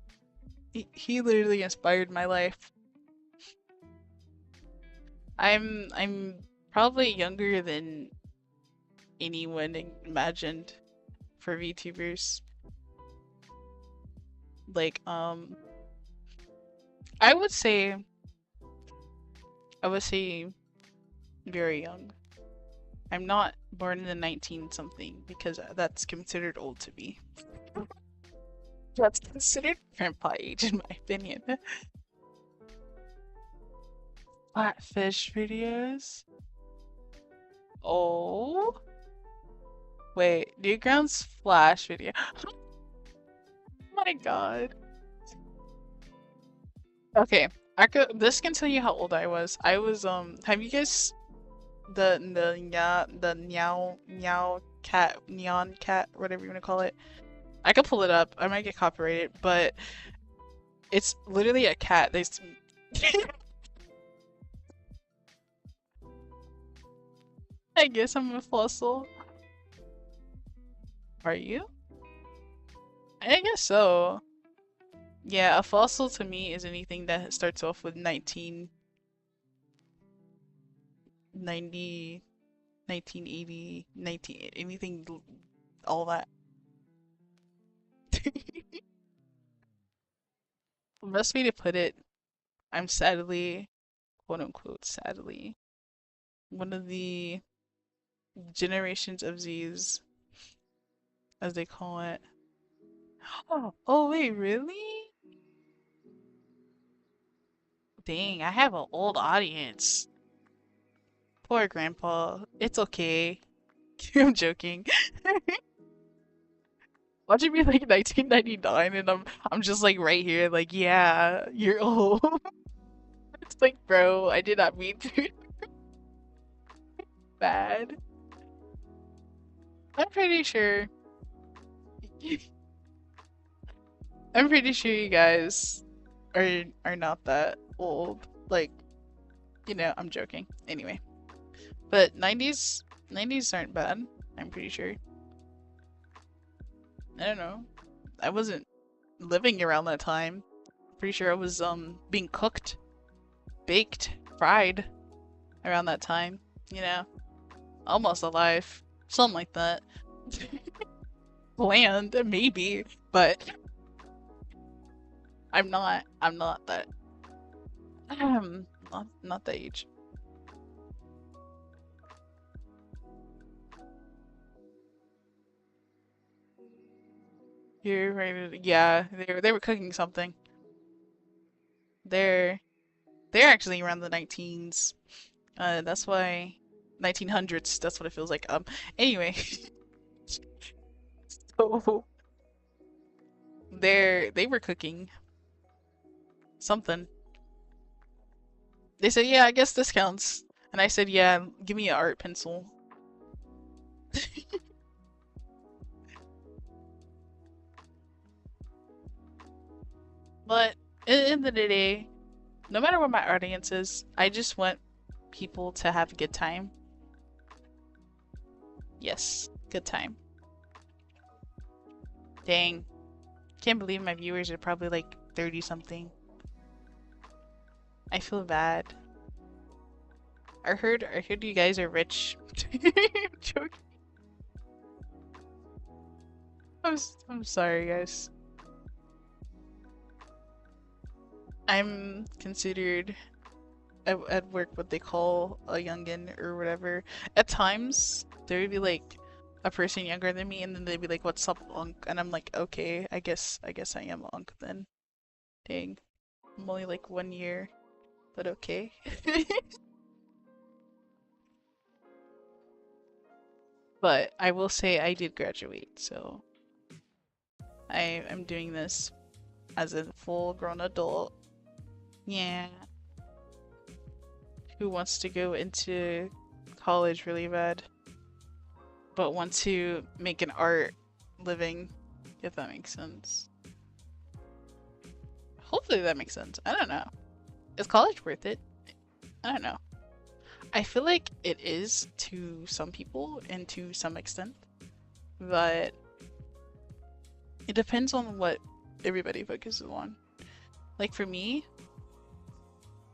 He literally inspired my life. I'm probably younger than anyone imagined for VTubers. Like, I would say very young. I'm not born in the 19 something because that's considered old to me. That's considered grandpa age in my opinion. Flatfish videos? Oh. Wait, Newgrounds Flash video. Oh my god. Okay, this can tell you how old I was. I was have you guys the meow cat, neon cat, whatever you want to call it? I could pull it up. I might get copyrighted, but it's literally a cat. They I guess I'm a fossil. Are you? I guess so. Yeah, a fossil to me is anything that starts off with 1990, 1980, 19, anything, all that. The best way to put it, I'm sadly, quote unquote, sadly, one of the generations of Z's, as they call it. Oh wait, really? Dang, I have an old audience. Poor grandpa. It's okay. I'm joking. Watch it be like 1999 and I'm just like right here like yeah, you're old. It's like bro, I did not mean to. Bad. I'm pretty sure I'm pretty sure you guys are not that old. Like, you know, I'm joking. Anyway. But 90s aren't bad, I'm pretty sure. I don't know. I wasn't living around that time. Pretty sure I was being cooked, baked, fried around that time, you know. Almost alive. Something like that. Bland, maybe, but I'm not that not that age. You're right. Yeah, they were cooking something. They're they're actually around the 19s. That's why 1900s. That's what it feels like. Anyway, so they were cooking something. They said, "Yeah, I guess this counts." And I said, "Yeah, give me an art pencil." But at the end of the day, no matter what my audience is, I just want people to have a good time. Yes, good time. Dang. Can't believe my viewers are probably like 30 something. I feel bad. I heard you guys are rich. I'm joking. I'm sorry, guys. I'm considered at work what they call a youngin or whatever. At times, there would be like a person younger than me, and then they'd be like, "What's up, unk?" And I'm like, "Okay, I guess I am unk then." Dang, I'm only like 1 year, but okay. But I will say I did graduate, so I am doing this as a full-grown adult. Yeah. Who wants to go into college really bad, but want to make an art living, if that makes sense. Hopefully that makes sense. I don't know. Is college worth it? I don't know. I feel like it is to some people and to some extent, but it depends on what everybody focuses on. Like for me,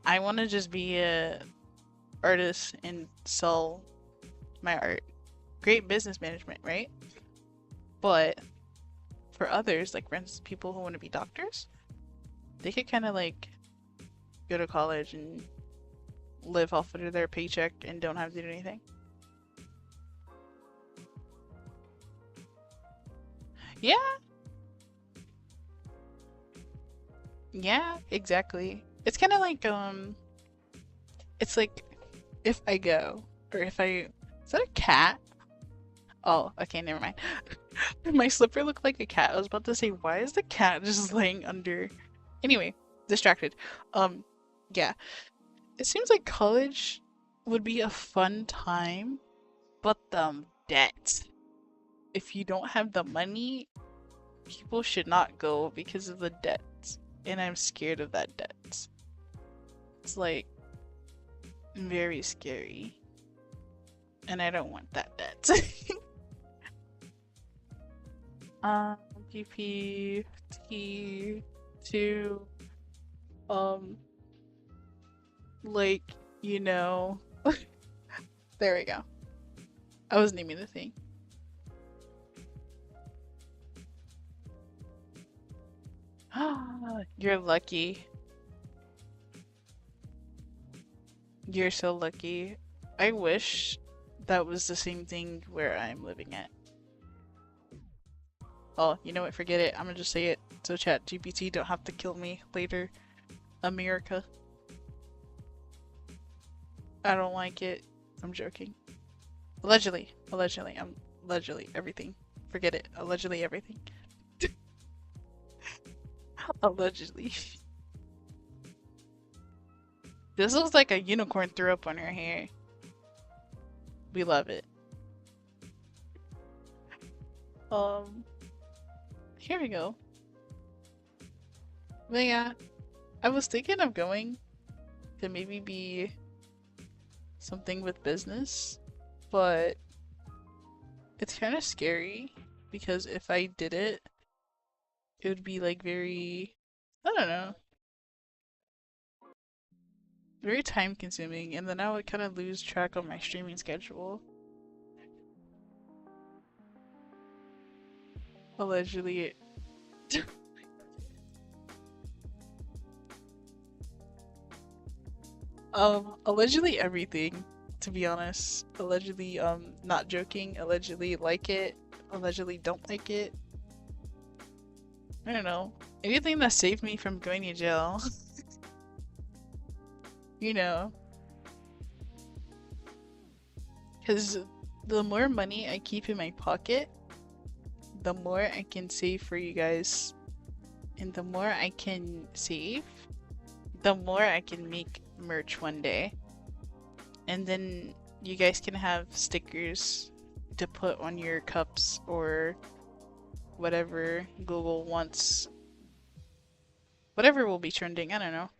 I want to just be a artist and sell my art. Great business management, right? But for others, like for instance, people who want to be doctors, they could kind of like go to college and live off of their paycheck and don't have to do anything. Yeah, yeah, exactly. It's kind of like it's like if I go or if I is that a cat? Oh, okay, never mind. My slipper looked like a cat. I was about to say, why is the cat just laying under? Anyway, distracted. Um, Yeah, it seems like college would be a fun time, but the debt. If you don't have the money, people should not go because of the debt. And I'm scared of that debt. It's like very scary. And I don't want that debt. um, GPT 2, um, like, you know, there we go. I was naming the thing. You're lucky. You're so lucky. I wish that was the same thing where I'm living at. Oh, you know what? Forget it. I'm gonna just say it so Chat GPT don't have to kill me later. America. I don't like it. I'm joking. Allegedly. Allegedly. I'm allegedly everything. Forget it. Allegedly everything. Allegedly. This looks like a unicorn threw up on her hair. We love it. Here we go. But yeah, I was thinking of going to maybe be something with business, but it's kind of scary because if I did it, it would be like very, I don't know, very time consuming, and then I would kind of lose track of my streaming schedule. Allegedly. Allegedly everything, to be honest. Allegedly, not joking. Allegedly like it. Allegedly don't like it. I don't know. Anything that saved me from going to jail. You know. Because the more money I keep in my pocket, the more I can save for you guys. And the more I can save, the more I can make merch one day. And then you guys can have stickers to put on your cups or whatever Google wants. Whatever will be trending, I don't know.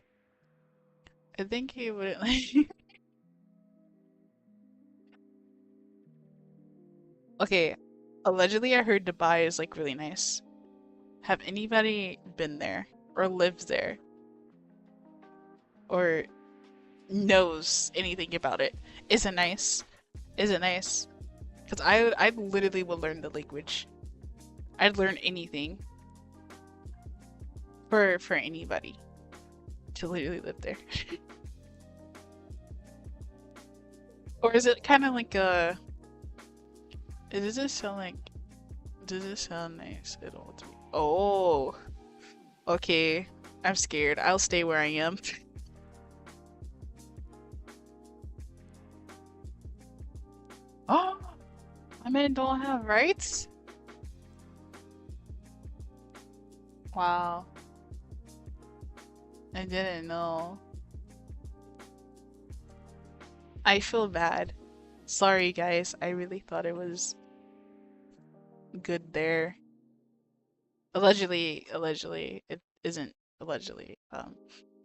I think he wouldn't like. Okay, allegedly I heard Dubai is like really nice. Have anybody been there or lived there or knows anything about it? Is it nice? Is it nice? Because I literally would learn the language. I'd learn anything for anybody to literally live there. Or is it kind of like a? Does it sound like? Does it sound nice at all to me? Oh, okay. I'm scared. I'll stay where I am. Oh, my men don't have rights? Wow. I didn't know. I feel bad. Sorry, guys. I really thought it was good there. Allegedly, it isn't allegedly. I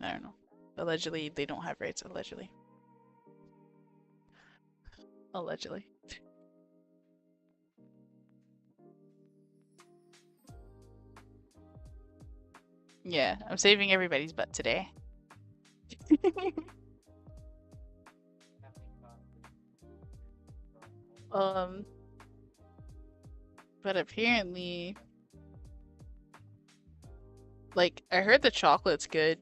don't know. Allegedly, they don't have rights. Allegedly. Allegedly. Yeah, I'm saving everybody's butt today. Um, but apparently, like, I heard the chocolate's good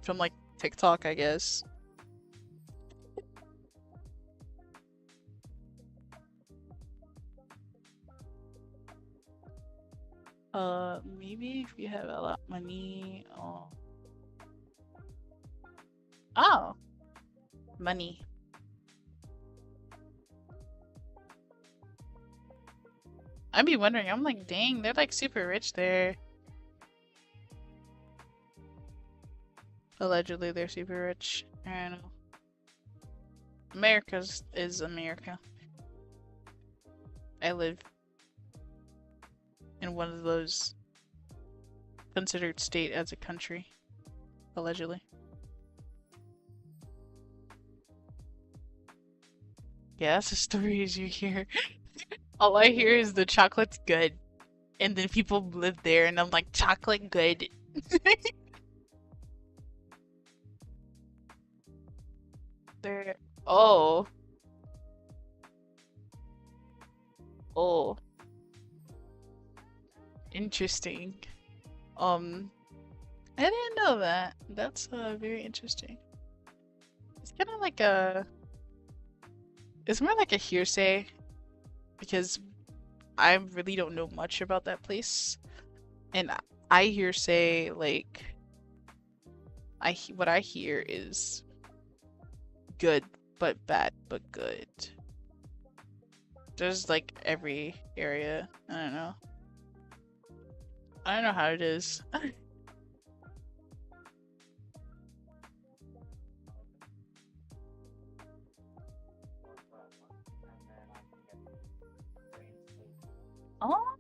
from like TikTok, I guess. Maybe if you have a lot of money. Oh, money. I'd be wondering. I'm like, dang, they're like super rich there. Allegedly, they're super rich. I don't know. America's is America. I live in one of those considered state as a country, allegedly. Yeah, that's the stories you hear. All I hear is the chocolate's good, and then people live there, and I'm like, chocolate good. They're oh oh interesting. Um, I didn't know that. That's very interesting. It's kind of like a it's more like a hearsay because I really don't know much about that place, and I hearsay like what I hear is good but bad but good. There's like every area. I don't know. I don't know how it is. Oh,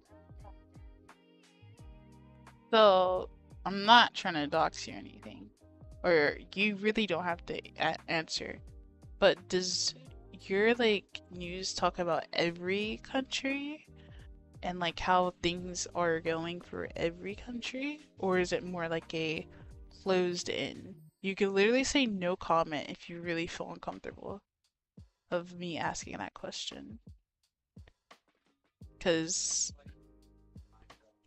so I'm not trying to dox you or anything, or you really don't have to answer. But does your like news talk about every country and like how things are going for every country, or is it more like a closed in? You can literally say no comment if you really feel uncomfortable of me asking that question. Because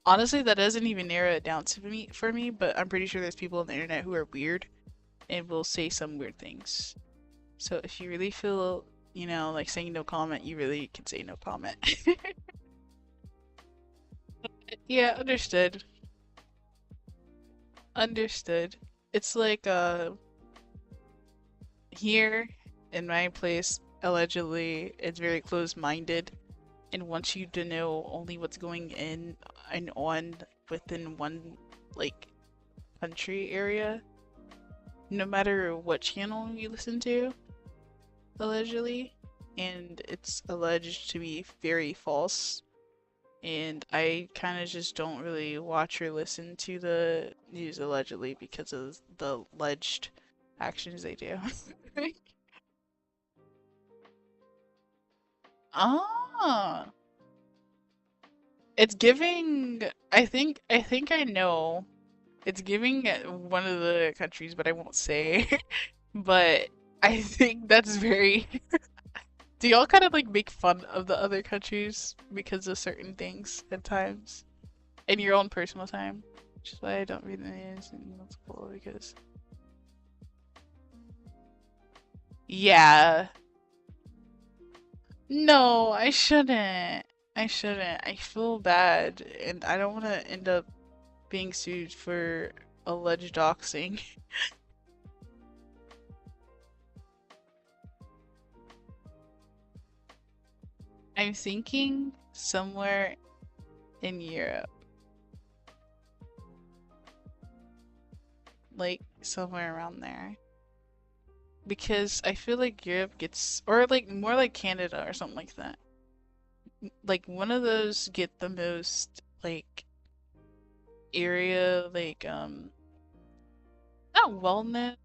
honestly, that doesn't even narrow it down to me for me, but I'm pretty sure there's people on the internet who are weird and will say some weird things. So if you really feel, like saying no comment, you really can say no comment. Yeah, understood. Understood. It's like here in my place, allegedly, it's very closed-minded and wants you to know only what's going in and on within one like country area, no matter what channel you listen to, allegedly, and it's alleged to be very false. And I kind of just don't really watch or listen to the news allegedly because of the alleged actions they do. Ah, it's giving. I think I know. It's giving one of the countries, but I won't say. But I think that's very. Do y'all kind of like make fun of the other countries because of certain things at times in your own personal time? Which is why I don't read the news, and that's cool because. Yeah. No, I shouldn't. I shouldn't. I feel bad, and I don't want to end up being sued for alleged doxing. I'm thinking somewhere in Europe, like somewhere around there. Because I feel like Europe gets, or like more like Canada or something like that. Like one of those get the most like area, like not wellness.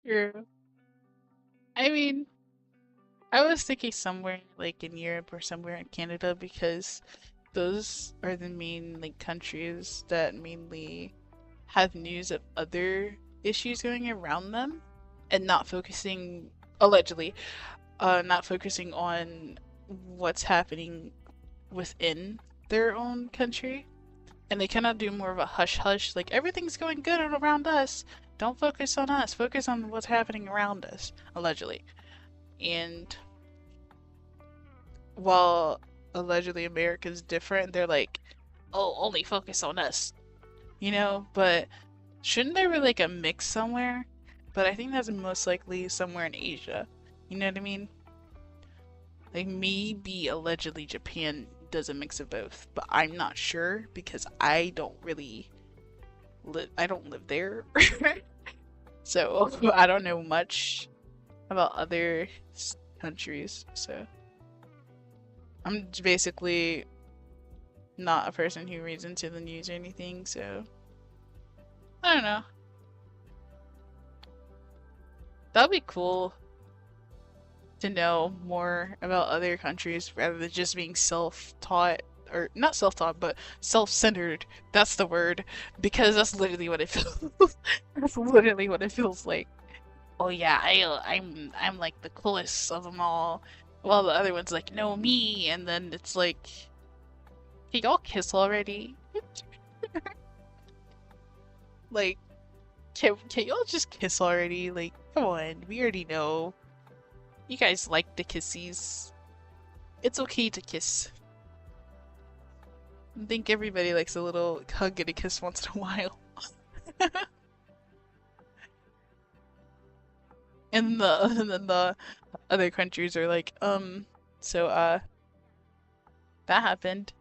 True. I mean, I was thinking somewhere like in Europe or somewhere in Canada because those are the main like countries that mainly have news of other issues going around them and not focusing allegedly not focusing on what's happening within their own country, and they cannot do more of a hush hush like everything's going good around us, don't focus on us, focus on what's happening around us, allegedly. And while allegedly America's different, they're like, oh, only focus on us, but shouldn't there be like a mix somewhere? But I think that's most likely somewhere in Asia. You know what I mean? Like maybe allegedly Japan does a mix of both, but I'm not sure because I don't really I don't live there. So I don't know much about other countries. So I'm basically not a person who reads into the news or anything, so I don't know. That'd be cool to know more about other countries rather than just being self-taught, or not self-taught, but self-centered. That's the word, because that's literally what it feels. That's literally what it feels like. Oh yeah, I'm like the coolest of them all, while the other one's like, no, me, and then it's like, can y'all kiss already? Like, can y'all just kiss already? Like, come on, we already know. You guys like the kissies. It's okay to kiss. I think everybody likes a little hug and a kiss once in a while. And then the other countries are like, so that happened.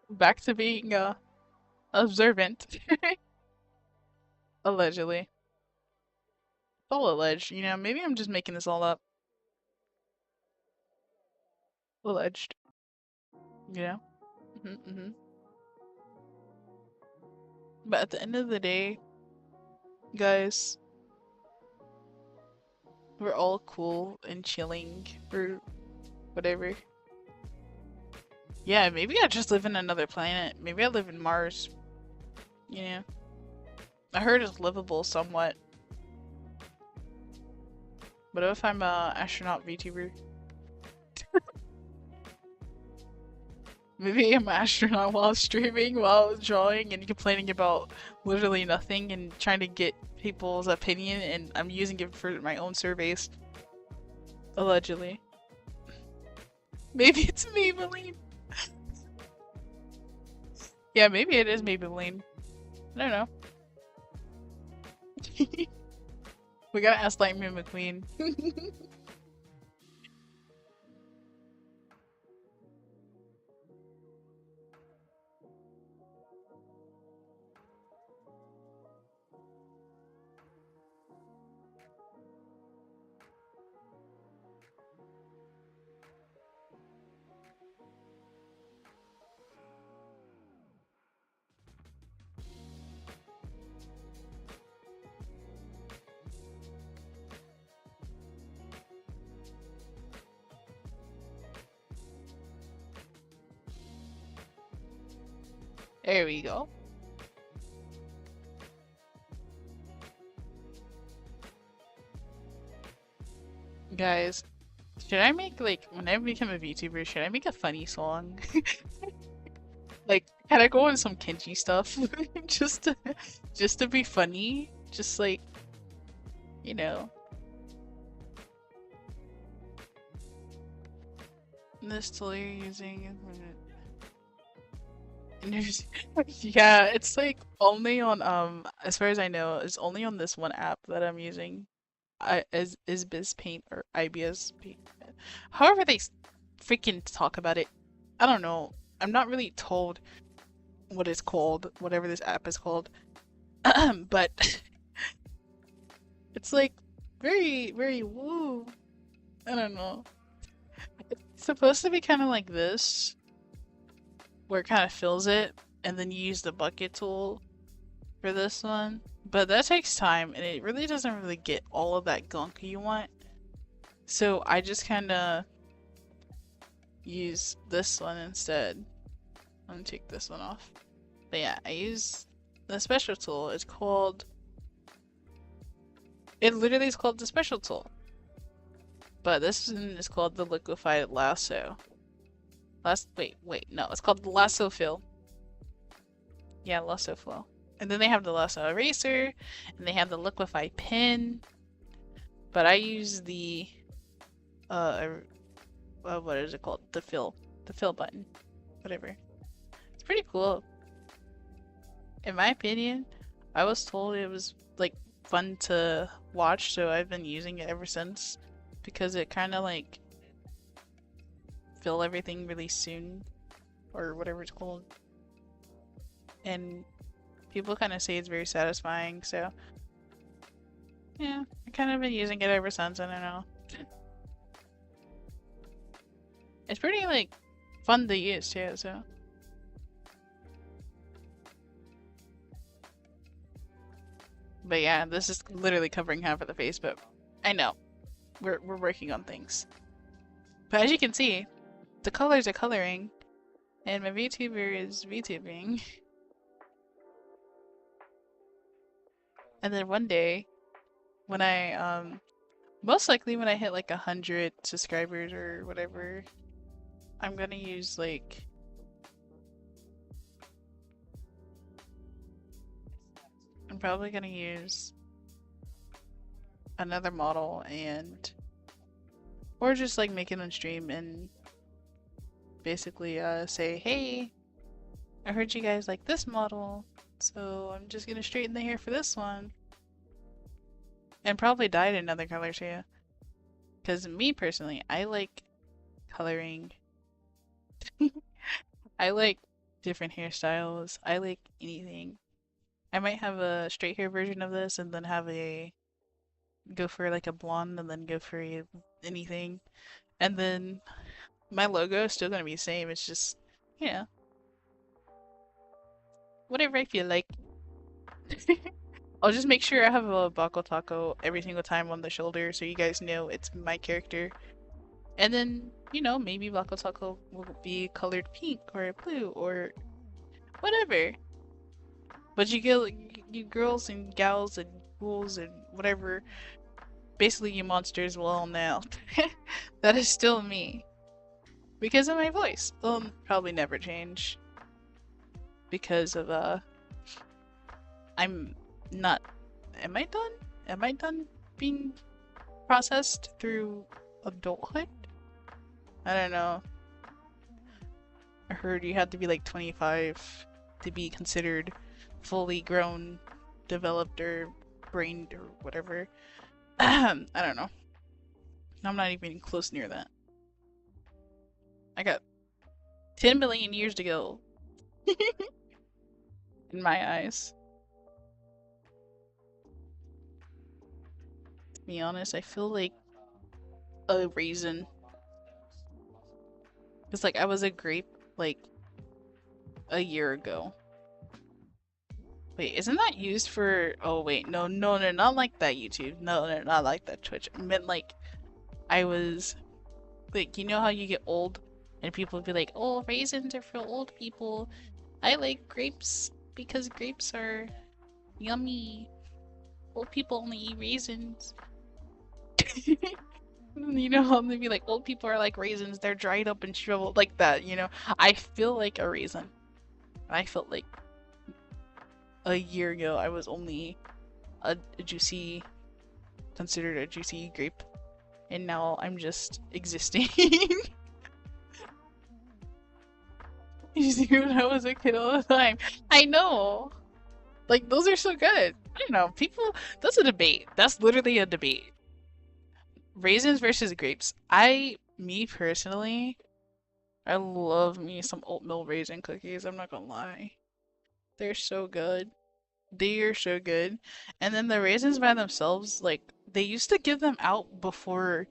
Back to being observant. Allegedly. It's all alleged, you know, maybe I'm just making this all up. Alleged. You know? But at the end of the day, guys, we're all cool and chilling or whatever. Yeah, maybe I just live in another planet. Maybe I live in Mars. You know? I heard it's livable somewhat. But what if I'm a astronaut VTuber? Maybe I'm an astronaut while streaming, while drawing and complaining about literally nothing and trying to get people's opinion, and I'm using it for my own surveys. Allegedly. Maybe it's Maybelline. Yeah, maybe it is Maybelline. I don't know. We gotta ask Lightning McQueen. There we go. Guys, should I make, like, when I become a VTuber, should I make a funny song? Like, can I go on some Kenji stuff? just to be funny? Just like, you know. This tool you're using yeah, it's like only on as far as I know, it's only on this one app that I'm using. Is Ibispaint or Ibispaint. However they freaking talk about it. I don't know. I'm not really told what it's called, whatever this app is called. But it's like very, very woo. I don't know. It's supposed to be kind of like this, where it kind of fills it, and then you use the bucket tool for this one. But that takes time, and it really doesn't really get all of that gunk you want. So I just kind of use this one instead. I'm gonna take this one off. But yeah, I use the special tool. It's called... It literally is called the special tool. But this one is called the liquefied lasso. Wait, no, it's called the lasso fill. Yeah, lasso fill. And then they have the lasso eraser, and they have the liquefied pen. But I use the what is it called? The fill button, whatever. It's pretty cool. In my opinion, I was told it was like fun to watch, so I've been using it ever since. because it kind of like fill everything really soon, or whatever it's called. And people kind of say it's very satisfying, so yeah, I kind of been using it ever since. I don't know. It's pretty like fun to use too, so. But yeah, this is literally covering half of the face, but I know. We're working on things. But as you can see, the colors are coloring, and my VTuber is VTubing. And then one day, when I, most likely when I hit like 100 subscribers or whatever, I'm gonna use like I'm probably gonna use another model or just like make it on stream and basically say, hey, I heard you guys like this model, so I'm just gonna straighten the hair for this one. And probably dye it another color too. Because me personally, I like coloring. I like different hairstyles. I like anything. I might have a straight hair version of this and then go for like a blonde and then go for anything. And then my logo is still gonna be the same. It's just, you know, whatever I feel like. I'll just make sure I have a Bako Taco every single time on the shoulder so you guys know it's my character. And then, you know, maybe Bako Taco will be colored pink or blue or whatever. But you girls and gals and ghouls and whatever, basically you monsters will all know that is still me. Because of my voice. It'll probably never change. Because of, I'm not. Am I done? Am I done being processed through adulthood? I don't know. I heard you had to be like 25 to be considered fully grown, developed, or brained, or whatever. I don't know. I'm not even close near that. I got 10 million years to go. In my eyes. To be honest, I feel like a raisin. It's like I was a grape like a year ago. Wait, isn't that used for... Oh wait, no, not like that YouTube. No, not like that Twitch. I meant like I was like, you know how you get old and people would be like, oh, raisins are for old people. I like grapes because grapes are yummy. Old people only eat raisins. You know how they'd be like, old people are like raisins, they're dried up and shriveled, like that, you know? I feel like a raisin. I felt like a year ago I was only a juicy, considered a juicy grape, and now I'm just existing. You see, when I was a kid all the time. I know! Like, those are so good. I don't know, people, that's a debate. That's literally a debate. Raisins versus grapes. Me personally, I love me some oatmeal raisin cookies, I'm not gonna lie. They're so good. They are so good. And then the raisins by themselves, like, they used to give them out before,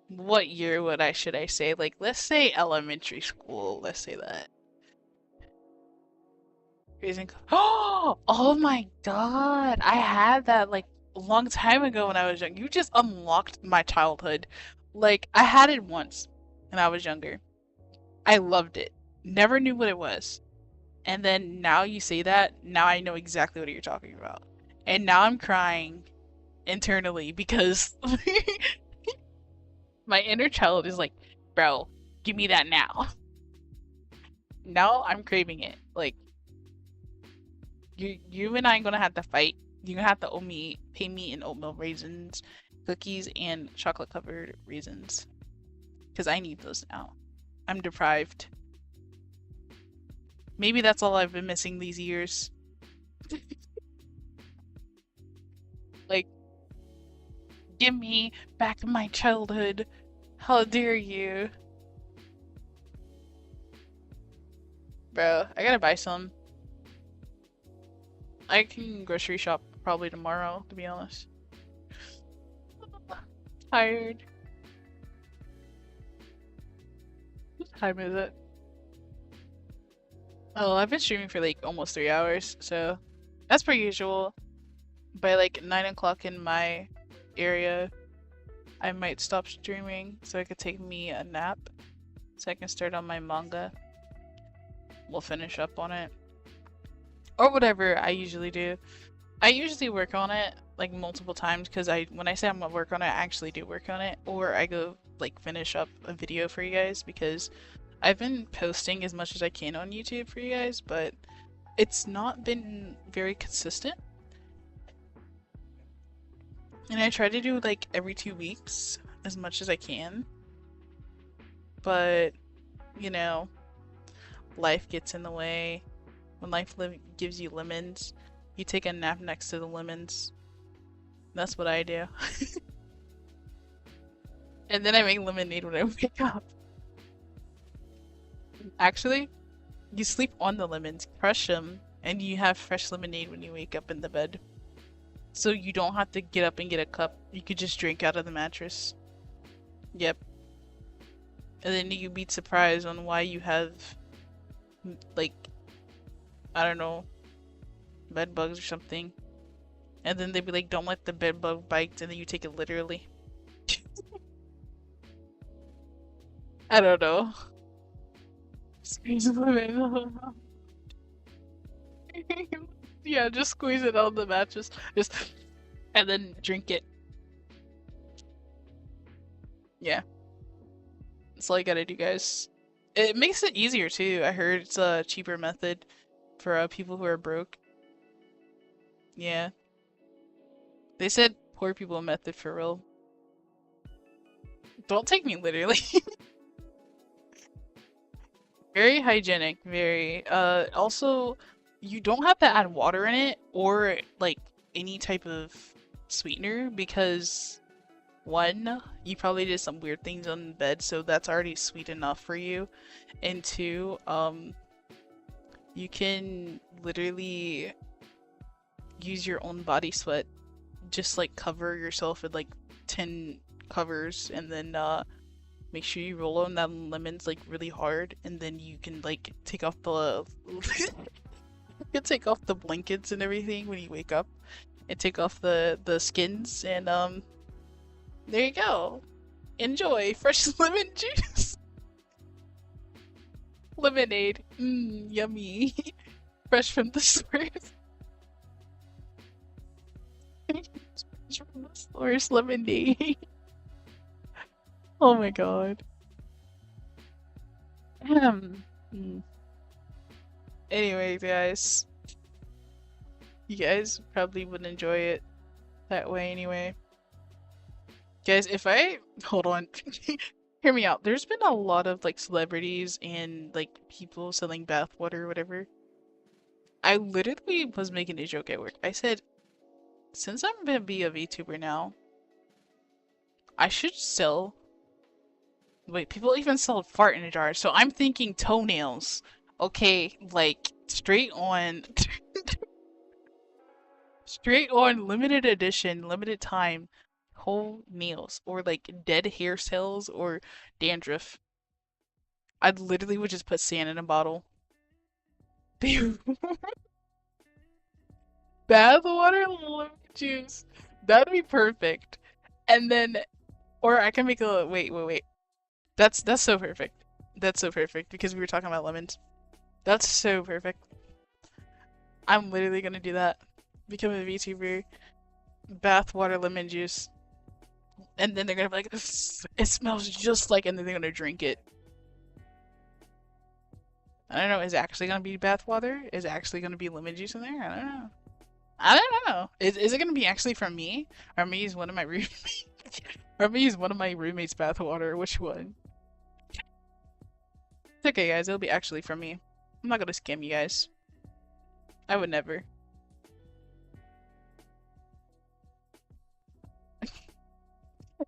what year should I say? Like, let's say elementary school, let's say that. Oh my god! I had that like a long time ago when I was young. You just unlocked my childhood. Like, I had it once when I was younger. I loved it. Never knew what it was. And then now you say that, now I know exactly what you're talking about. And now I'm crying internally because my inner child is like, bro, give me that now. Now I'm craving it. Like, you and I are gonna have to fight. You're gonna have to pay me in oatmeal raisins, cookies, and chocolate covered raisins. Because I need those now. I'm deprived. Maybe that's all I've been missing these years. Like, skim me back to my childhood. How dare you? Bro, I gotta buy some. I can grocery shop probably tomorrow, to be honest. Tired. What time is it? Oh, I've been streaming for like almost 3 hours, so that's per usual. By like 9 o'clock in my area, I might stop streaming so I could take me a nap so I can start on my manga. We'll finish up on it. Or whatever I usually do. I usually work on it like multiple times because when I say I'm gonna work on it, I actually do work on it. Or I go like finish up a video for you guys because I've been posting as much as I can on YouTube for you guys, but it's not been very consistent. And I try to do like every 2 weeks as much as I can. But, you know, life gets in the way. When life gives you lemons, you take a nap next to the lemons. That's what I do. And then I make lemonade when I wake up. Actually, you sleep on the lemons, crush them, and you have fresh lemonade when you wake up in the bed. So you don't have to get up and get a cup. You could just drink out of the mattress. Yep. And then you be surprised on why you have, like, I don't know, bed bugs or something. And then they'd be like, don't let the bed bug bite, and then you take it literally. I don't know. Squeeze lemon. Yeah, just squeeze it on the mattress. And then drink it. Yeah. That's all you gotta do, guys. It makes it easier too. I heard it's a cheaper method for people who are broke. Yeah. They said poor people method for real. Don't take me literally. Very hygienic, very. Also, you don't have to add water in it or like any type of sweetener because one, you probably did some weird things on the bed, so that's already sweet enough for you. And two, you can literally use your own body sweat. Just like cover yourself with like 10 covers and then make sure you roll on that lemons like really hard, and then you can like take off the you can take off the blankets and everything when you wake up and take off the skins, and there you go. Enjoy fresh lemon juice. Lemonade. Yummy. Fresh from the source. Fresh from the source lemonade. Oh my god. Anyways, guys. You guys probably would enjoy it that way anyway. Guys, if I... Hold on. Hear me out. There's been a lot of like celebrities and like people selling bathwater or whatever. I literally was making a joke at work. I said, since I'm gonna be a VTuber now, I should sell... Wait, people even sell fart in a jar, so I'm thinking toenails. Okay, like straight on straight on limited edition, limited time whole nails, or like dead hair cells or dandruff. I literally would just put sand in a bottle. Bath water, lemon juice. That'd be perfect. And then, or I can make a wait. That's so perfect. That's so perfect because we were talking about lemons. That's so perfect. I'm literally gonna do that. Become a VTuber. Bath water, lemon juice. And then they're gonna be like, it smells just like, and then they're gonna drink it. I don't know, is it actually gonna be bath water? Is it actually gonna be lemon juice in there? I don't know. I don't know. Is it gonna be actually from me? Or I'm gonna use one of my roommates? Or I'm gonna use one of my roommates' bath water? Which one? It's okay, guys. It'll be actually from me. I'm not gonna scam you guys. I would never.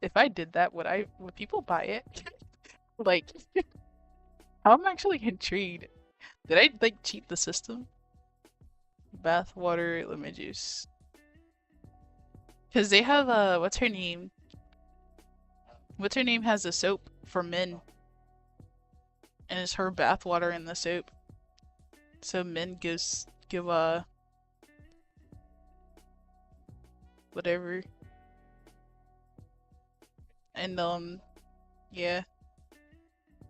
If I did that, would people buy it? Like, I'm actually intrigued. Did I like cheat the system? Bath water, lemon juice. Because they have what's her name? What's her name has a soap for men, and it's her bath water in the soap. So men give whatever, and yeah,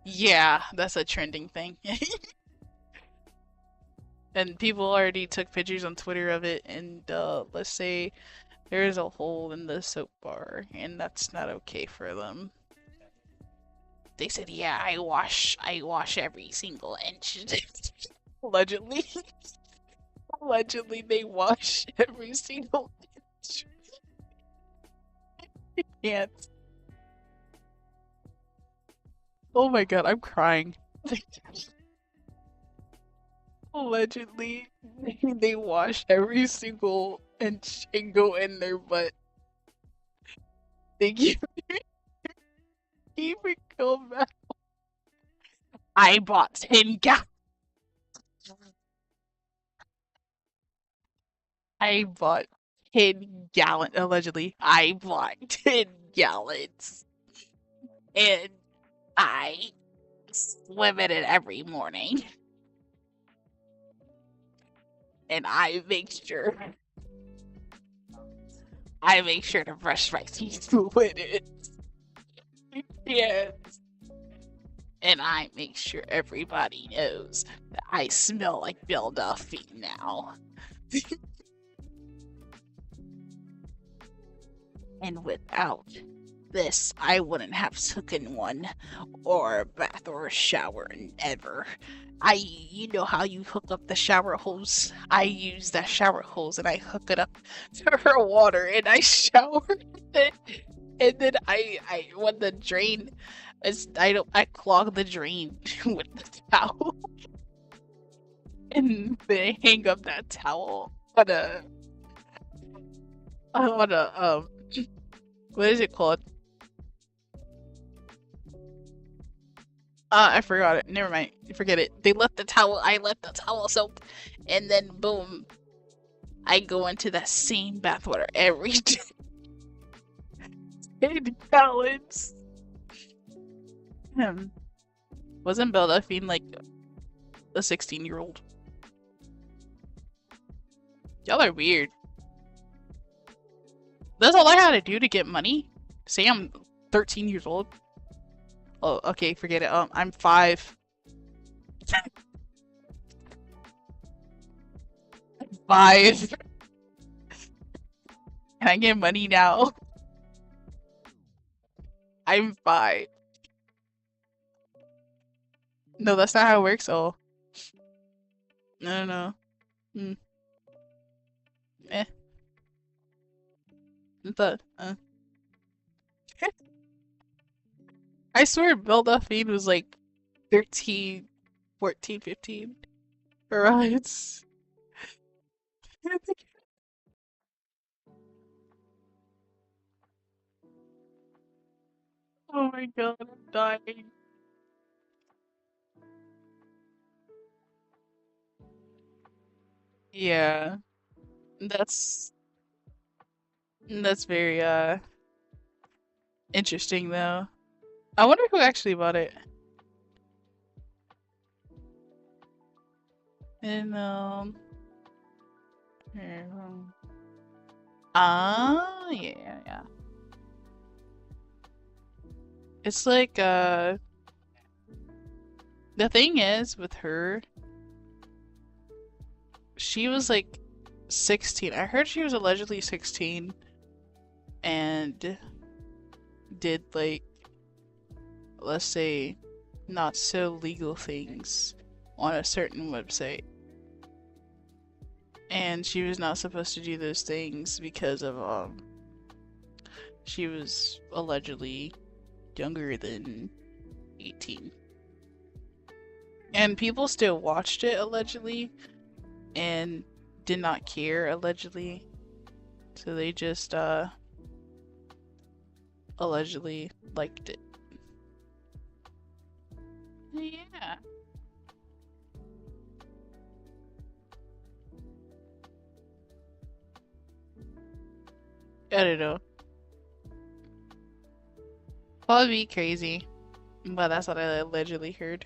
yeah, that's a trending thing. And people already took pictures on Twitter of it, and let's say there is a hole in the soap bar, and that's not okay for them. They said, "Yeah, I wash every single inch." Allegedly, allegedly they wash every single inch. I can't. Oh my god, I'm crying. Allegedly, they wash every single inch and go in their butt. They keep it come back. I bought 10 gallons. I bought 10 gallons. Allegedly, I bought 10 gallons. And I swim in it every morning. And I make sure to brush my teeth with it. Yes. And I make sure everybody knows that I smell like Bill Duffy now. And without this, I wouldn't have taken one or a bath or a shower ever. You know how you hook up the shower hose? I use that shower hose and I hook it up to her water and I shower it. And then when the drain is, I clog the drain with the towel. And then I hang up that towel on a, what is it called? I forgot it. Never mind. Forget it. I left the towel soap, and then boom, I go into that same bathwater every day. 10 gallons. Wasn't Belle Delphine like a 16-year-old? Y'all are weird. That's all I had to do to get money? Say I'm 13 years old? Oh, okay, forget it. I'm 5. I'm 5. Can I get money now? I'm 5. No, that's not how it works. Oh. No. Eh. But, I swear Belle Delphine was like 13, 14, 15. Right. Oh my god, I'm dying. Yeah, that's very interesting though. I wonder who actually bought it. And here, yeah. It's like the thing is with her, she was like 16. I heard she was allegedly 16 and did like, let's say, not so legal things on a certain website. And she was not supposed to do those things because of she was allegedly younger than 18. And people still watched it allegedly and did not care allegedly. So they just allegedly liked it. Yeah. I don't know. Probably crazy, but that's what I allegedly heard.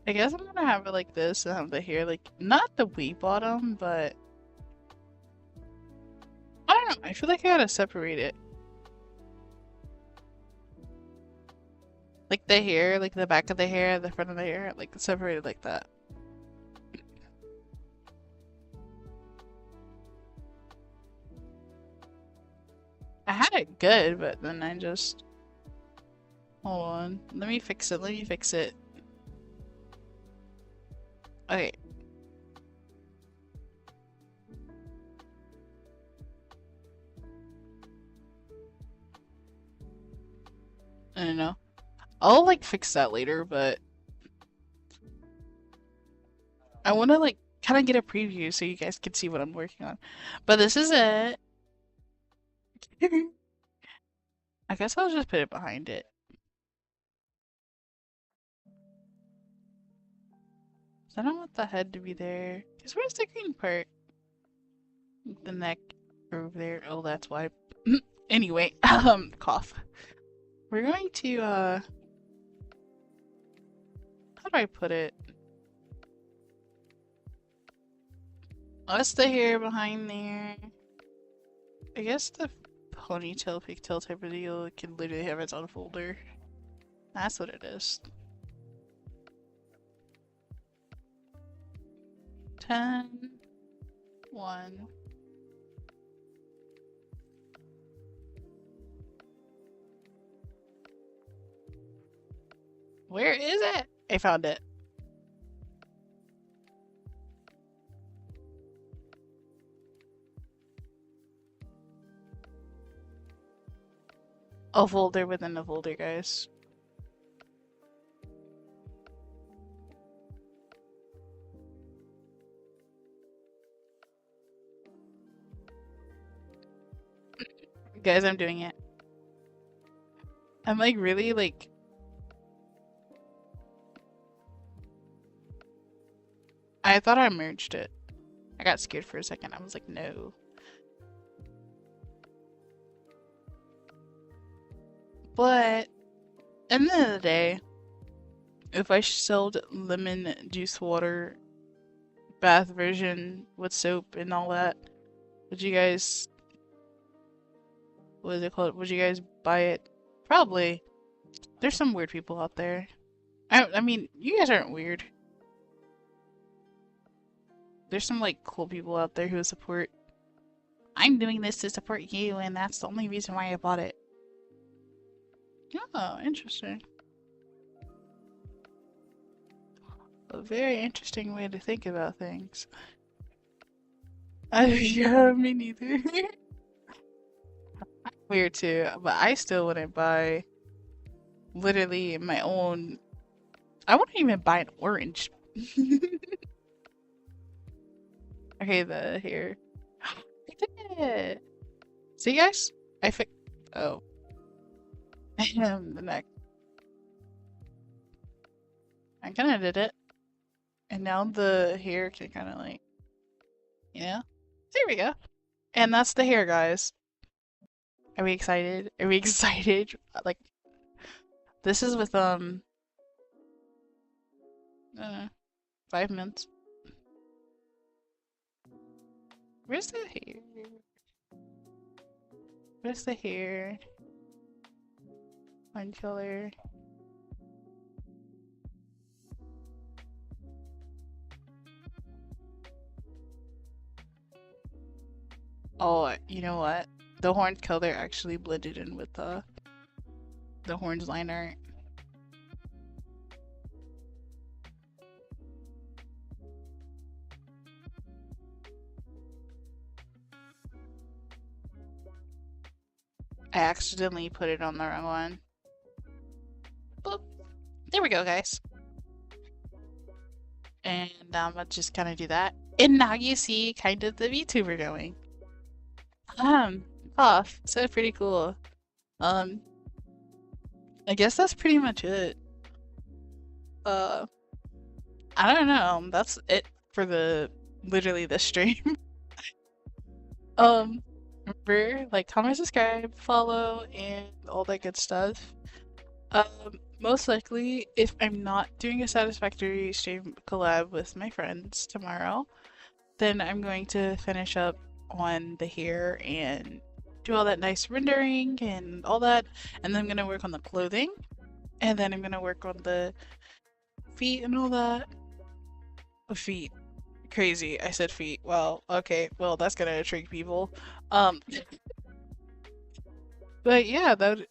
I guess I'm gonna have it like this and have the hair like not the wee bottom, but I don't know. I feel like I gotta separate it. Like the hair, like the back of the hair, the front of the hair, like separated like that. I had it good, but then I just... Hold on. Let me fix it. Let me fix it. Okay. I don't know. I'll like fix that later, but I want to like kind of get a preview so you guys can see what I'm working on. But this is it. I guess I'll just put it behind it. 'Cause I don't want the head to be there. Because where's the green part? The neck over there. Oh, that's why. Anyway, cough. We're going to, how do I put it? Oh, that's the hair behind there. I guess the ponytail, pigtail type of deal can literally have its own folder. That's what it is. 10, 1. Where is it? I found it. A folder within a folder, guys. Guys, I'm doing it. I'm like really like... I thought I merged it. I got scared for a second. I was like, no. But at the end of the day, if I sold lemon juice water bath version with soap and all that, would you guys... What is it called? Would you guys buy it? Probably. There's some weird people out there. I mean, you guys aren't weird. There's some like cool people out there who support. I'm doing this to support you, and that's the only reason why I bought it. Oh, interesting. A very interesting way to think about things. Yeah, me neither. I'm weird too, but I still wouldn't buy literally my own. I wouldn't even buy an orange. Okay, the hair. I did it! See, guys? I fixed. Oh. The neck. I kind of did it. And now the hair can kind of like, you know? There we go. And that's the hair, guys. Are we excited? Are we excited? Like, this is with, 5 minutes. Where's the hair? Where's the hair? One color. Oh, you know what? The horn color actually blended in with the horns line art. I accidentally put it on the wrong one. Boop. There we go, guys. and I'll just kind of do that. And now you see kind of the VTuber going. Um, off. So pretty cool. Um, I guess that's pretty much it. Uh, I don't know. That's it for literally the stream. Remember, like, comment, subscribe, follow, and all that good stuff. Most likely, if I'm not doing a satisfactory stream collab with my friends tomorrow, then I'm going to finish up on the hair and do all that nice rendering and all that, and then I'm gonna work on the clothing, and then I'm gonna work on the feet and all that. Feet. Crazy. I said feet. Well, okay. Well, that's gonna intrigue people. Um, but yeah, that would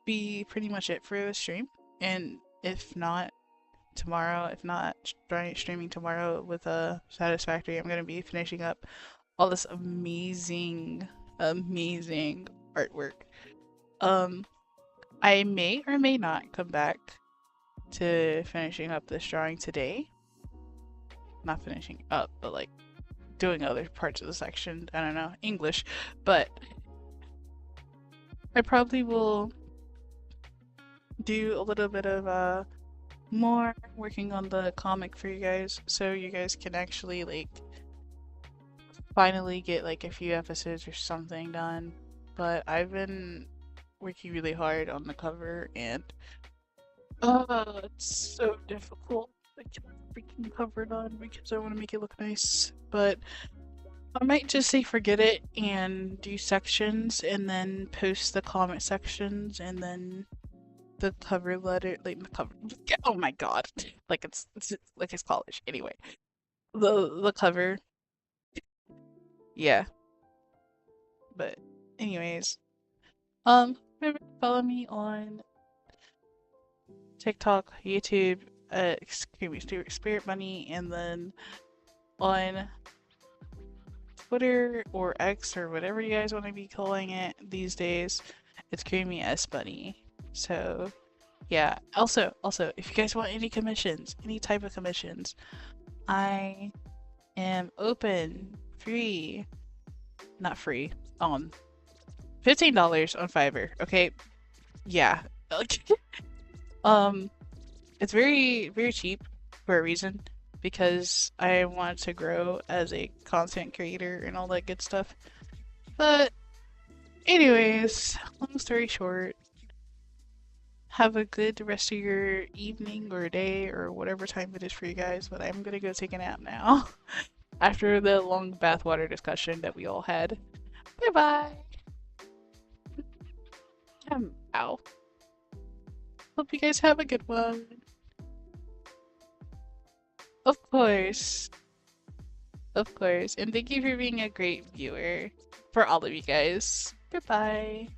be pretty much it for the stream. And if not tomorrow, if not streaming tomorrow with a satisfactory, I'm gonna be finishing up all this amazing, amazing artwork. I may or may not come back to finishing up this drawing today. Not finishing up, but like doing other parts of the section. I don't know, English, but I probably will do a little bit of more working on the comic for you guys, so you guys can actually like finally get like a few episodes or something done. But I've been working really hard on the cover, and it's so difficult. I get freaking covered on because I want to make it look nice, but I might just say forget it and do sections and then post the comment sections and then the cover letter, like the cover. Oh my god, like it's like it's college. Anyway, the cover, yeah. But anyways, remember to follow me on TikTok, YouTube, Kreamyspiritbunni, and then on Twitter or X or whatever you guys want to be calling it these days, it's Kreamyspiritbunni. So yeah. Also, if you guys want any commissions, any type of commissions, I am open, free, not free, $15 on Fiverr. Okay, yeah. It's very, very cheap for a reason, because I want to grow as a content creator and all that good stuff. But anyways, long story short, have a good rest of your evening or day or whatever time it is for you guys, but I'm gonna go take a nap now after the long bathwater discussion that we all had. Bye bye. Ow. Hope you guys have a good one. Of course. Of course. And thank you for being a great viewer for all of you guys. Goodbye.